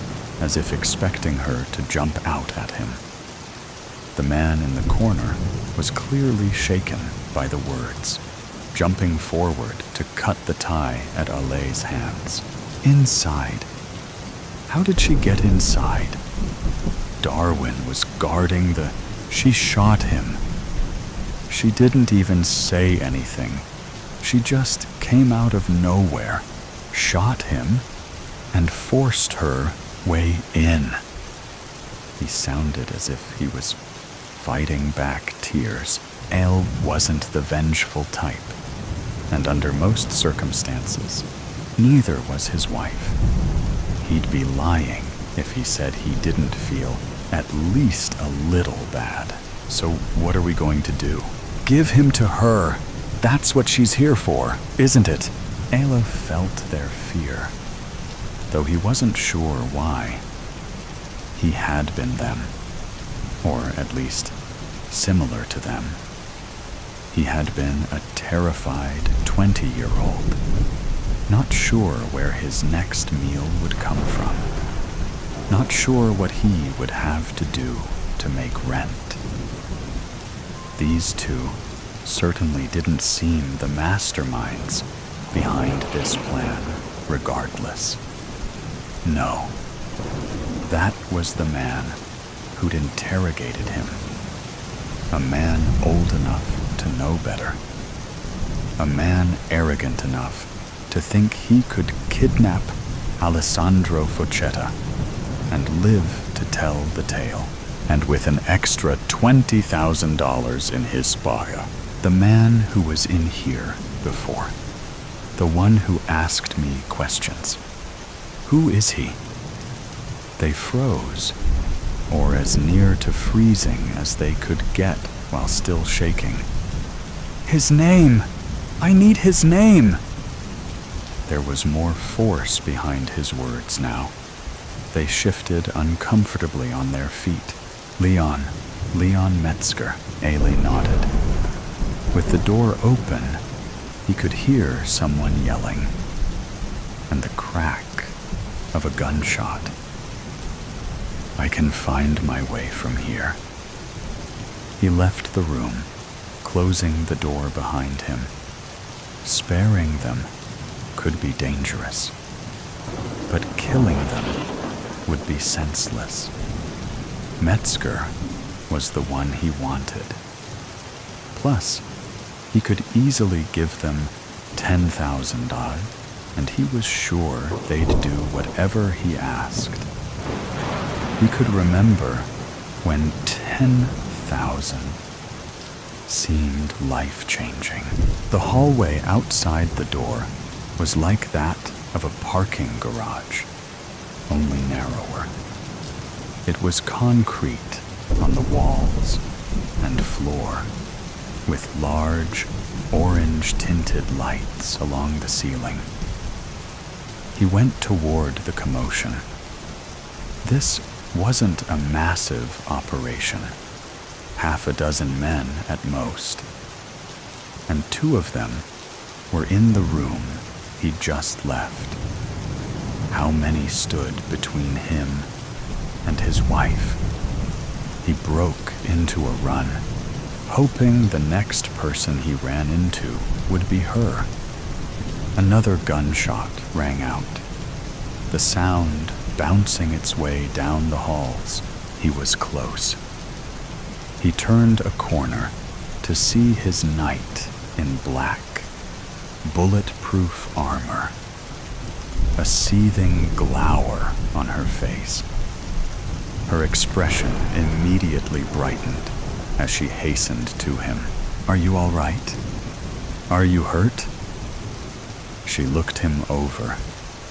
as if expecting her to jump out at him. The man in the corner was clearly shaken by the words, jumping forward to cut the tie at Ale's hands. Inside. How did she get inside? Darwin was guarding the... She shot him. She didn't even say anything. She just came out of nowhere, shot him, and forced her way in. He sounded as if he was fighting back tears. Al wasn't the vengeful type, and under most circumstances, neither was his wife. He'd be lying if he said he didn't feel at least a little bad. So what are we going to do? Give him to her. That's what she's here for, isn't it? Ayla felt their fear, though he wasn't sure why. He had been them, or at least similar to them. He had been a terrified 20-year-old, not sure where his next meal would come from, not sure what he would have to do to make rent. These two certainly didn't seem the masterminds behind this plan, regardless. No, that was the man who'd interrogated him. A man old enough to know better. A man arrogant enough to think he could kidnap Alessandro Fochetta and live to tell the tale. And with an extra $20,000 in his pocket. The man who was in here before. The one who asked me questions. Who is he? They froze, or as near to freezing as they could get while still shaking. His name! I need his name! There was more force behind his words now. They shifted uncomfortably on their feet. Leon Metzger, Ailey nodded. With the door open, he could hear someone yelling, and the crack of a gunshot. I can find my way from here. He left the room, closing the door behind him. Sparing them could be dangerous, but killing them would be senseless. Metzger was the one he wanted. Plus, he could easily give them 10,000 odd, and he was sure they'd do whatever he asked. He could remember when 10,000 seemed life-changing. The hallway outside the door was like that of a parking garage, only narrower. It was concrete on the walls and floor, with large, orange-tinted lights along the ceiling. He went toward the commotion. This wasn't a massive operation, half a dozen men at most, and 2 of them were in the room he'd just left. How many stood between him and his wife? He broke into a run, hoping the next person he ran into would be her. Another gunshot rang out, the sound bouncing its way down the halls. He was close. He turned a corner to see his knight in black, bulletproof armor, a seething glower on her face. Her expression immediately brightened as she hastened to him. "Are you all right? Are you hurt?" She looked him over,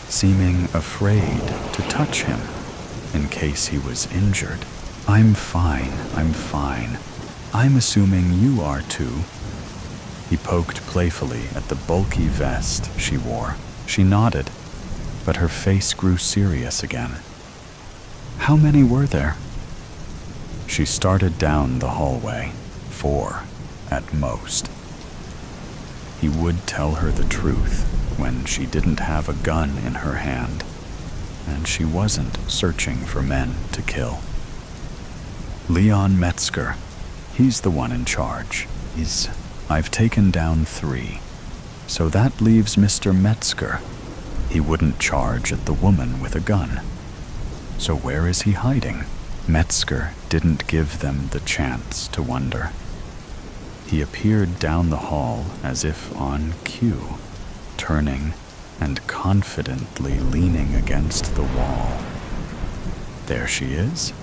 seeming afraid to touch him in case he was injured. I'm fine. I'm assuming you are too." He poked playfully at the bulky vest she wore. She nodded, but her face grew serious again. "How many were there?" She started down the hallway, 4 at most. He would tell her the truth when she didn't have a gun in her hand, and she wasn't searching for men to kill. Leon Metzger, he's the one in charge. I've taken down 3, so that leaves Mr. Metzger. He wouldn't charge at the woman with a gun. So where is he hiding? Metzger didn't give them the chance to wonder. He appeared down the hall as if on cue, turning and confidently leaning against the wall. There she is,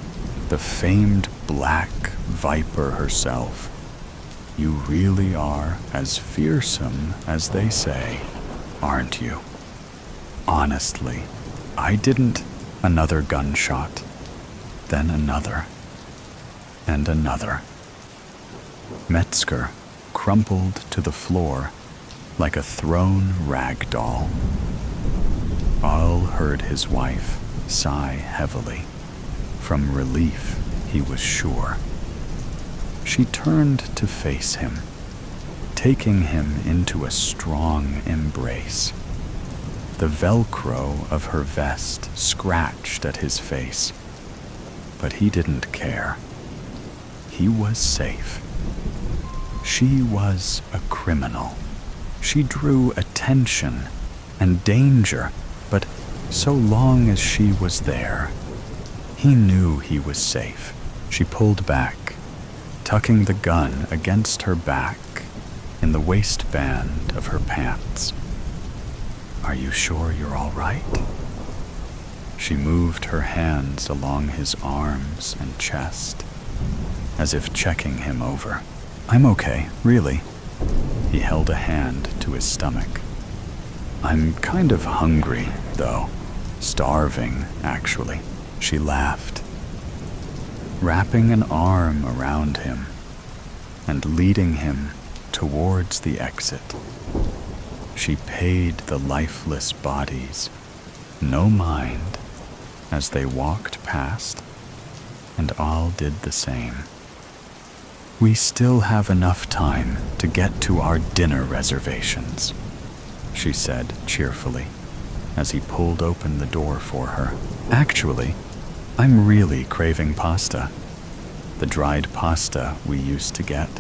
the famed Black Viper herself. You really are as fearsome as they say, aren't you? Honestly, I didn't. Another gunshot, then another, and another. Metzger crumpled to the floor like a thrown rag doll. All heard his wife sigh heavily, from relief, he was sure. She turned to face him, taking him into a strong embrace. The Velcro of her vest scratched at his face, but he didn't care. He was safe. She was a criminal. She drew attention and danger, but so long as she was there, he knew he was safe. She pulled back, tucking the gun against her back in the waistband of her pants. "Are you sure you're all right?" She moved her hands along his arms and chest, as if checking him over. "I'm okay, really." He held a hand to his stomach. "I'm kind of hungry, though. Starving, actually." She laughed, wrapping an arm around him and leading him towards the exit. She paid the lifeless bodies no mind as they walked past, and all did the same. "We still have enough time to get to our dinner reservations," she said cheerfully as he pulled open the door for her. "Actually, I'm really craving pasta. The dried pasta we used to get,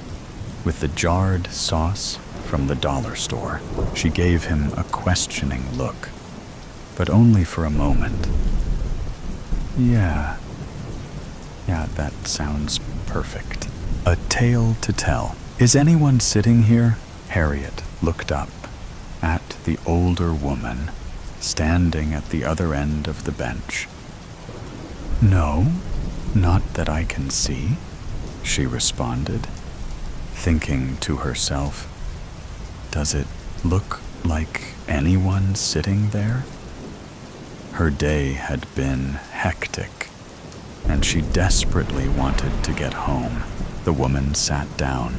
with the jarred sauce from the dollar store." She gave him a questioning look, but only for a moment. "Yeah, Yeah, that sounds perfect. A tale to tell. Is anyone sitting here? Harriet looked up at the older woman standing at the other end of the bench. No, not that I can see, she responded, thinking to herself, does it look like anyone sitting there? Her day had been hectic, and she desperately wanted to get home. The woman sat down,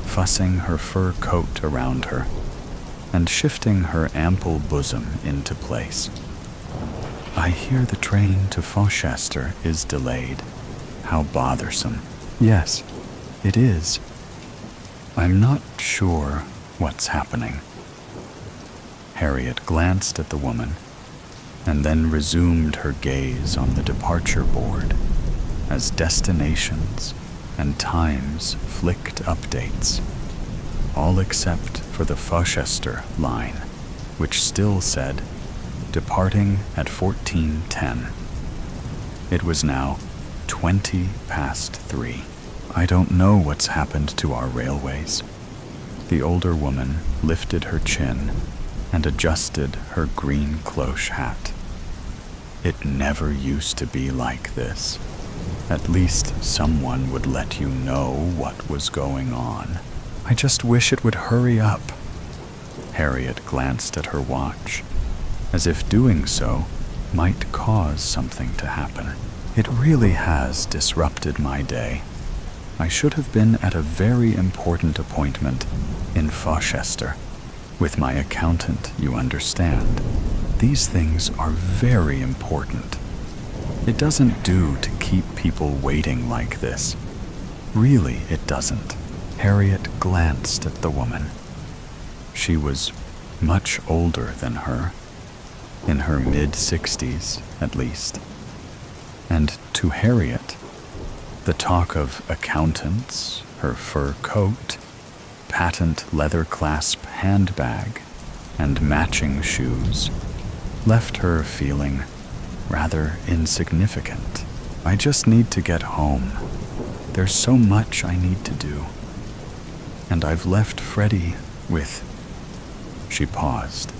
fussing her fur coat around her and shifting her ample bosom into place. I hear the train to Fauchester is delayed. How bothersome. Yes, it is. I'm not sure what's happening. Harriet glanced at the woman and then resumed her gaze on the departure board as destinations and times flicked updates, all except for the Fauchester line, which still said, departing at 14:10. It was now 3:20. I don't know what's happened to our railways. The older woman lifted her chin and adjusted her green cloche hat. It never used to be like this. At least someone would let you know what was going on. I just wish it would hurry up. Harriet glanced at her watch, as if doing so might cause something to happen. It really has disrupted my day. I should have been at a very important appointment in Fauchester with my accountant, you understand. These things are very important. It doesn't do to keep people waiting like this. Really, it doesn't. Harriet glanced at the woman. She was much older than her, in her mid-60s at least. And to Harriet, the talk of accountants, her fur coat, patent leather clasp handbag, and matching shoes left her feeling rather insignificant. I just need to get home. There's so much I need to do. And I've left Freddie with... She paused.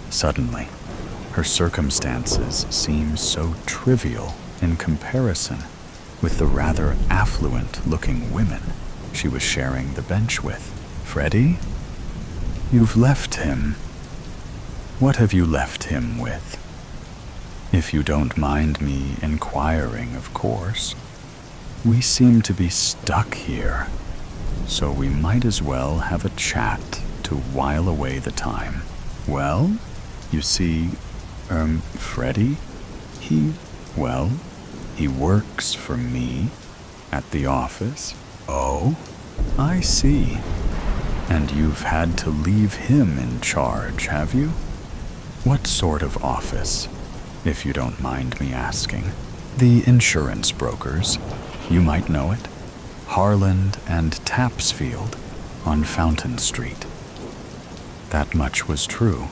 Suddenly, her circumstances seemed so trivial in comparison with the rather affluent-looking women she was sharing the bench with. Freddie? You've left him. What have you left him with? If you don't mind me inquiring, of course. We seem to be stuck here, so we might as well have a chat to while away the time. Well, you see, Freddie, he works for me at the office. Oh, I see. And you've had to leave him in charge, have you? What sort of office, if you don't mind me asking? The insurance brokers. You might know it. Harland and Tapsfield on Fountain Street. That much was true.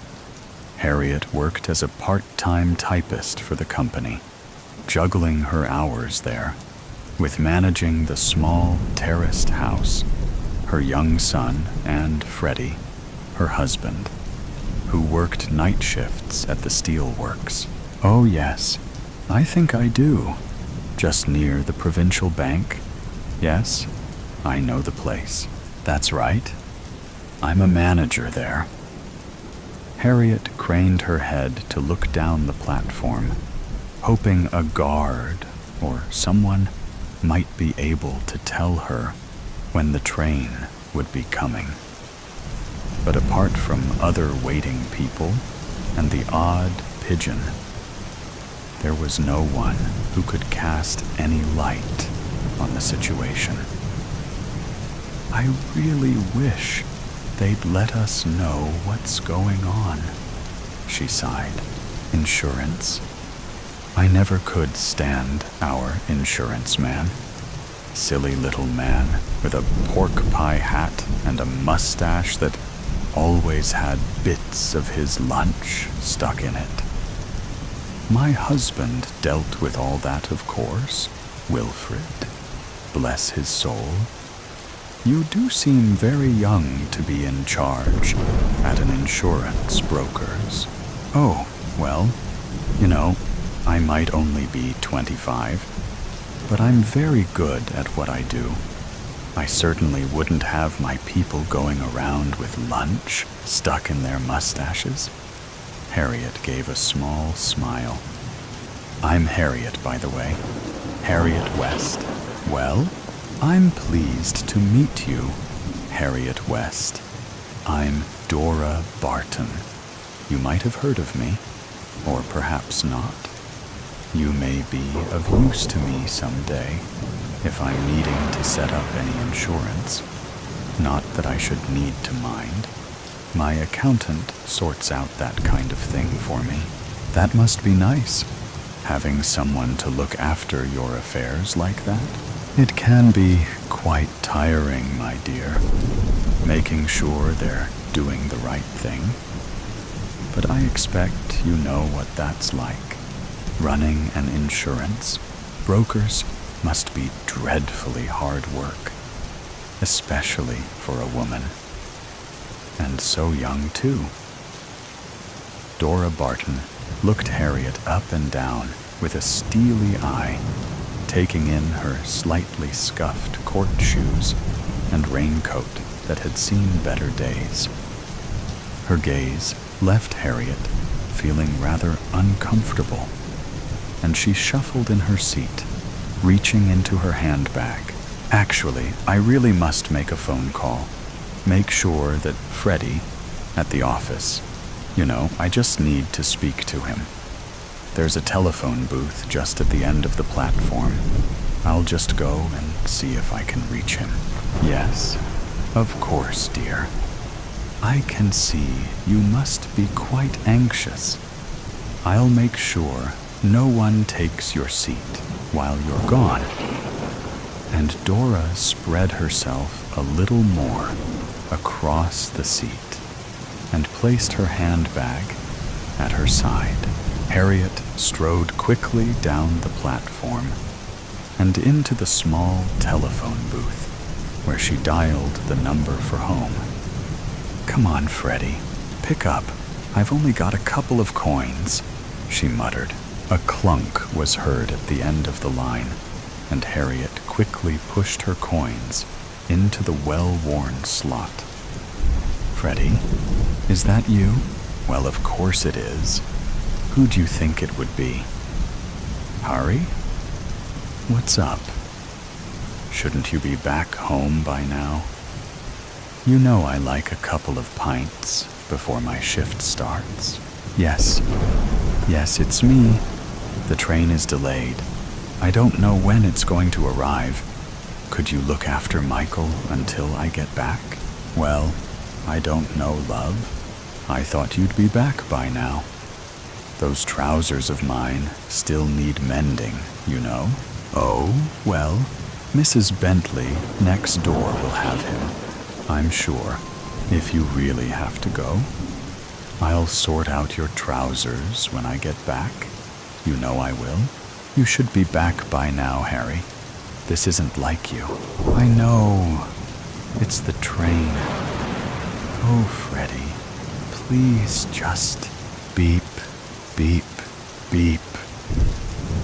Harriet worked as a part-time typist for the company, juggling her hours there, with managing the small terraced house, her young son and Freddie, her husband, who worked night shifts at the steel works. Oh yes, I think I do. Just near the provincial bank. Yes, I know the place. That's right. I'm a manager there. Harriet craned her head to look down the platform, hoping a guard or someone might be able to tell her when the train would be coming. But apart from other waiting people and the odd pigeon, there was no one who could cast any light on the situation. I really wish they'd let us know what's going on, she sighed. Insurance? I never could stand our insurance man. Silly little man with a pork pie hat and a mustache that always had bits of his lunch stuck in it. My husband dealt with all that, of course, Wilfred, bless his soul. You do seem very young to be in charge at an insurance broker's. Oh, well, I might only be 25, but I'm very good at what I do. I certainly wouldn't have my people going around with lunch stuck in their mustaches. Harriet gave a small smile. I'm Harriet, by the way. Harriet West. Well, I'm pleased to meet you, Harriet West. I'm Dora Barton. You might have heard of me, or perhaps not. You may be of use to me someday, if I'm needing to set up any insurance. Not that I should need to mind. My accountant sorts out that kind of thing for me. That must be nice, having someone to look after your affairs like that. It can be quite tiring, my dear, making sure they're doing the right thing. But I expect you know what that's like. Running an insurance, brokers must be dreadfully hard work, especially for a woman. And so young, too. Dora Barton looked Harriet up and down with a steely eye, taking in her slightly scuffed court shoes and raincoat that had seen better days. Her gaze left Harriet feeling rather uncomfortable, and she shuffled in her seat, reaching into her handbag. Actually, I really must make a phone call. Make sure that Freddie, at the office, I just need to speak to him. There's a telephone booth just at the end of the platform. I'll just go and see if I can reach him. Yes, of course, dear. I can see you must be quite anxious. I'll make sure no one takes your seat while you're gone. And Dora spread herself a little more across the seat and placed her handbag at her side. Harriet strode quickly down the platform and into the small telephone booth where she dialed the number for home. Come on, Freddie, pick up. I've only got a couple of coins, she muttered. A clunk was heard at the end of the line, and Harriet quickly pushed her coins into the well-worn slot. Freddie, is that you? Well, of course it is. Who'd you think it would be? Harry? What's up? Shouldn't you be back home by now? You know I like a couple of pints before my shift starts. Yes, it's me. The train is delayed. I don't know when it's going to arrive. Could you look after Michael until I get back? Well, I don't know, love. I thought you'd be back by now. Those trousers of mine still need mending, Oh, well, Mrs. Bentley next door will have him, I'm sure, if you really have to go. I'll sort out your trousers when I get back. You know I will. You should be back by now, Harry. This isn't like you. I know. It's the train. Oh, Freddie, please just beep, beep, beep.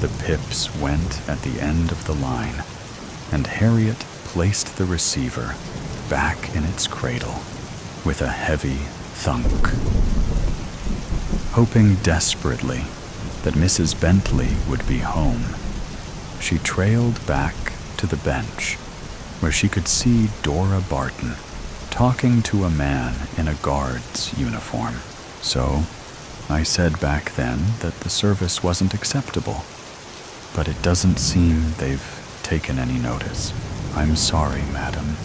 The pips went at the end of the line, and Harriet placed the receiver back in its cradle with a heavy thunk. Hoping desperately that Mrs. Bentley would be home, she trailed back to the bench where she could see Dora Barton talking to a man in a guard's uniform. So I said back then that the service wasn't acceptable, but it doesn't seem they've taken any notice. I'm sorry, madam.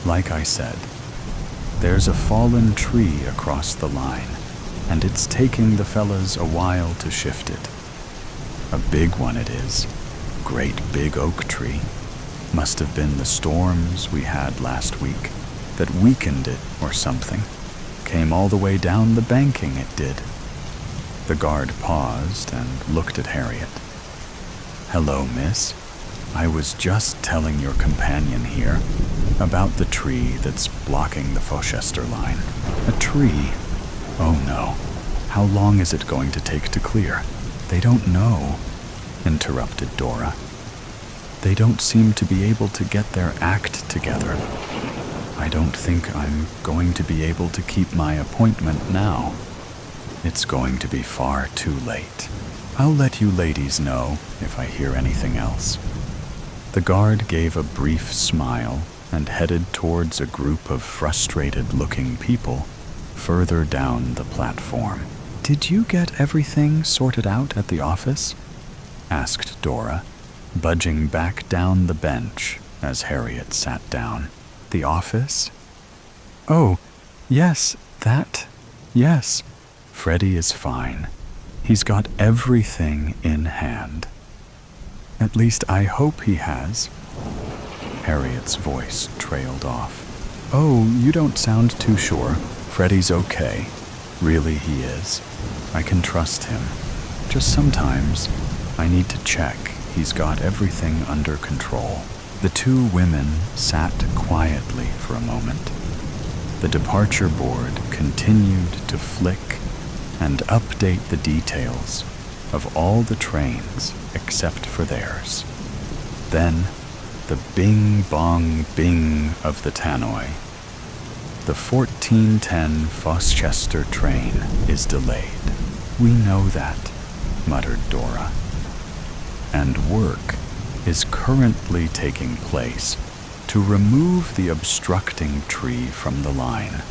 Like I said, there's a fallen tree across the line, and it's taking the fellas a while to shift it. A big one it is. Great big oak tree. Must have been the storms we had last week that weakened it or something. Came all the way down the banking, it did. The guard paused and looked at Harriet. Hello, miss. I was just telling your companion here about the tree that's blocking the Fauchester line. A tree? Oh no. How long is it going to take to clear? They don't know, interrupted Dora. They don't seem to be able to get their act together. I don't think I'm going to be able to keep my appointment now. It's going to be far too late. I'll let you ladies know if I hear anything else. The guard gave a brief smile and headed towards a group of frustrated-looking people further down the platform. Did you get everything sorted out at the office? Asked Dora, budging back down the bench as Harriet sat down. The office? Oh, yes, that. Yes. Freddie is fine. He's got everything in hand. At least I hope he has. Harriet's voice trailed off. Oh, you don't sound too sure. Freddie's okay. Really, he is. I can trust him. Just sometimes, I need to check he's got everything under control. The two women sat quietly for a moment. The departure board continued to flick and update the details of all the trains except for theirs. Then, the bing-bong-bing of the tannoy. The 1410 Fauchester train is delayed. We know that, muttered Dora. And work is currently taking place to remove the obstructing tree from the line.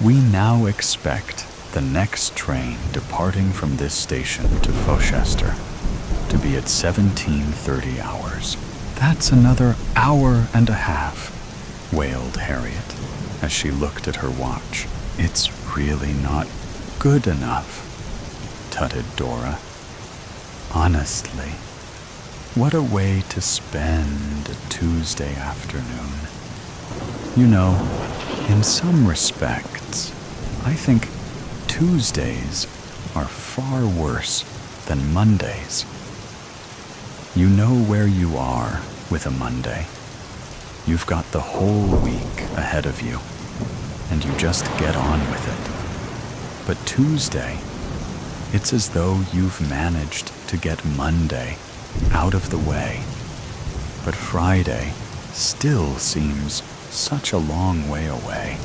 We now expect the next train departing from this station to Fauchester to be at 17:30 hours. That's another hour and a half, wailed Harriet as she looked at her watch. It's really not good enough, tutted Dora. Honestly, what a way to spend a Tuesday afternoon. You know, in some respects, I think Tuesdays are far worse than Mondays. You know where you are with a Monday. You've got the whole week ahead of you, and you just get on with it. But Tuesday, it's as though you've managed to get Monday out of the way. But Friday still seems such a long way away.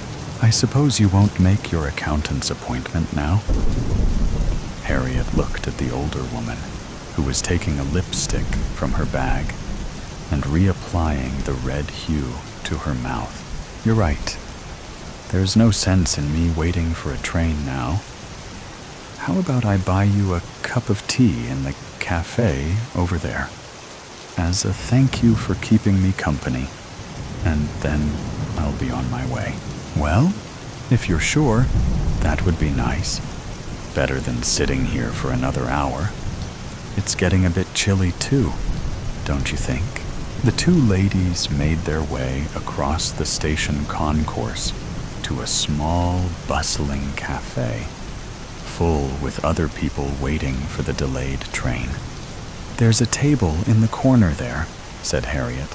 I suppose you won't make your accountant's appointment now? Harriet looked at the older woman, who was taking a lipstick from her bag and reapplying the red hue to her mouth. You're right. There's no sense in me waiting for a train now. How about I buy you a cup of tea in the cafe over there, as a thank you for keeping me company, and then I'll be on my way. Well, if you're sure, that would be nice. Better than sitting here for another hour. It's getting a bit chilly too, don't you think? The two ladies made their way across the station concourse to a small, bustling cafe, full with other people waiting for the delayed train. There's a table in the corner there, said Harriet.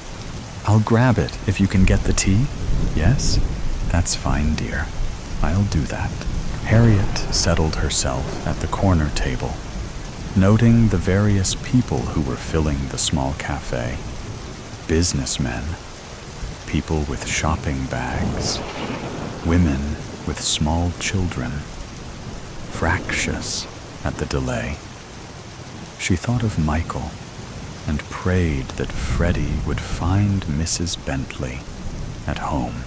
I'll grab it if you can get the tea. Yes? That's fine, dear. I'll do that. Harriet settled herself at the corner table, noting the various people who were filling the small cafe. Businessmen, people with shopping bags, women with small children, fractious at the delay. She thought of Michael and prayed that Freddie would find Mrs. Bentley at home.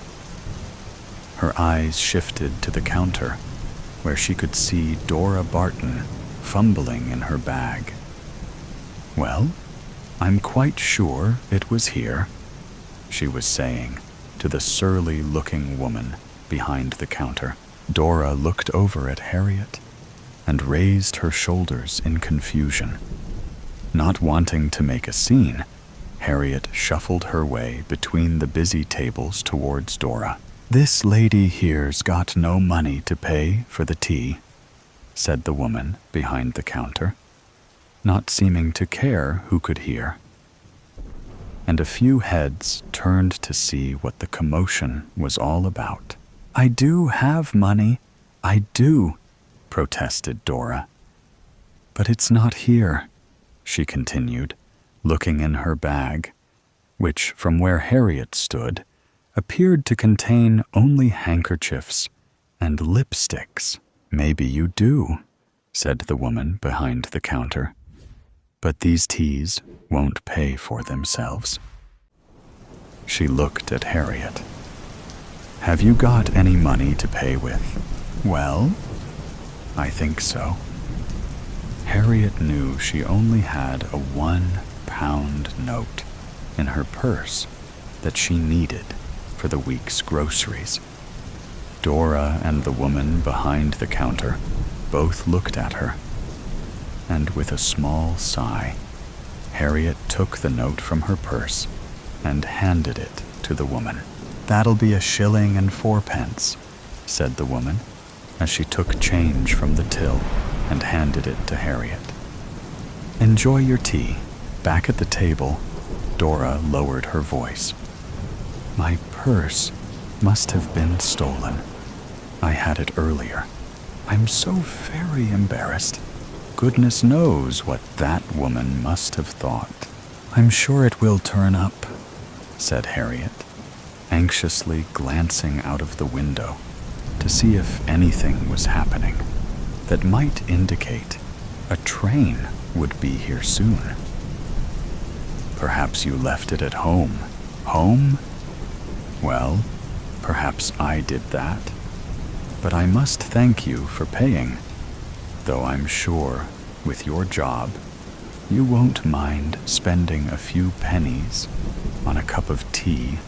Her eyes shifted to the counter, where she could see Dora Barton fumbling in her bag. Well, I'm quite sure it was here, she was saying to the surly-looking woman behind the counter. Dora looked over at Harriet and raised her shoulders in confusion. Not wanting to make a scene, Harriet shuffled her way between the busy tables towards Dora. This lady here's got no money to pay for the tea, said the woman behind the counter, not seeming to care who could hear. and a few heads turned to see what the commotion was all about. "I do have money, I do," protested Dora. "But it's not here," she continued, looking in her bag, which, from where Harriet stood, appeared to contain only handkerchiefs and lipsticks. "Maybe you do," said the woman behind the counter. "But these teas won't pay for themselves." She looked at Harriet. "Have you got any money to pay with?" "Well, I think so." Harriet knew she only had a £1 note in her purse that she needed for the week's groceries. Dora and the woman behind the counter both looked at her, and with a small sigh, Harriet took the note from her purse and handed it to the woman. "That'll be 1.04 shillings," said the woman, as she took change from the till and handed it to Harriet. "Enjoy your tea." Back at the table, Dora lowered her voice. "My purse must have been stolen. I had it earlier. I'm so very embarrassed. Goodness knows what that woman must have thought." "I'm sure it will turn up," said Harriet, anxiously glancing out of the window to see if anything was happening that might indicate a train would be here soon. "Perhaps you left it at home." "Home? Well, perhaps I did that. But I must thank you for paying, though I'm sure, with your job, you won't mind spending a few pennies on a cup of tea.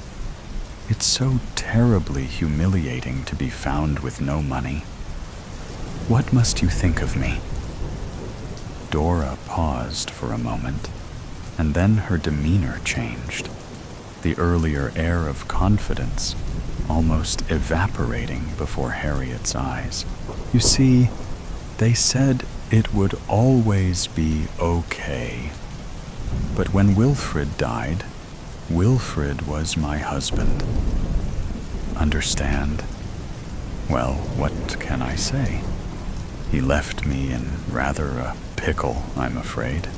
It's so terribly humiliating to be found with no money. What must you think of me?" Dora paused for a moment, and then her demeanor changed, the earlier air of confidence almost evaporating before Harriet's eyes. "You see, they said it would always be okay. But when Wilfred died, Wilfred was my husband. Understand? Well, what can I say? He left me in rather a pickle, I'm afraid."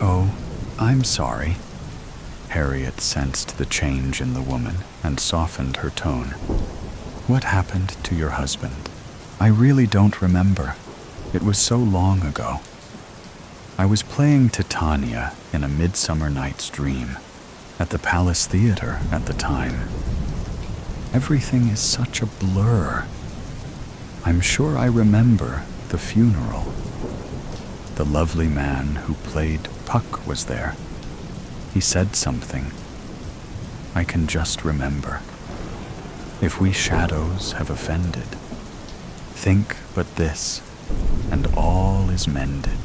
"Oh, I'm sorry." Harriet sensed the change in the woman and softened her tone. "What happened to your husband?" "I really don't remember. It was so long ago. I was playing Titania in A Midsummer Night's Dream at the Palace Theater at the time. Everything is such a blur. I'm sure I remember the funeral. The lovely man who played Puck was there. He said something. I can just remember. If we shadows have offended, think but this, and all is mended.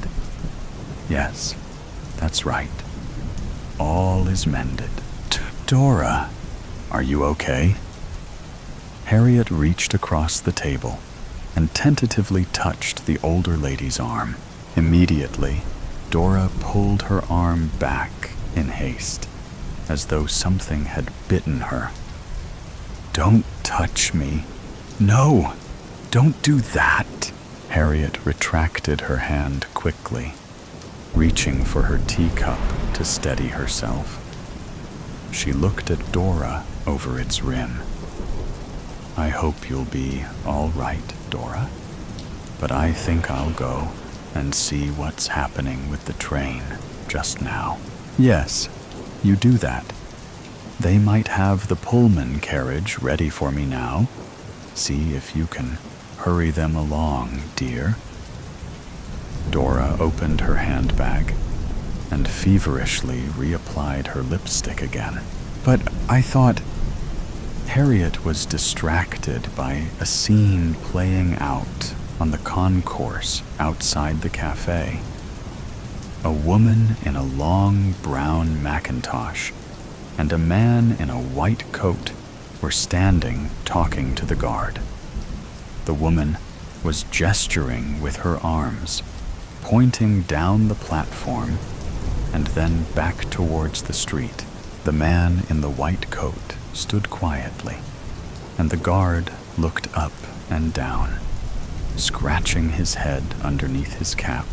Yes, that's right. All is mended." "Dora, are you okay?" Harriet reached across the table and tentatively touched the older lady's arm. Immediately, Dora pulled her arm back in haste, as though something had bitten her. "Don't touch me. No, don't do that." Harriet retracted her hand quickly, reaching for her teacup to steady herself. She looked at Dora over its rim. "I hope you'll be all right, Dora, but I think I'll go and see what's happening with the train just now." "Yes, you do that. They might have the Pullman carriage ready for me now. See if you can hurry them along, dear." Dora opened her handbag and feverishly reapplied her lipstick again. "But I thought—" Harriet was distracted by a scene playing out on the concourse outside the cafe. A woman in a long brown mackintosh and a man in a white coat were standing talking to the guard. The woman was gesturing with her arms, pointing down the platform and then back towards the street. The man in the white coat stood quietly, and the guard looked up and down, scratching his head underneath his cap.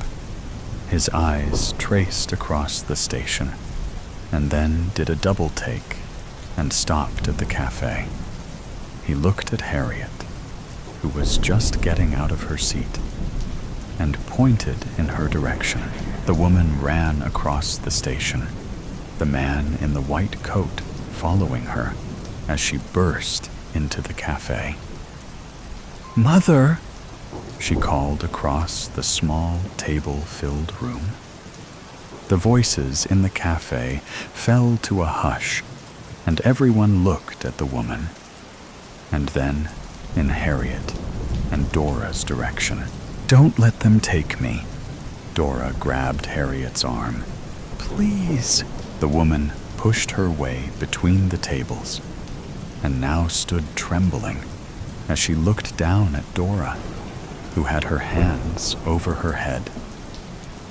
His eyes traced across the station, and then did a double take and stopped at the cafe. He looked at Harriet, who was just getting out of her seat, and pointed in her direction. The woman ran across the station, the man in the white coat following her as she burst into the cafe. "Mother!" she called across the small table-filled room. The voices in the cafe fell to a hush, and everyone looked at the woman, and then in Harriet and Dora's direction. "Don't let them take me." Dora grabbed Harriet's arm. "Please." The woman pushed her way between the tables, and now stood trembling as she looked down at Dora, who had her hands over her head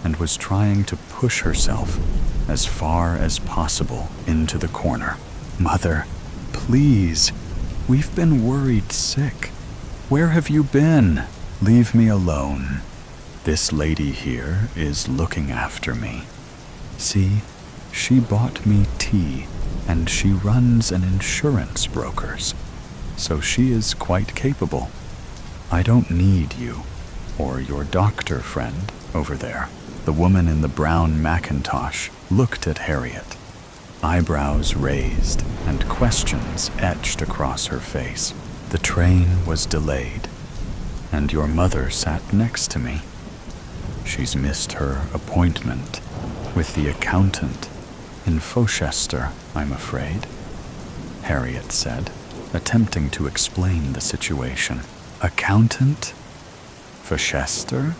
and was trying to push herself as far as possible into the corner. "Mother, please, we've been worried sick. Where have you been? Leave me alone. This lady here is looking after me. See, she bought me tea, and she runs an insurance broker's, so she is quite capable. I don't need you, or your doctor friend over there." The woman in the brown Macintosh looked at Harriet, eyebrows raised and questions etched across her face. "The train was delayed, and your mother sat next to me. She's missed her appointment with the accountant in Fochester, I'm afraid," Harriet said, attempting to explain the situation. "Accountant? Fochester?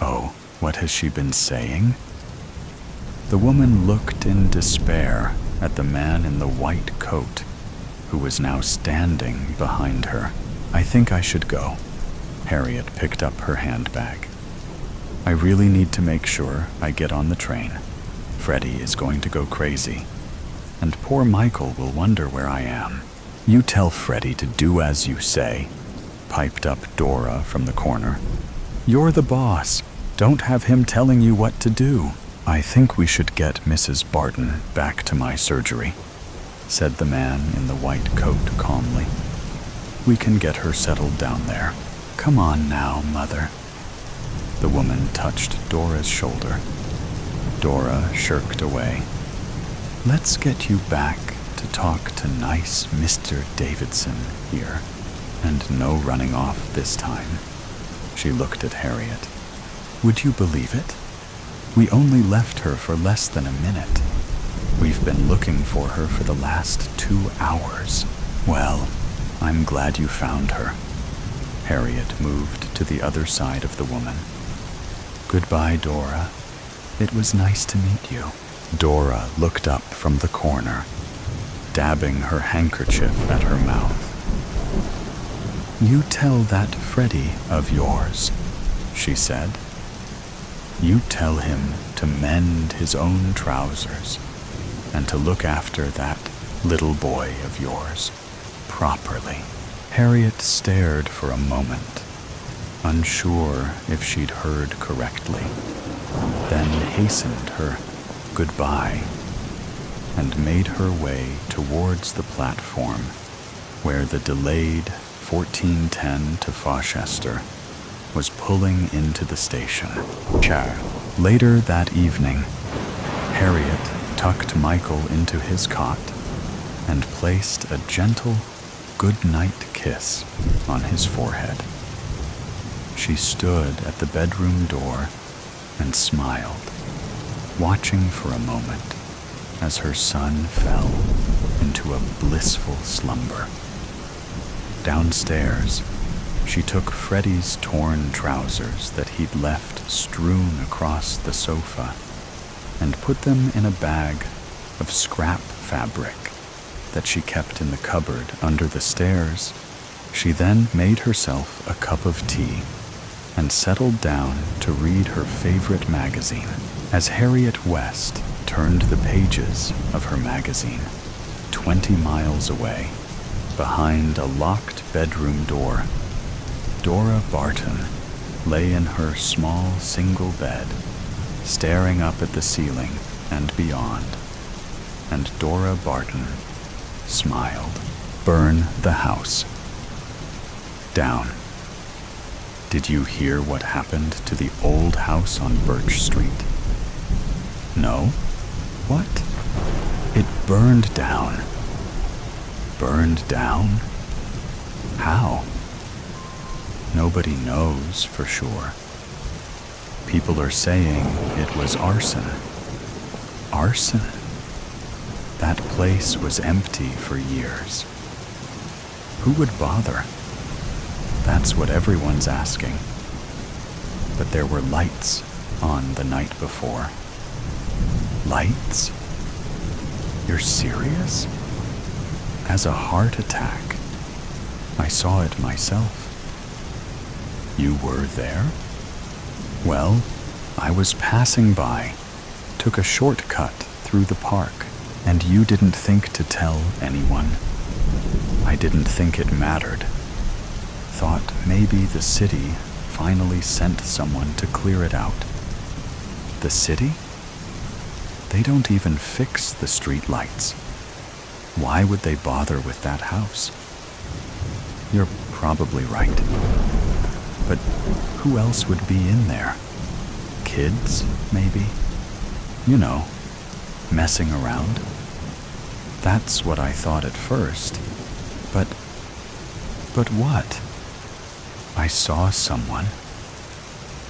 Oh, what has she been saying?" The woman looked in despair at the man in the white coat, who was now standing behind her. "I think I should go." Harriet picked up her handbag. "I really need to make sure I get on the train. Freddie is going to go crazy, and poor Michael will wonder where I am." "You tell Freddie to do as you say," piped up Dora from the corner. "You're the boss. Don't have him telling you what to do." "I think we should get Mrs. Barton back to my surgery," said the man in the white coat calmly. "We can get her settled down there. Come on now, Mother." The woman touched Dora's shoulder. Dora shirked away. "Let's get you back to talk to nice Mr. Davidson here, and no running off this time." She looked at Harriet. "Would you believe it? We only left her for less than a minute. We've been looking for her for the last 2 hours. Well, I'm glad you found her." Harriet moved to the other side of the woman. "Goodbye, Dora. It was nice to meet you." Dora looked up from the corner, dabbing her handkerchief at her mouth. "You tell that Freddie of yours," she said. "You tell him to mend his own trousers and to look after that little boy of yours properly." Harriet stared for a moment, unsure if she'd heard correctly, then hastened her goodbye and made her way towards the platform where the delayed 1410 to Fochester was pulling into the station. Later that evening, Harriet tucked Michael into his cot and placed a gentle good-night kiss on his forehead. She stood at the bedroom door and smiled, watching for a moment as her son fell into a blissful slumber. Downstairs, she took Freddie's torn trousers that he'd left strewn across the sofa and put them in a bag of scrap fabric that she kept in the cupboard under the stairs. She then made herself a cup of tea and settled down to read her favorite magazine. As Harriet West turned the pages of her magazine. 20 miles away, behind a locked bedroom door, Dora Barton lay in her small single bed, staring up at the ceiling and beyond. And Dora Barton smiled. Burn the house. Down. Did you hear what happened to the old house on Birch Street? No? What? It burned down. Burned down? How? Nobody knows for sure. People are saying it was arson. Arson? That place was empty for years. Who would bother? That's what everyone's asking. But there were lights on the night before. Lights? You're serious? As a heart attack. I saw it myself. You were there? Well, I was passing by, took a shortcut through the park, and you didn't think to tell anyone. I didn't think it mattered. Thought maybe the city finally sent someone to clear it out. The city? They don't even fix the street lights. Why would they bother with that house? You're probably right. But who else would be in there? Kids, maybe? You know, messing around. That's what I thought at first. But what? I saw someone.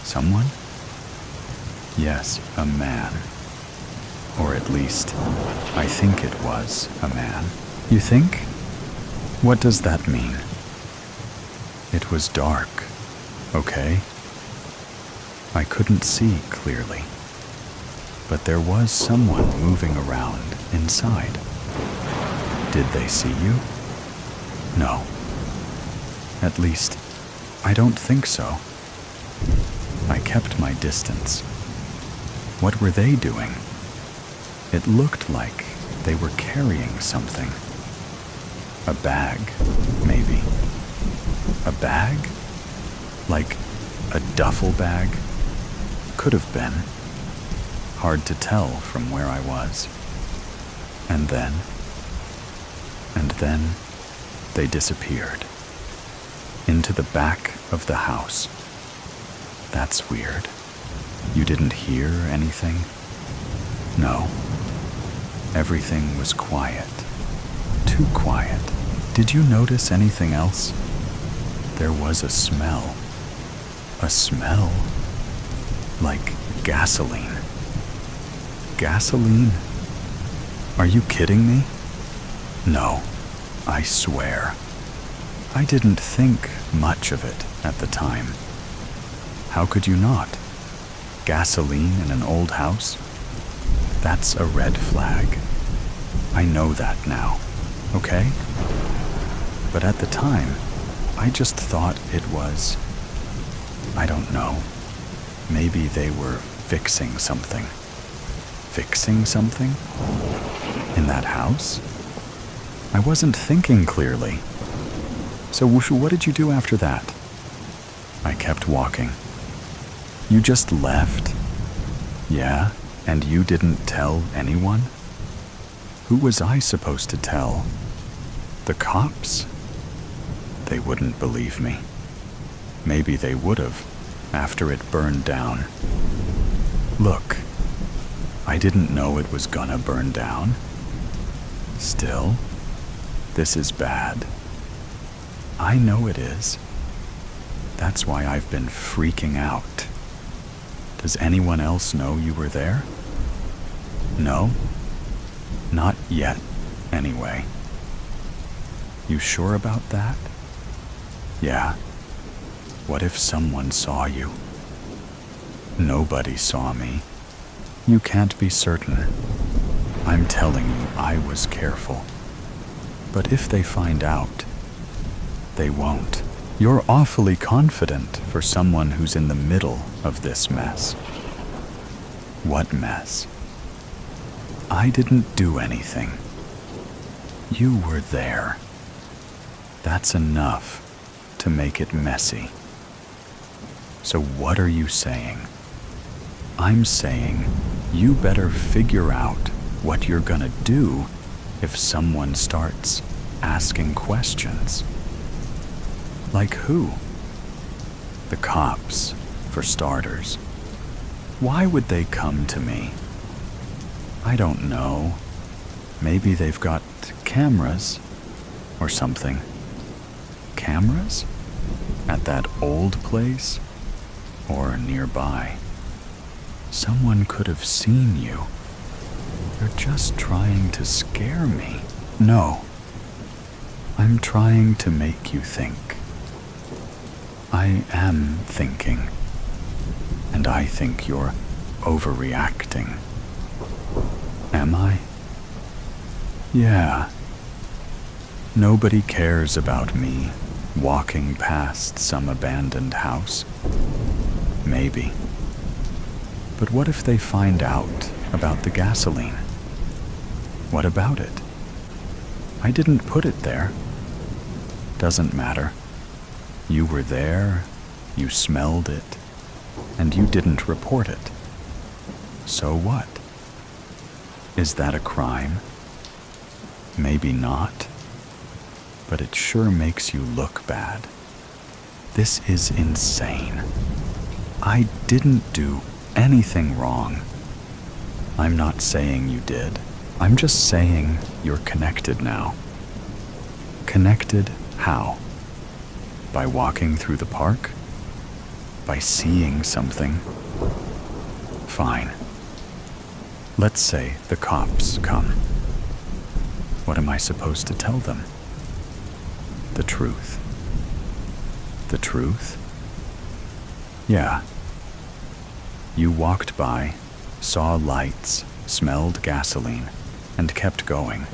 Someone? Yes, a man. Or at least, I think it was a man. You think? What does that mean? It was dark, okay? I couldn't see clearly. But there was someone moving around inside. Did they see you? No. At least, I don't think so. I kept my distance. What were they doing? It looked like they were carrying something. A bag, maybe. A bag? Like a duffel bag? Could have been. Hard to tell from where I was. And then they disappeared. Into the back of the house. That's weird. You didn't hear anything? No. Everything was quiet. Too quiet. Did you notice anything else? There was a smell. A smell? Like gasoline. Gasoline? Are you kidding me? No, I swear. I didn't think much of it at the time. How could you not? Gasoline in an old house? That's a red flag. I know that now, okay? But at the time, I just thought it was, I don't know, maybe they were fixing something. Fixing something? In that house? I wasn't thinking clearly. So what did you do after that? I kept walking. You just left? Yeah, and you didn't tell anyone? Who was I supposed to tell? The cops? They wouldn't believe me. Maybe they would have, after it burned down. Look, I didn't know it was gonna burn down. Still, this is bad. I know it is. That's why I've been freaking out. Does anyone else know you were there? No? Not yet, anyway. You sure about that? Yeah. What if someone saw you? Nobody saw me. You can't be certain. I'm telling you, I was careful. But if they find out, they won't. You're awfully confident for someone who's in the middle of this mess. What mess? I didn't do anything. You were there. That's enough to make it messy. So what are you saying? I'm saying you better figure out what you're gonna do if someone starts asking questions. Like who? The cops, for starters. Why would they come to me? I don't know. Maybe they've got cameras or something. Cameras? At that old place? Or nearby? Someone could have seen you. You're just trying to scare me. No. I'm trying to make you think. I am thinking. And I think you're overreacting. Am I? Yeah. Nobody cares about me walking past some abandoned house. Maybe. But what if they find out about the gasoline? What about it? I didn't put it there. Doesn't matter. You were there, you smelled it, and you didn't report it. So what? Is that a crime? Maybe not, but it sure makes you look bad. This is insane. I didn't do anything wrong. I'm not saying you did. I'm just saying you're connected now. Connected how? By walking through the park? By seeing something? Fine. Let's say the cops come. What am I supposed to tell them? The truth. The truth? Yeah. You walked by, saw lights, smelled gasoline, and kept going.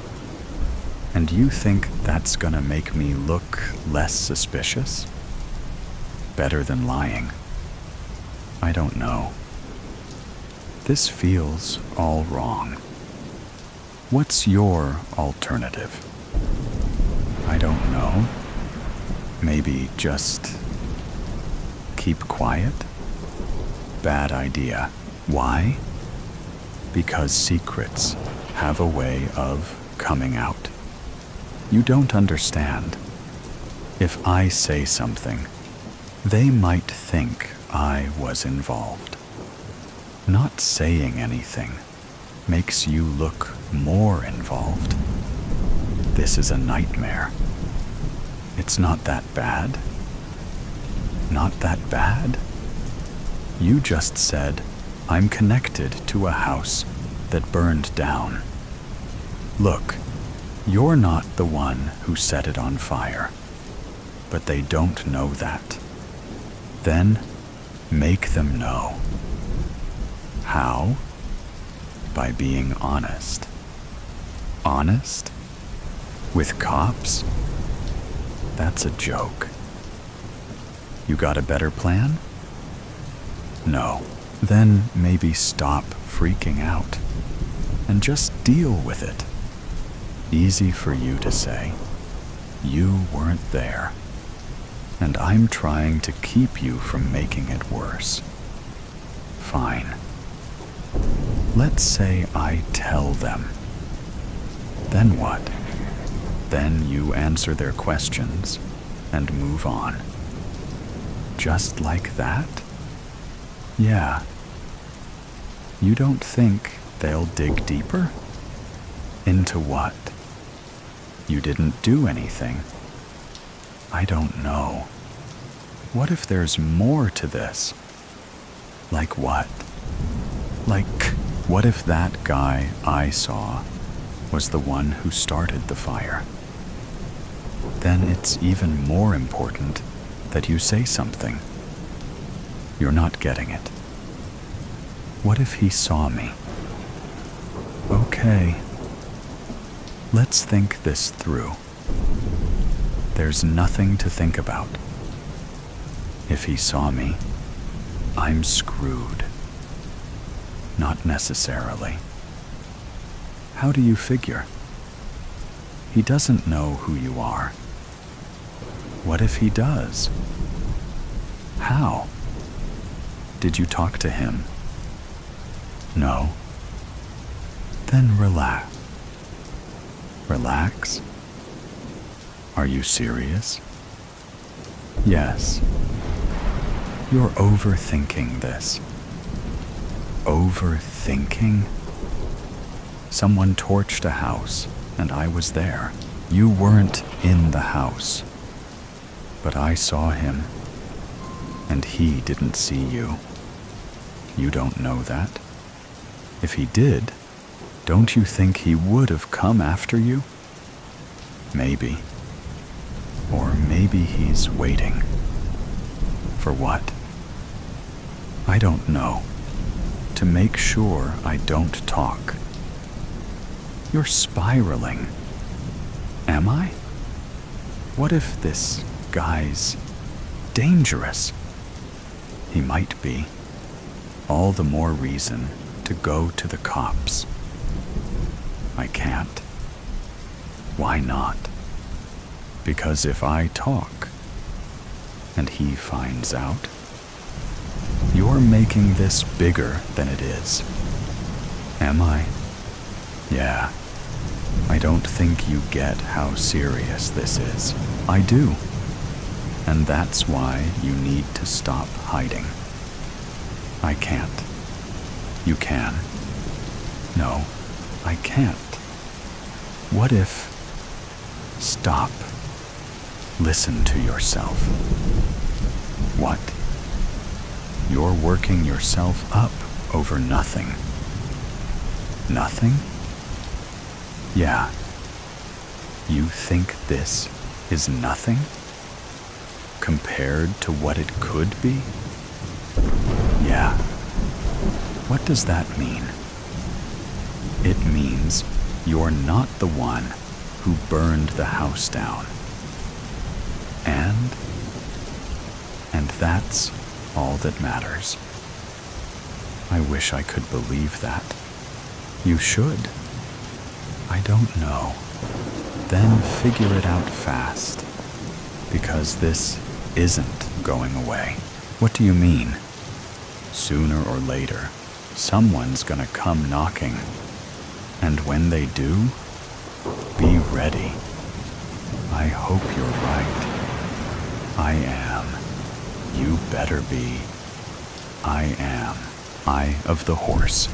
And you think that's gonna make me look less suspicious? Better than lying. I don't know. This feels all wrong. What's your alternative? I don't know. Maybe just keep quiet? Bad idea. Why? Because secrets have a way of coming out. You don't understand. If I say something, they might think I was involved. Not saying anything makes you look more involved. This is a nightmare. It's not that bad. Not that bad? You just said, I'm connected to a house that burned down. Look, you're not the one who set it on fire, but they don't know that. Then, make them know. How? By being honest. Honest? With cops? That's a joke. You got a better plan? No. Then maybe stop freaking out and just deal with it. Easy for you to say. You weren't there. And I'm trying to keep you from making it worse. Fine. Let's say I tell them. Then what? Then you answer their questions and move on. Just like that? Yeah. You don't think they'll dig deeper? Into what? You didn't do anything. I don't know. What if there's more to this? Like what? Like, what if that guy I saw was the one who started the fire? Then it's even more important that you say something. You're not getting it. What if he saw me? Okay. Let's think this through. There's nothing to think about. If he saw me, I'm screwed. Not necessarily. How do you figure? He doesn't know who you are. What if he does? How? Did you talk to him? No. Then relax. Relax? Are you serious? Yes. You're overthinking this. Overthinking? Someone torched a house, and I was there. You weren't in the house. But I saw him, and he didn't see you. You don't know that? If he did, don't you think he would have come after you? Maybe. Or maybe he's waiting. For what? I don't know. To make sure I don't talk. You're spiraling. Am I? What if this guy's dangerous? He might be. All the more reason to go to the cops. I can't. Why not? Because if I talk, and he finds out, you're making this bigger than it is. Am I? Yeah. I don't think you get how serious this is. I do. And that's why you need to stop hiding. I can't. You can. No, I can't. What if... Stop. Listen to yourself. What? You're working yourself up over nothing. Nothing? Yeah. You think this is nothing? Compared to what it could be? Yeah. What does that mean? It means you're not the one who burned the house down. And that's all that matters. I wish I could believe that. You should. I don't know. Then figure it out fast. Because this isn't going away. What do you mean? Sooner or later, someone's gonna come knocking. And when they do, be ready. I hope you're right. I am. You better be. I am. Eye of the horse.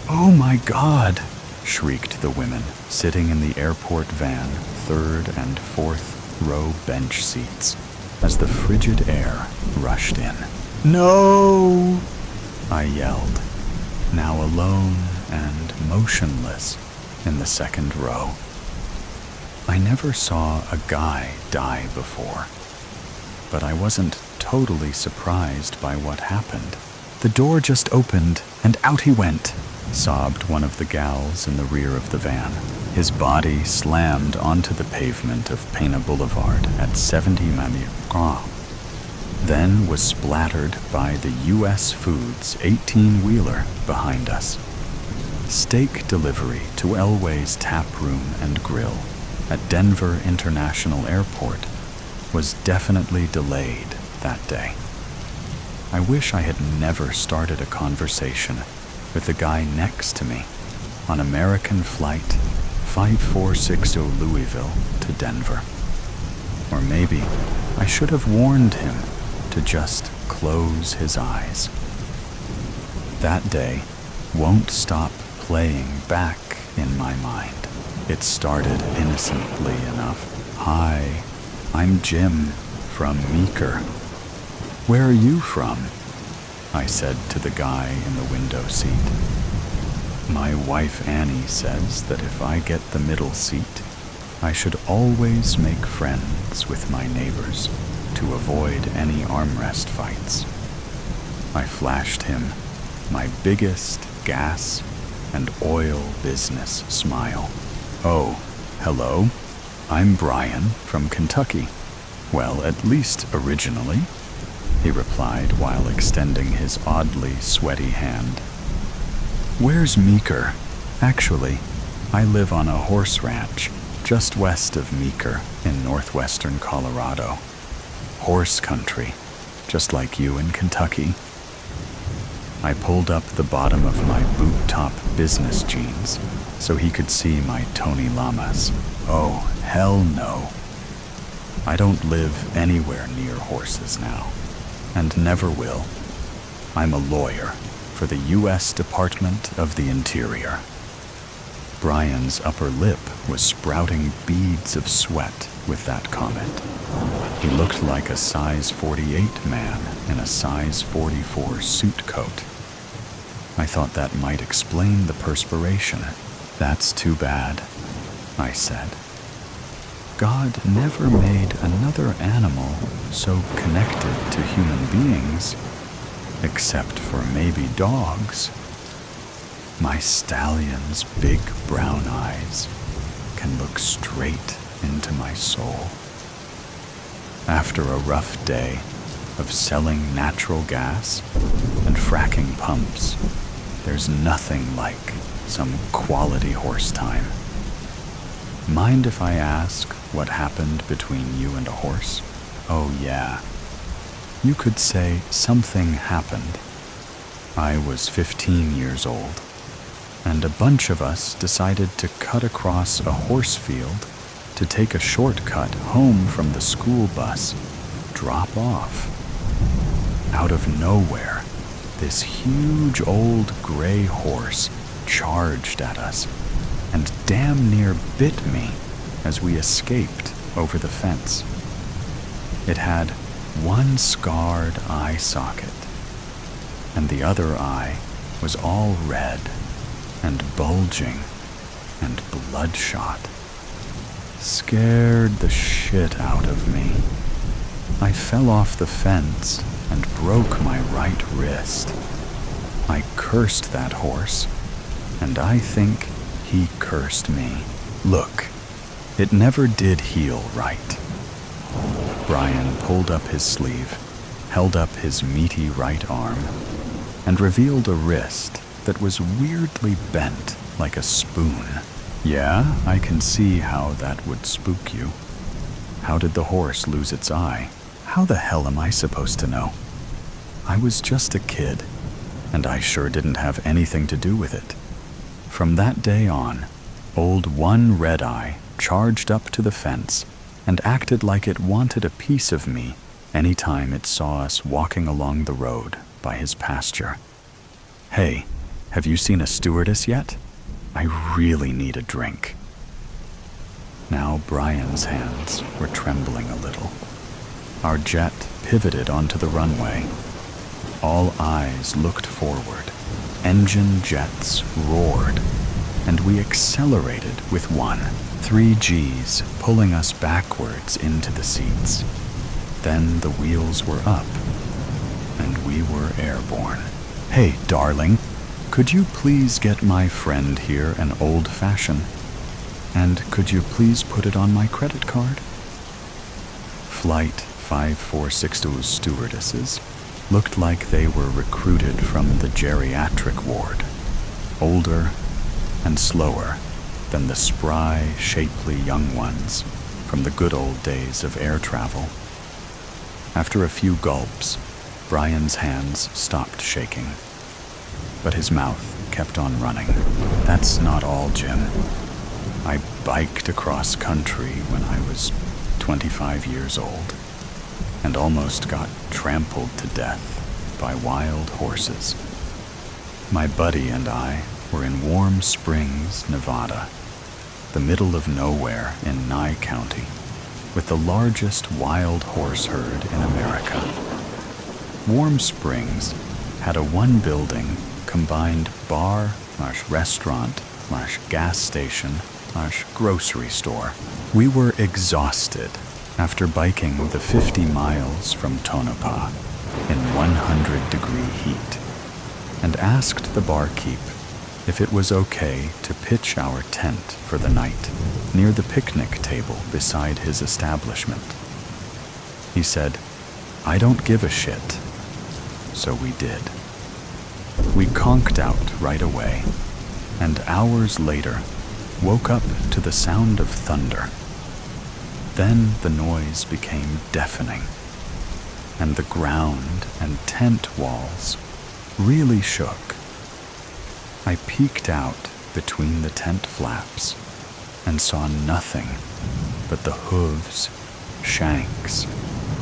Oh my God! Shrieked the women, sitting in the airport van, third and fourth row bench seats, as the frigid air rushed in. No! I yelled, now alone and motionless in the second row. I never saw a guy die before, but I wasn't totally surprised by what happened. The door just opened and out he went, sobbed one of the gals in the rear of the van. His body slammed onto the pavement of Pena Boulevard at 70 Mamie, then was splattered by the U.S. Foods 18-wheeler behind us. Steak delivery to Elway's Tap Room and Grill at Denver International Airport was definitely delayed that day. I wish I had never started a conversation with the guy next to me on American Flight 5460 Louisville to Denver. Or maybe I should have warned him to just close his eyes. That day won't stop playing back in my mind. It started innocently enough. Hi, I'm Jim from Meeker. Where are you from? I said to the guy in the window seat. My wife Annie says that if I get the middle seat, I should always make friends with my neighbors to avoid any armrest fights. I flashed him my biggest gas and oil business smile. Oh, hello, I'm Brian from Kentucky. Well, at least originally, he replied while extending his oddly sweaty hand. Where's Meeker? Actually, I live on a horse ranch just west of Meeker in northwestern Colorado. Horse country, just like you in Kentucky. I pulled up the bottom of my boot-top business jeans so he could see my Tony Lamas. Oh, hell no. I don't live anywhere near horses now, and never will. I'm a lawyer for the U.S. Department of the Interior. Brian's upper lip was sprouting beads of sweat with that comment. He looked like a size 48 man in a size 44 suit coat. I thought that might explain the perspiration. That's too bad, I said. God never made another animal so connected to human beings, except for maybe dogs. My stallion's big brown eyes can look straight into my soul. After a rough day of selling natural gas and fracking pumps, there's nothing like some quality horse time. Mind if I ask what happened between you and a horse? Oh yeah. You could say something happened. I was 15 years old, and a bunch of us decided to cut across a horse field to take a shortcut home from the school bus, drop off. Out of nowhere, this huge old gray horse charged at us and damn near bit me as we escaped over the fence. It had one scarred eye socket, and the other eye was all red and bulging and bloodshot. Scared the shit out of me. I fell off the fence and broke my right wrist. I cursed that horse, and I think he cursed me. Look, it never did heal right. Brian pulled up his sleeve, held up his meaty right arm, and revealed a wrist that was weirdly bent like a spoon. Yeah, I can see how that would spook you. How did the horse lose its eye? How the hell am I supposed to know? I was just a kid, and I sure didn't have anything to do with it. From that day on, old One Red Eye charged up to the fence and acted like it wanted a piece of me any time it saw us walking along the road by his pasture. Hey, have you seen a stewardess yet? I really need a drink. Now Brian's hands were trembling a little. Our jet pivoted onto the runway. All eyes looked forward. Engine jets roared, and we accelerated with 3 Gs pulling us backwards into the seats. Then the wheels were up, and we were airborne. Hey, darling, could you please get my friend here an old-fashioned? And could you please put it on my credit card? Flight 5462's stewardesses looked like they were recruited from the geriatric ward, older and slower than the spry, shapely young ones from the good old days of air travel. After a few gulps, Brian's hands stopped shaking, but his mouth kept on running. That's not all, Jim. I biked across country when I was 25 years old and almost got trampled to death by wild horses. My buddy and I were in Warm Springs, Nevada, the middle of nowhere in Nye County, with the largest wild horse herd in America. Warm Springs had a one-building combined bar/restaurant/gas station/grocery store. We were exhausted after biking the 50 miles from Tonopah in 100-degree heat, and asked the barkeep if it was okay to pitch our tent for the night near the picnic table beside his establishment. He said, "I don't give a shit." So we did. We conked out right away, and hours later woke up to the sound of thunder. Then the noise became deafening, and the ground and tent walls really shook. I peeked out between the tent flaps and saw nothing but the hooves, shanks,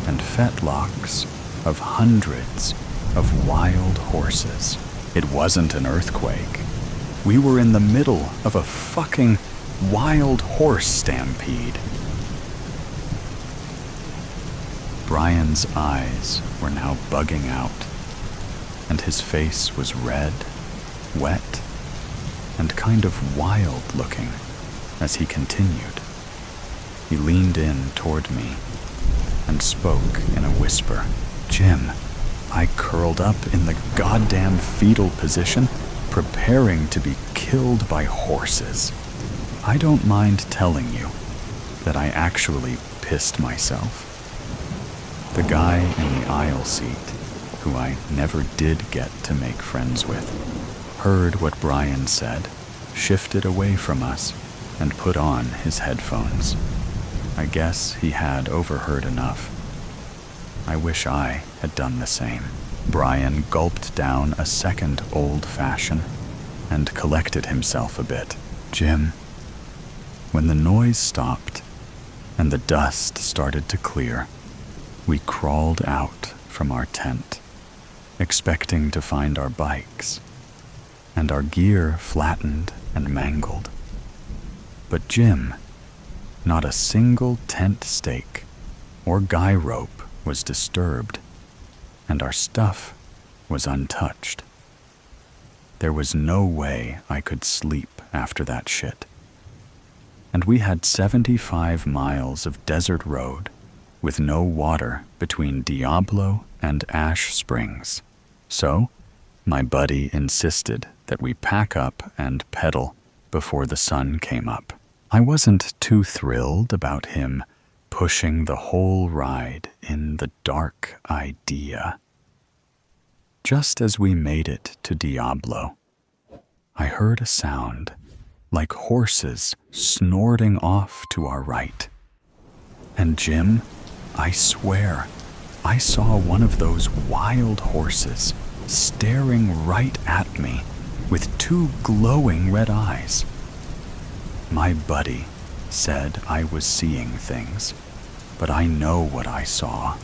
and fetlocks of hundreds of wild horses. It wasn't an earthquake. We were in the middle of a fucking wild horse stampede. Brian's eyes were now bugging out, and his face was red, wet, and kind of wild looking as he continued. He leaned in toward me and spoke in a whisper. "Jim," I curled up in the goddamn fetal position, preparing to be killed by horses. I don't mind telling you that I actually pissed myself. The guy in the aisle seat, who I never did get to make friends with, heard what Brian said, shifted away from us, and put on his headphones. I guess he had overheard enough. I wish I had done the same. Brian gulped down a second old-fashioned and collected himself a bit. "Jim, when the noise stopped and the dust started to clear, we crawled out from our tent, expecting to find our bikes, and our gear flattened and mangled. But Jim, not a single tent stake or guy rope was disturbed, and our stuff was untouched. There was no way I could sleep after that shit. And we had 75 miles of desert road with no water between Diablo and Ash Springs. So, my buddy insisted that we pack up and pedal before the sun came up. I wasn't too thrilled about him pushing the whole ride in the dark idea. Just as we made it to Diablo, I heard a sound like horses snorting off to our right. And Jim, I swear, I saw one of those wild horses staring right at me with two glowing red eyes. My buddy said I was seeing things, but I know what I saw.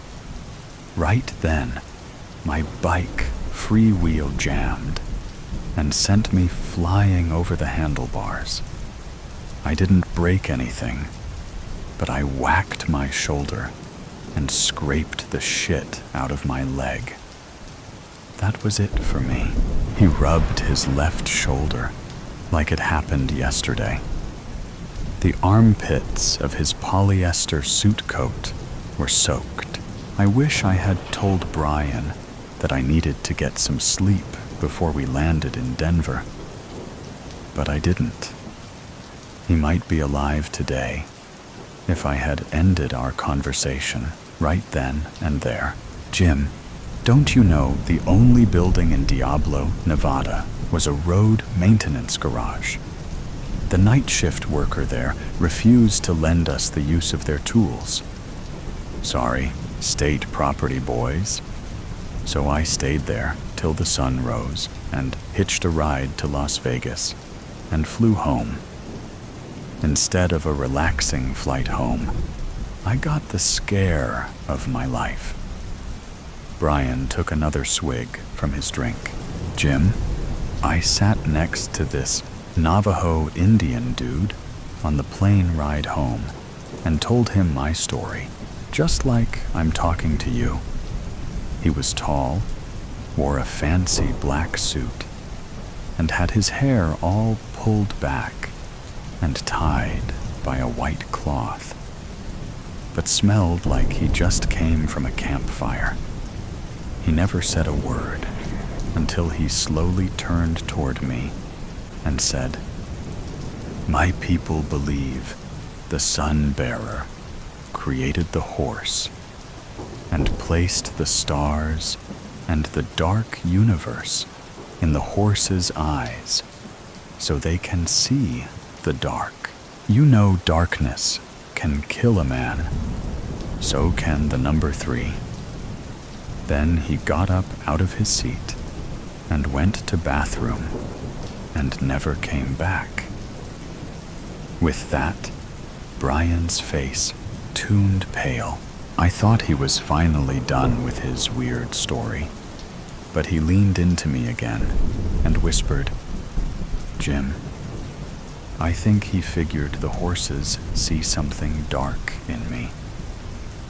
Right then, my bike freewheel jammed and sent me flying over the handlebars. I didn't break anything, but I whacked my shoulder and scraped the shit out of my leg. That was it for me. He rubbed his left shoulder like it happened yesterday. The armpits of his polyester suit coat were soaked. I wish I had told Brian that I needed to get some sleep before we landed in Denver. But I didn't. He might be alive today if I had ended our conversation right then and there. "Jim, don't you know the only building in Diablo, Nevada, was a road maintenance garage? The night shift worker there refused to lend us the use of their tools. Sorry, state property boys. So I stayed there till the sun rose and hitched a ride to Las Vegas and flew home. Instead of a relaxing flight home, I got the scare of my life." Brian took another swig from his drink. "Jim, I sat next to this Navajo Indian dude on the plane ride home and told him my story, just like I'm talking to you. He was tall, wore a fancy black suit, and had his hair all pulled back and tied by a white cloth, but smelled like he just came from a campfire. He never said a word until he slowly turned toward me and said, 'My people believe the sun-bearer created the horse and placed the stars and the dark universe in the horse's eyes so they can see the dark. You know darkness can kill a man. So can the number 3. Then he got up out of his seat and went to bathroom and never came back. With that, Brian's face tuned pale. I thought he was finally done with his weird story, but he leaned into me again and whispered, "Jim, I think he figured the horses see something dark in me,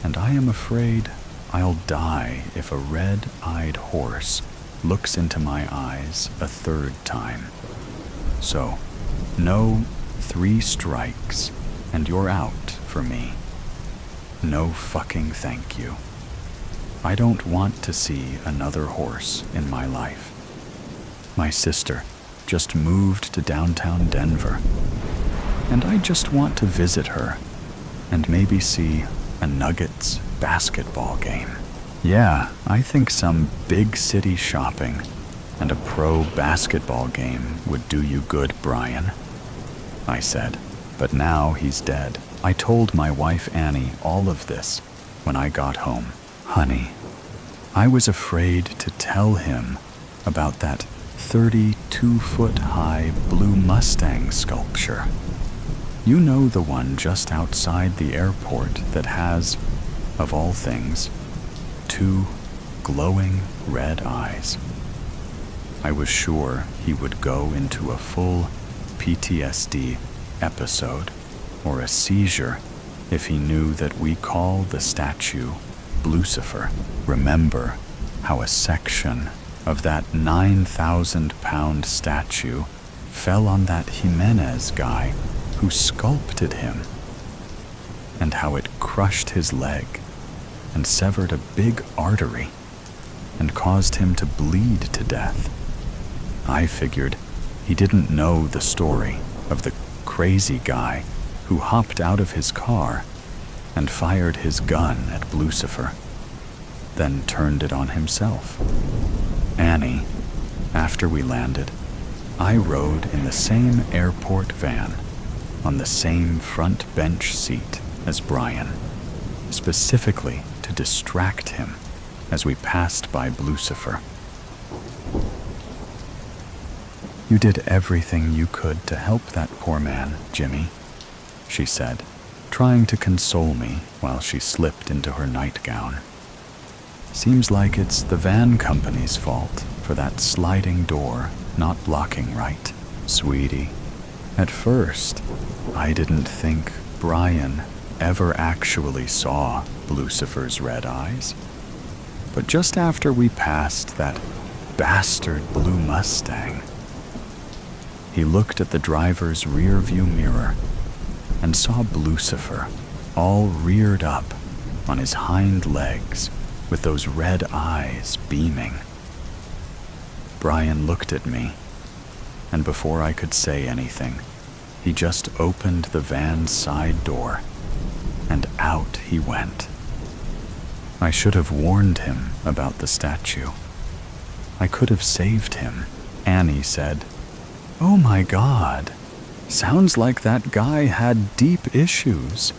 and I am afraid I'll die if a red-eyed horse looks into my eyes a 3rd time. So, no 3 strikes and you're out for me. No fucking thank you. I don't want to see another horse in my life. My sister just moved to downtown Denver, and I just want to visit her and maybe see a Nuggets basketball game. Yeah, I think some big city shopping and a pro basketball game would do you good, Brian," I said. But now he's dead. I told my wife Annie all of this when I got home. Honey, I was afraid to tell him about that 32-foot-high blue Mustang sculpture. You know, the one just outside the airport that has, of all things, 2 glowing red eyes. I was sure he would go into a full PTSD episode or a seizure if he knew that we call the statue Lucifer. Remember how a section of that 9,000-pound statue fell on that Jimenez guy who sculpted him, and how it crushed his leg and severed a big artery and caused him to bleed to death. I figured he didn't know the story of the crazy guy who hopped out of his car and fired his gun at Lucifer, then turned it on himself. Annie, after we landed, I rode in the same airport van on the same front bench seat as Brian, specifically to distract him as we passed by Lucifer. "You did everything you could to help that poor man, Jimmy," she said, trying to console me while she slipped into her nightgown. "Seems like it's the van company's fault for that sliding door not locking right, sweetie. At first, I didn't think Brian ever actually saw Lucifer's red eyes. But just after we passed that bastard blue Mustang, he looked at the driver's rear view mirror and saw Lucifer all reared up on his hind legs with those red eyes beaming. Brian looked at me, and before I could say anything, he just opened the van's side door, and out he went. I should have warned him about the statue. I could have saved him. Annie said, "Oh my God, sounds like that guy had deep issues,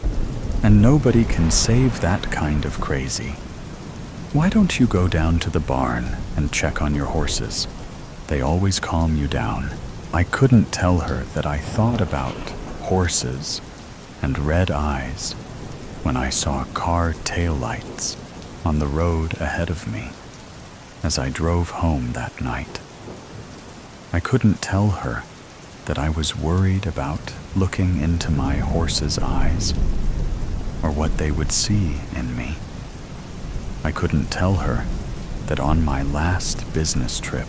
and nobody can save that kind of crazy. Why don't you go down to the barn and check on your horses? They always calm you down." I couldn't tell her that I thought about horses and red eyes when I saw car taillights on the road ahead of me as I drove home that night. I couldn't tell her that I was worried about looking into my horse's eyes or what they would see in me. I couldn't tell her that on my last business trip,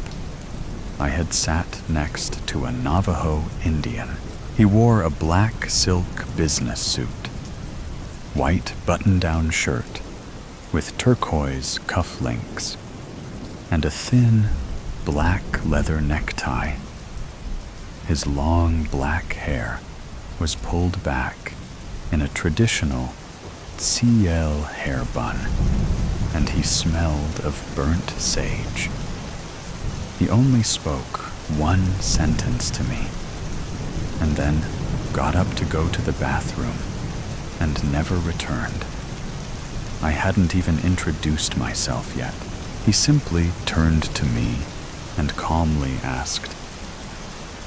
I had sat next to a Navajo Indian. He wore a black silk business suit, white button-down shirt with turquoise cufflinks, and a thin black leather necktie. His long black hair was pulled back in a traditional CL hair bun, and he smelled of burnt sage. He only spoke one sentence to me and then got up to go to the bathroom and never returned. I hadn't even introduced myself yet. He simply turned to me and calmly asked,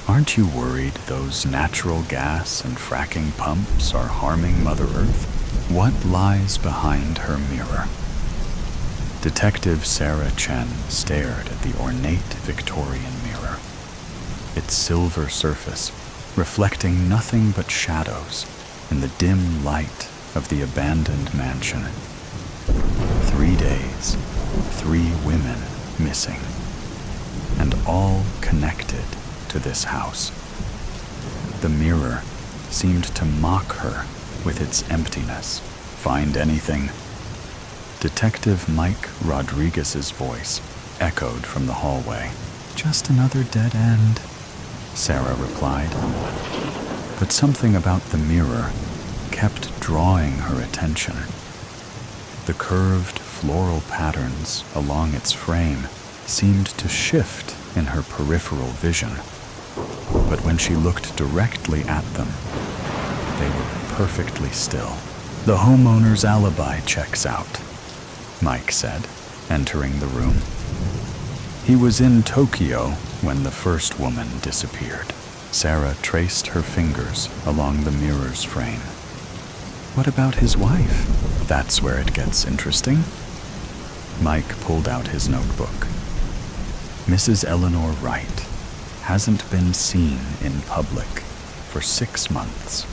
"Aren't you worried those natural gas and fracking pumps are harming Mother Earth? What lies behind her mirror?" Detective Sarah Chen stared at the ornate Victorian mirror, its silver surface reflecting nothing but shadows in the dim light of the abandoned mansion. 3 days, 3 women missing, and all connected to this house. The mirror seemed to mock her with its emptiness. "Find anything?" Detective Mike Rodriguez's voice echoed from the hallway. "Just another dead end," Sarah replied. But something about the mirror kept drawing her attention. The curved floral patterns along its frame seemed to shift in her peripheral vision. But when she looked directly at them, they were perfectly still. "The homeowner's alibi checks out," Mike said, entering the room. "He was in Tokyo when the first woman disappeared." Sarah traced her fingers along the mirror's frame. "What about his wife?" "That's where it gets interesting." Mike pulled out his notebook. "Mrs. Eleanor Wright hasn't been seen in public for 6 months.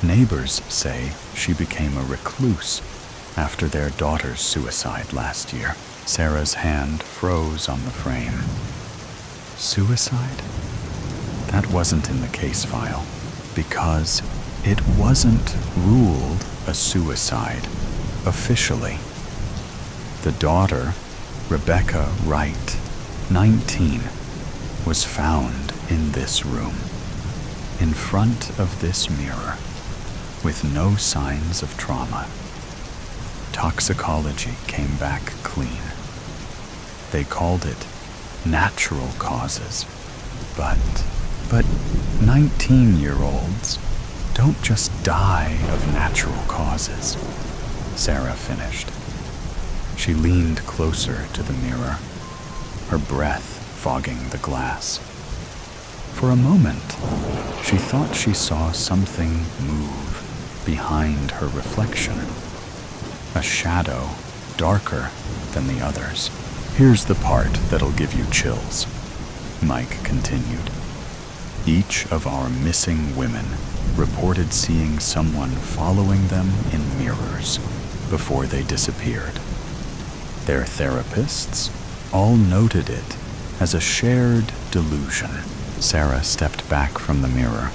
Neighbors say she became a recluse after their daughter's suicide last year." Sarah's hand froze on the frame. Suicide? That wasn't in the case file, because it wasn't ruled a suicide officially. The daughter, Rebecca Wright, 19, was found in this room, in front of this mirror, with no signs of trauma. Toxicology came back clean. They called it natural causes, but 19-year-olds don't just die of natural causes, Sarah finished. She leaned closer to the mirror, her breath fogging the glass. For a moment, she thought she saw something move behind her reflection, a shadow darker than the others. "Here's the part that'll give you chills," Mike continued. "Each of our missing women reported seeing someone following them in mirrors before they disappeared. Their therapists all noted it as a shared delusion." Sarah stepped back from the mirror.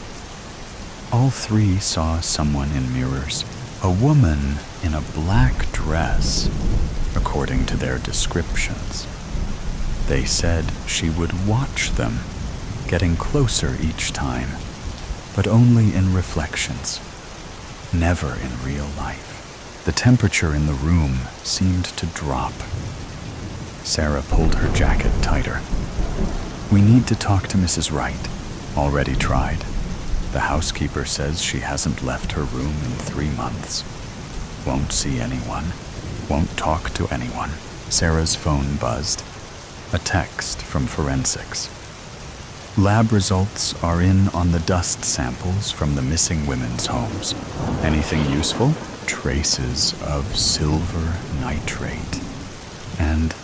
"All 3 saw someone in mirrors, a woman in a black dress, according to their descriptions. They said she would watch them, getting closer each time, but only in reflections, never in real life. The temperature in the room seemed to drop." Sarah pulled her jacket tighter. "We need to talk to Mrs. Wright. Already tried. The housekeeper says she hasn't left her room in 3 months. Won't see anyone. Won't talk to anyone." Sarah's phone buzzed. A text from forensics. "Lab results are in on the dust samples from the missing women's homes. Anything useful? Traces of silver nitrate. And..."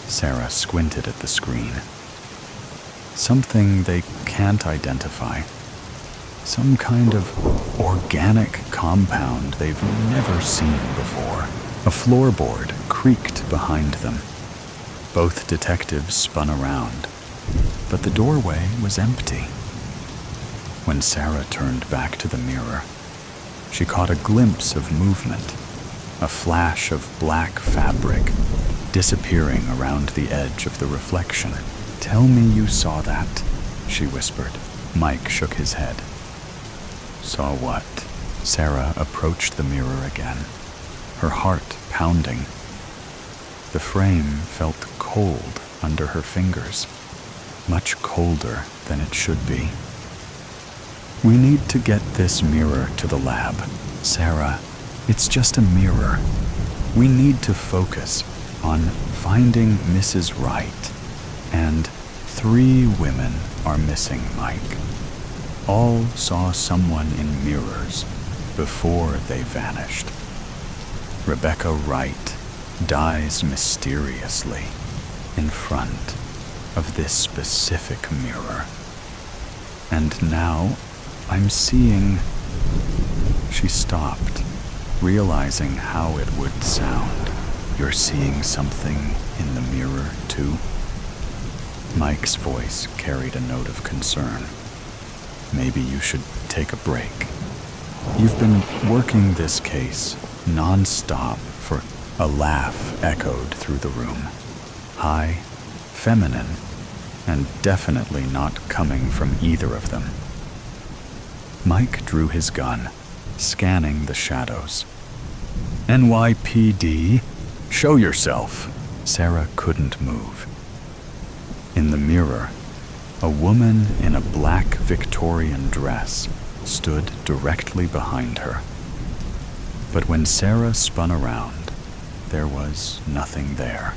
Sarah squinted at the screen. "Something they can't identify. Some kind of organic compound they've never seen before." A floorboard creaked behind them. Both detectives spun around, but the doorway was empty. When Sarah turned back to the mirror, she caught a glimpse of movement, a flash of black fabric disappearing around the edge of the reflection. "Tell me you saw that," she whispered. Mike shook his head. "Saw what?" Sarah approached the mirror again, her heart pounding. The frame felt cold under her fingers, much colder than it should be. We need to get this mirror to the lab. Sarah, it's just a mirror. We need to focus on finding Mrs. Right. And 3 women are missing, Mike. All saw someone in mirrors before they vanished. Rebecca Wright dies mysteriously in front of this specific mirror. And now I'm seeing... She stopped, realizing how it would sound. You're seeing something in the mirror, too? Mike's voice carried a note of concern. Maybe you should take a break. You've been working this case non-stop for... A laugh echoed through the room. High, feminine, and definitely not coming from either of them. Mike drew his gun, scanning the shadows. NYPD, show yourself. Sarah couldn't move. In the mirror, a woman in a black Victorian dress stood directly behind her. But when Sarah spun around, there was nothing there.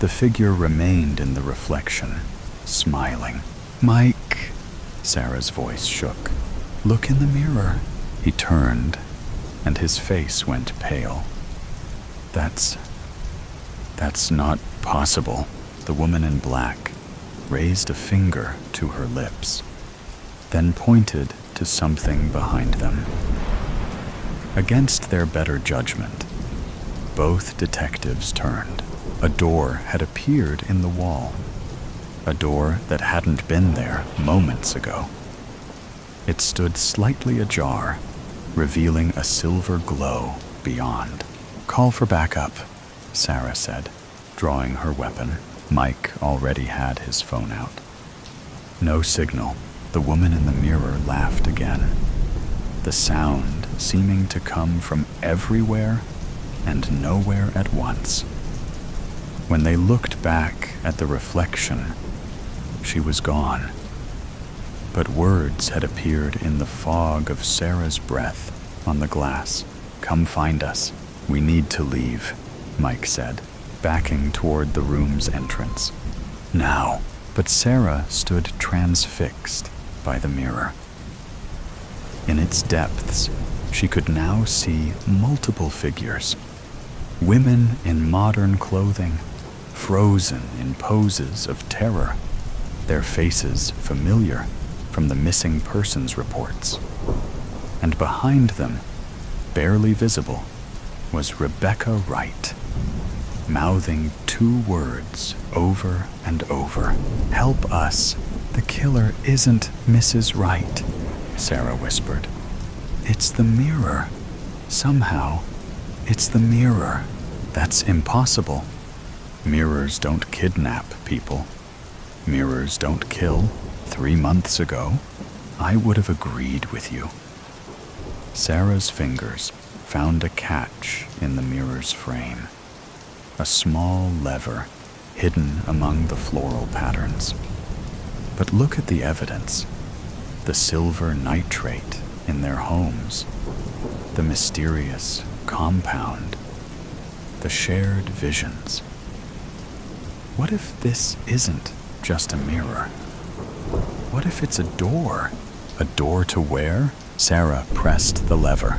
The figure remained in the reflection, smiling. Mike, Sarah's voice shook. Look in the mirror. He turned, and his face went pale. That's not possible. The woman in black raised a finger to her lips, then pointed to something behind them. Against their better judgment, both detectives turned. A door had appeared in the wall, a door that hadn't been there moments ago. It stood slightly ajar, revealing a silver glow beyond. Call for backup, Sarah said, drawing her weapon. Mike already had his phone out. No signal. The woman in the mirror laughed again, the sound seeming to come from everywhere and nowhere at once. When they looked back at the reflection, she was gone. But words had appeared in the fog of Sarah's breath on the glass. Come find us. We need to leave, Mike said, backing toward the room's entrance. Now. But Sarah stood transfixed by the mirror. In its depths, she could now see multiple figures. Women in modern clothing, frozen in poses of terror, their faces familiar from the missing persons reports. And behind them, barely visible, was Rebecca Wright, mouthing 2 words over and over. Help us. The killer isn't Mrs. Wright, Sarah whispered. It's the mirror. Somehow, it's the mirror. That's impossible. Mirrors don't kidnap people. Mirrors don't kill. 3 months ago, I would have agreed with you. Sarah's fingers found a catch in the mirror's frame, a small lever hidden among the floral patterns. But look at the evidence. The silver nitrate in their homes, the mysterious compound, the shared visions. What if this isn't just a mirror? What if it's a door? A door to where? Sarah pressed the lever.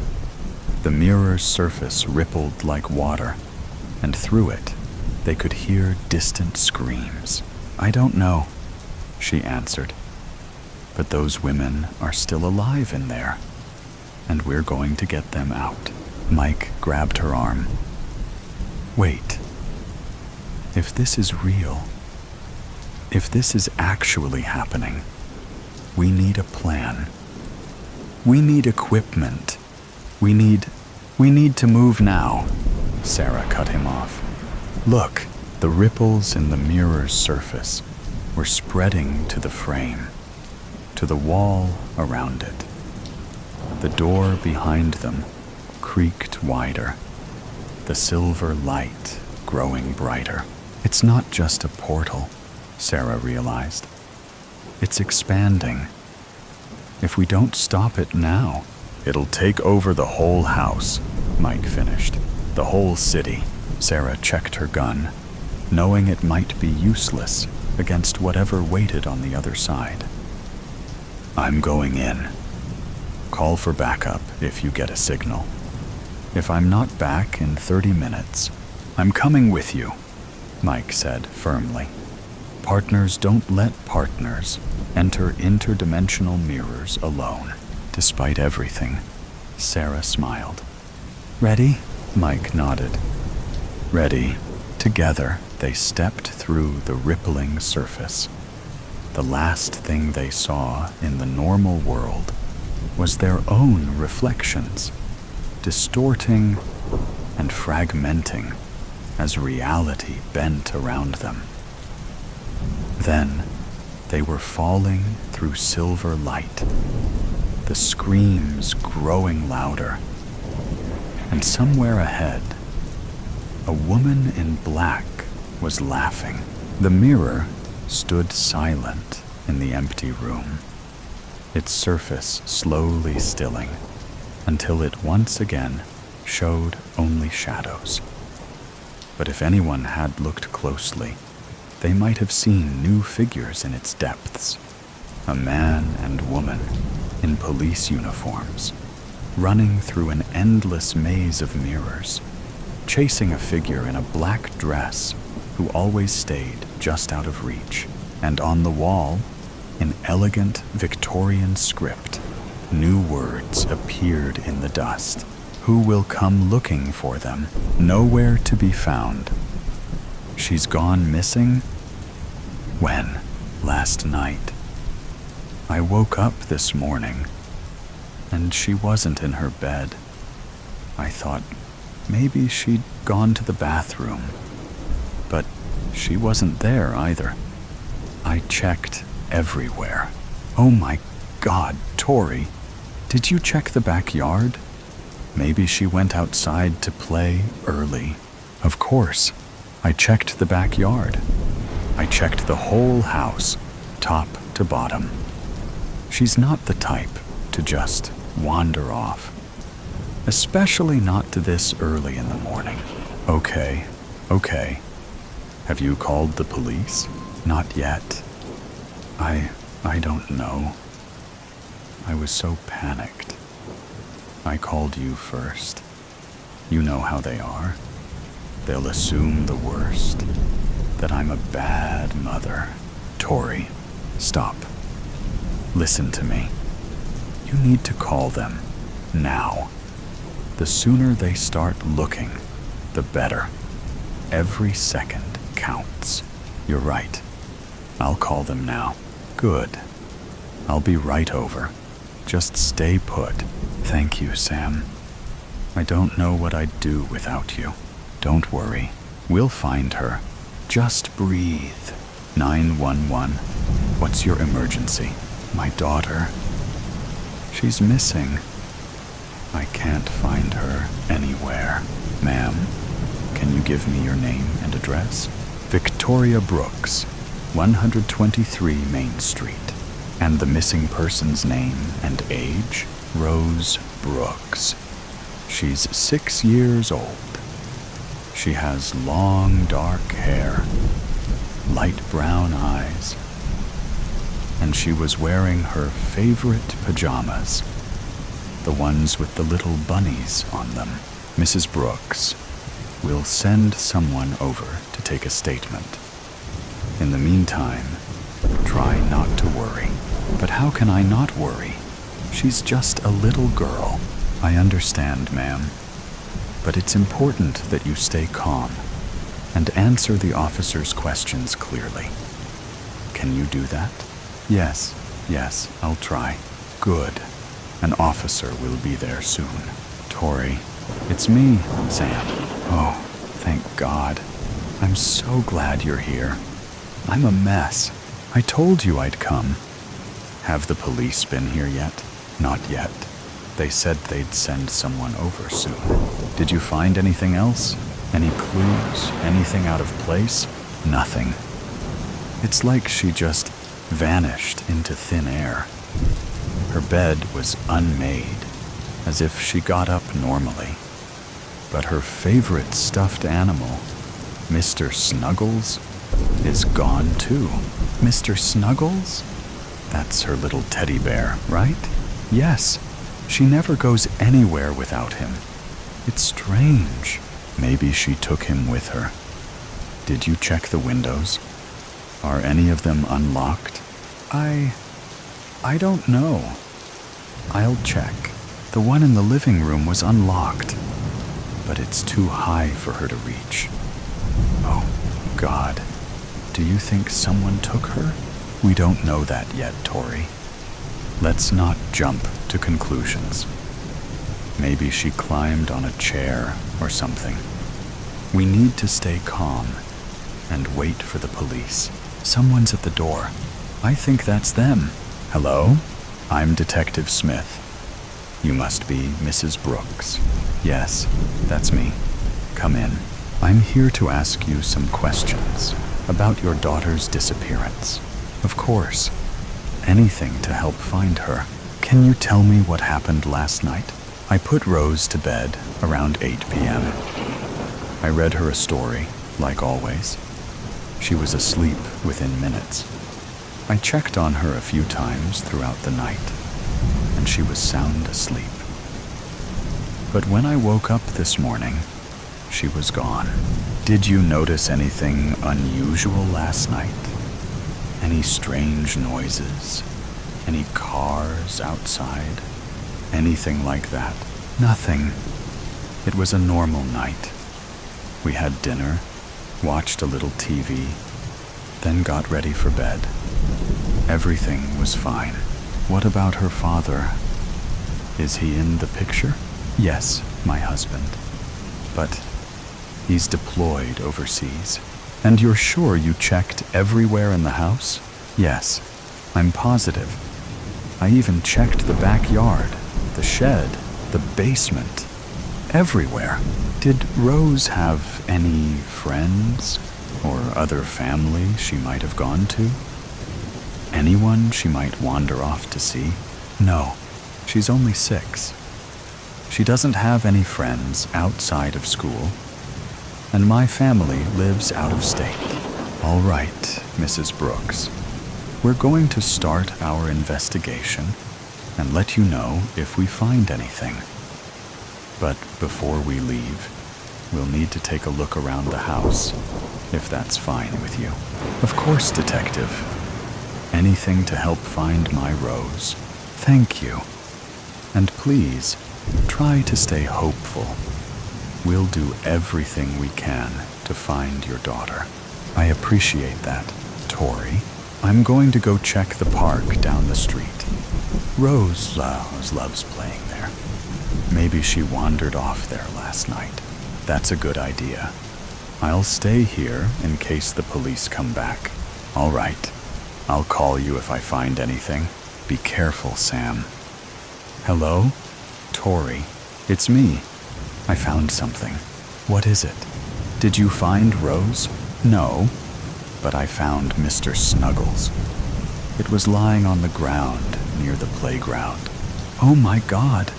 The mirror's surface rippled like water, and through it, they could hear distant screams. I don't know, she answered. But those women are still alive in there, and we're going to get them out. Mike grabbed her arm. Wait. If this is real, if this is actually happening, we need a plan. We need equipment. We need to move now. Sarah cut him off. Look, the ripples in the mirror's surface were spreading to the frame, to the wall around it. The door behind them creaked wider, the silver light growing brighter. It's not just a portal, Sarah realized. It's expanding. If we don't stop it now, it'll take over the whole house, Mike finished. The whole city. Sarah checked her gun, knowing it might be useless against whatever waited on the other side. I'm going in. Call for backup if you get a signal. If I'm not back in 30 minutes, I'm coming with you, Mike said firmly. Partners don't let partners enter interdimensional mirrors alone. Despite everything, Sarah smiled. Ready? Mike nodded. Ready. Together, they stepped through the rippling surface. The last thing they saw in the normal world was their own reflections, distorting and fragmenting as reality bent around them. Then, they were falling through silver light, the screams growing louder. And somewhere ahead, a woman in black was laughing. The mirror stood silent in the empty room, its surface slowly stilling until it once again showed only shadows. But if anyone had looked closely, they might have seen new figures in its depths. A man and woman in police uniforms, running through an endless maze of mirrors, chasing a figure in a black dress who always stayed just out of reach. And on the wall, in elegant Victorian script, new words appeared in the dust. Who will come looking for them? Nowhere to be found. She's gone missing? When? Last night. I woke up this morning, and she wasn't in her bed. I thought maybe she'd gone to the bathroom, but she wasn't there either. I checked everywhere. Oh my God, Tori, did you check the backyard? Maybe she went outside to play early. Of course, I checked the backyard. I checked the whole house, top to bottom. She's not the type to just wander off, especially not to this early in the morning. Okay. Have you called the police? Not yet. I don't know. I was so panicked. I called you first. You know how they are. They'll assume the worst, that I'm a bad mother. Tori, stop. Listen to me. You need to call them now. The sooner they start looking, the better. Every second counts. You're right. I'll call them now. Good. I'll be right over. Just stay put. Thank you, Sam. I don't know what I'd do without you. Don't worry. We'll find her. Just breathe. 911. What's your emergency? My daughter. She's missing. I can't find her anywhere. Ma'am, can you give me your name and address? Victoria Brooks, 123 Main Street. And the missing person's name and age? Rose Brooks. She's 6 years old. She has long, dark hair, light brown eyes, and she was wearing her favorite pajamas, the ones with the little bunnies on them. Mrs. Brooks, we'll send someone over to take a statement. In the meantime, try not to worry. But how can I not worry? She's just a little girl. I understand, ma'am. But it's important that you stay calm and answer the officer's questions clearly. Can you do that? Yes, I'll try. Good. An officer will be there soon. Tori, it's me, Sam. Oh, thank God. I'm so glad you're here. I'm a mess. I told you I'd come. Have the police been here yet? Not yet. They said they'd send someone over soon. Did you find anything else? Any clues? Anything out of place? Nothing. It's like she just vanished into thin air. Her bed was unmade, as if she got up normally. But her favorite stuffed animal, Mr. Snuggles, is gone too. Mr. Snuggles? That's her little teddy bear, right? Yes. She never goes anywhere without him. It's strange. Maybe she took him with her. Did you check the windows? Are any of them unlocked? I don't know. I'll check. The one in the living room was unlocked, but it's too high for her to reach. Oh, God. Do you think someone took her? We don't know that yet, Tori. Let's not jump to conclusions. Maybe she climbed on a chair or something. We need to stay calm and wait for the police. Someone's at the door. I think that's them. Hello? I'm Detective Smith. You must be Mrs. Brooks. Yes, that's me. Come in. I'm here to ask you some questions about your daughter's disappearance. Of course. Anything to help find her. Can you tell me what happened last night? I put Rose to bed around 8 p.m. I read her a story, like always. She was asleep within minutes. I checked on her a few times throughout the night, and she was sound asleep. But when I woke up this morning, she was gone. Did you notice anything unusual last night? Any strange noises? Any cars outside? Anything like that? Nothing. It was a normal night. We had dinner, watched a little TV, then got ready for bed. Everything was fine. What about her father? Is he in the picture? Yes, my husband. But he's deployed overseas. And you're sure you checked everywhere in the house? Yes, I'm positive. I even checked the backyard, the shed, the basement, everywhere. Did Rose have any friends or other family she might have gone to? Anyone she might wander off to see? No, she's only 6. She doesn't have any friends outside of school, and my family lives out of state. All right, Mrs. Brooks. We're going to start our investigation and let you know if we find anything. But before we leave, we'll need to take a look around the house, if that's fine with you. Of course, Detective. Anything to help find my Rose. Thank you. And please, try to stay hopeful. We'll do everything we can to find your daughter. I appreciate that, Tori. I'm going to go check the park down the street. Rose loves playing there. Maybe she wandered off there last night. That's a good idea. I'll stay here in case the police come back. All right. I'll call you if I find anything. Be careful, Sam. Hello? Tori. It's me. I found something. What is it? Did you find Rose? No, but I found Mr. Snuggles. It was lying on the ground near the playground. Oh my God.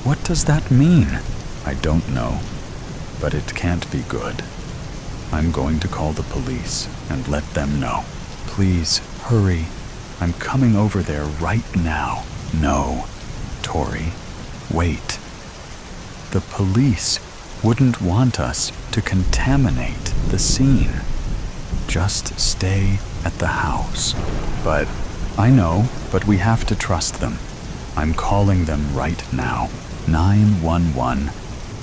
What does that mean? I don't know, but it can't be good. I'm going to call the police and let them know. Please, hurry. I'm coming over there right now. No, Tori, wait. The police wouldn't want us to contaminate the scene. Just stay at the house. But I know, but we have to trust them. I'm calling them right now. 911.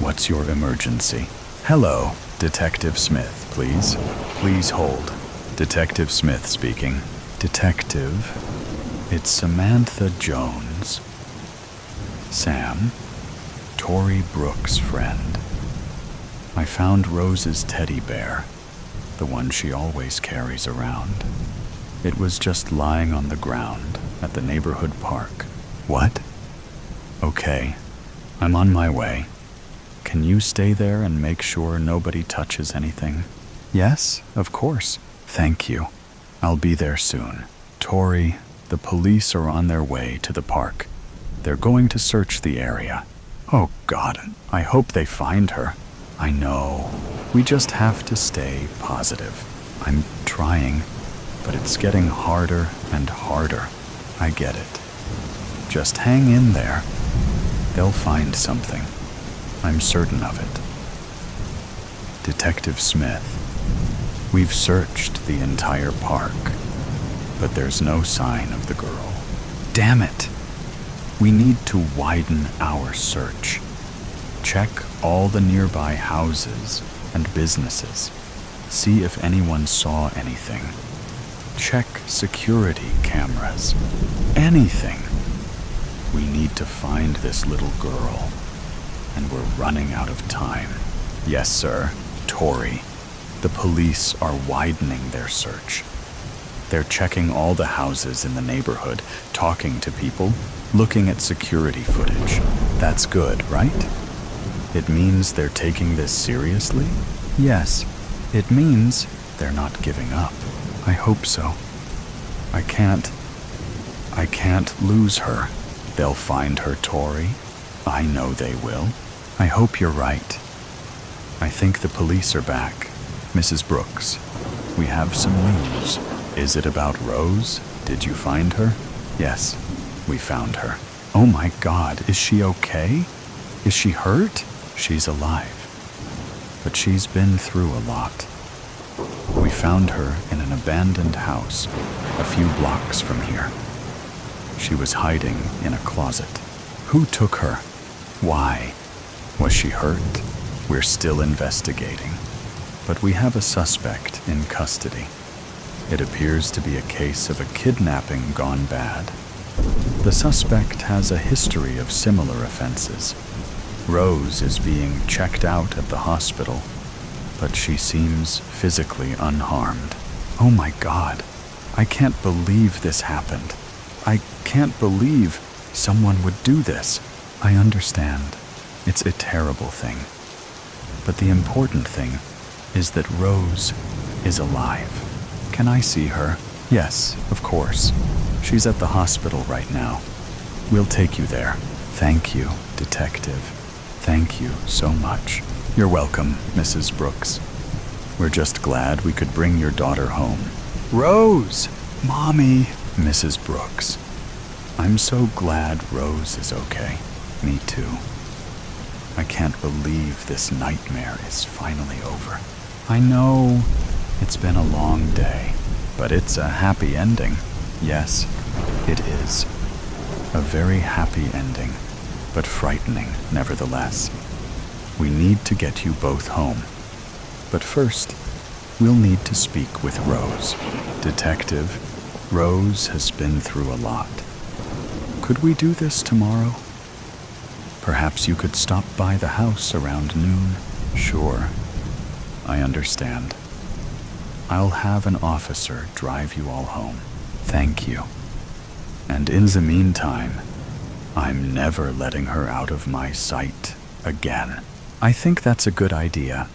What's your emergency? Hello, Detective Smith, please. Please hold. Detective Smith speaking. Detective, it's Samantha Jones. Sam, Tori Brooks' friend. I found Rose's teddy bear, the one she always carries around. It was just lying on the ground at the neighborhood park. What? Okay, I'm on my way. Can you stay there and make sure nobody touches anything? Yes, of course. Thank you. I'll be there soon. Tori, The police are on their way to the park. They're going to search the area. Oh God, I hope they find her. I know. We just have to stay positive. I'm trying, but it's getting harder and harder. I get it. Just hang in there. They'll find something. I'm certain of it. Detective Smith, we've searched the entire park, but there's no sign of the girl. Damn it! We need to widen our search. Check all the nearby houses and businesses. See if anyone saw anything. Check security cameras. Anything. We need to find this little girl, and we're running out of time. Yes, sir. Tori. The police are widening their search. They're checking all the houses in the neighborhood, talking to people, looking at security footage. That's good, right? It means they're taking this seriously? Yes. It means they're not giving up. I hope so. I can't lose her. They'll find her, Tori. I know they will. I hope you're right. I think the police are back. Mrs. Brooks, we have some news. Is it about Rose? Did you find her? Yes, we found her. Oh my God, is she okay? Is she hurt? She's alive. But she's been through a lot. We found her in an abandoned house a few blocks from here. She was hiding in a closet. Who took her? Why? Was she hurt? We're still investigating, but we have a suspect in custody. It appears to be a case of a kidnapping gone bad. The suspect has a history of similar offenses. Rose is being checked out at the hospital, but she seems physically unharmed. Oh my God, I can't believe this happened. I can't believe someone would do this. I understand. It's a terrible thing. But the important thing is that Rose is alive. Can I see her? Yes, of course. She's at the hospital right now. We'll take you there. Thank you, Detective. Thank you so much. You're welcome, Mrs. Brooks. We're just glad we could bring your daughter home. Rose! Mommy! Mrs. Brooks. I'm so glad Rose is okay. Me too. I can't believe this nightmare is finally over. I know it's been a long day, but it's a happy ending. Yes, it is. A very happy ending, but frightening nevertheless. We need to get you both home. But first, we'll need to speak with Rose. Detective, Rose has been through a lot. Could we do this tomorrow? Perhaps you could stop by the house around noon. Sure, I understand. I'll have an officer drive you all home. Thank you. And in the meantime, I'm never letting her out of my sight again. I think that's a good idea.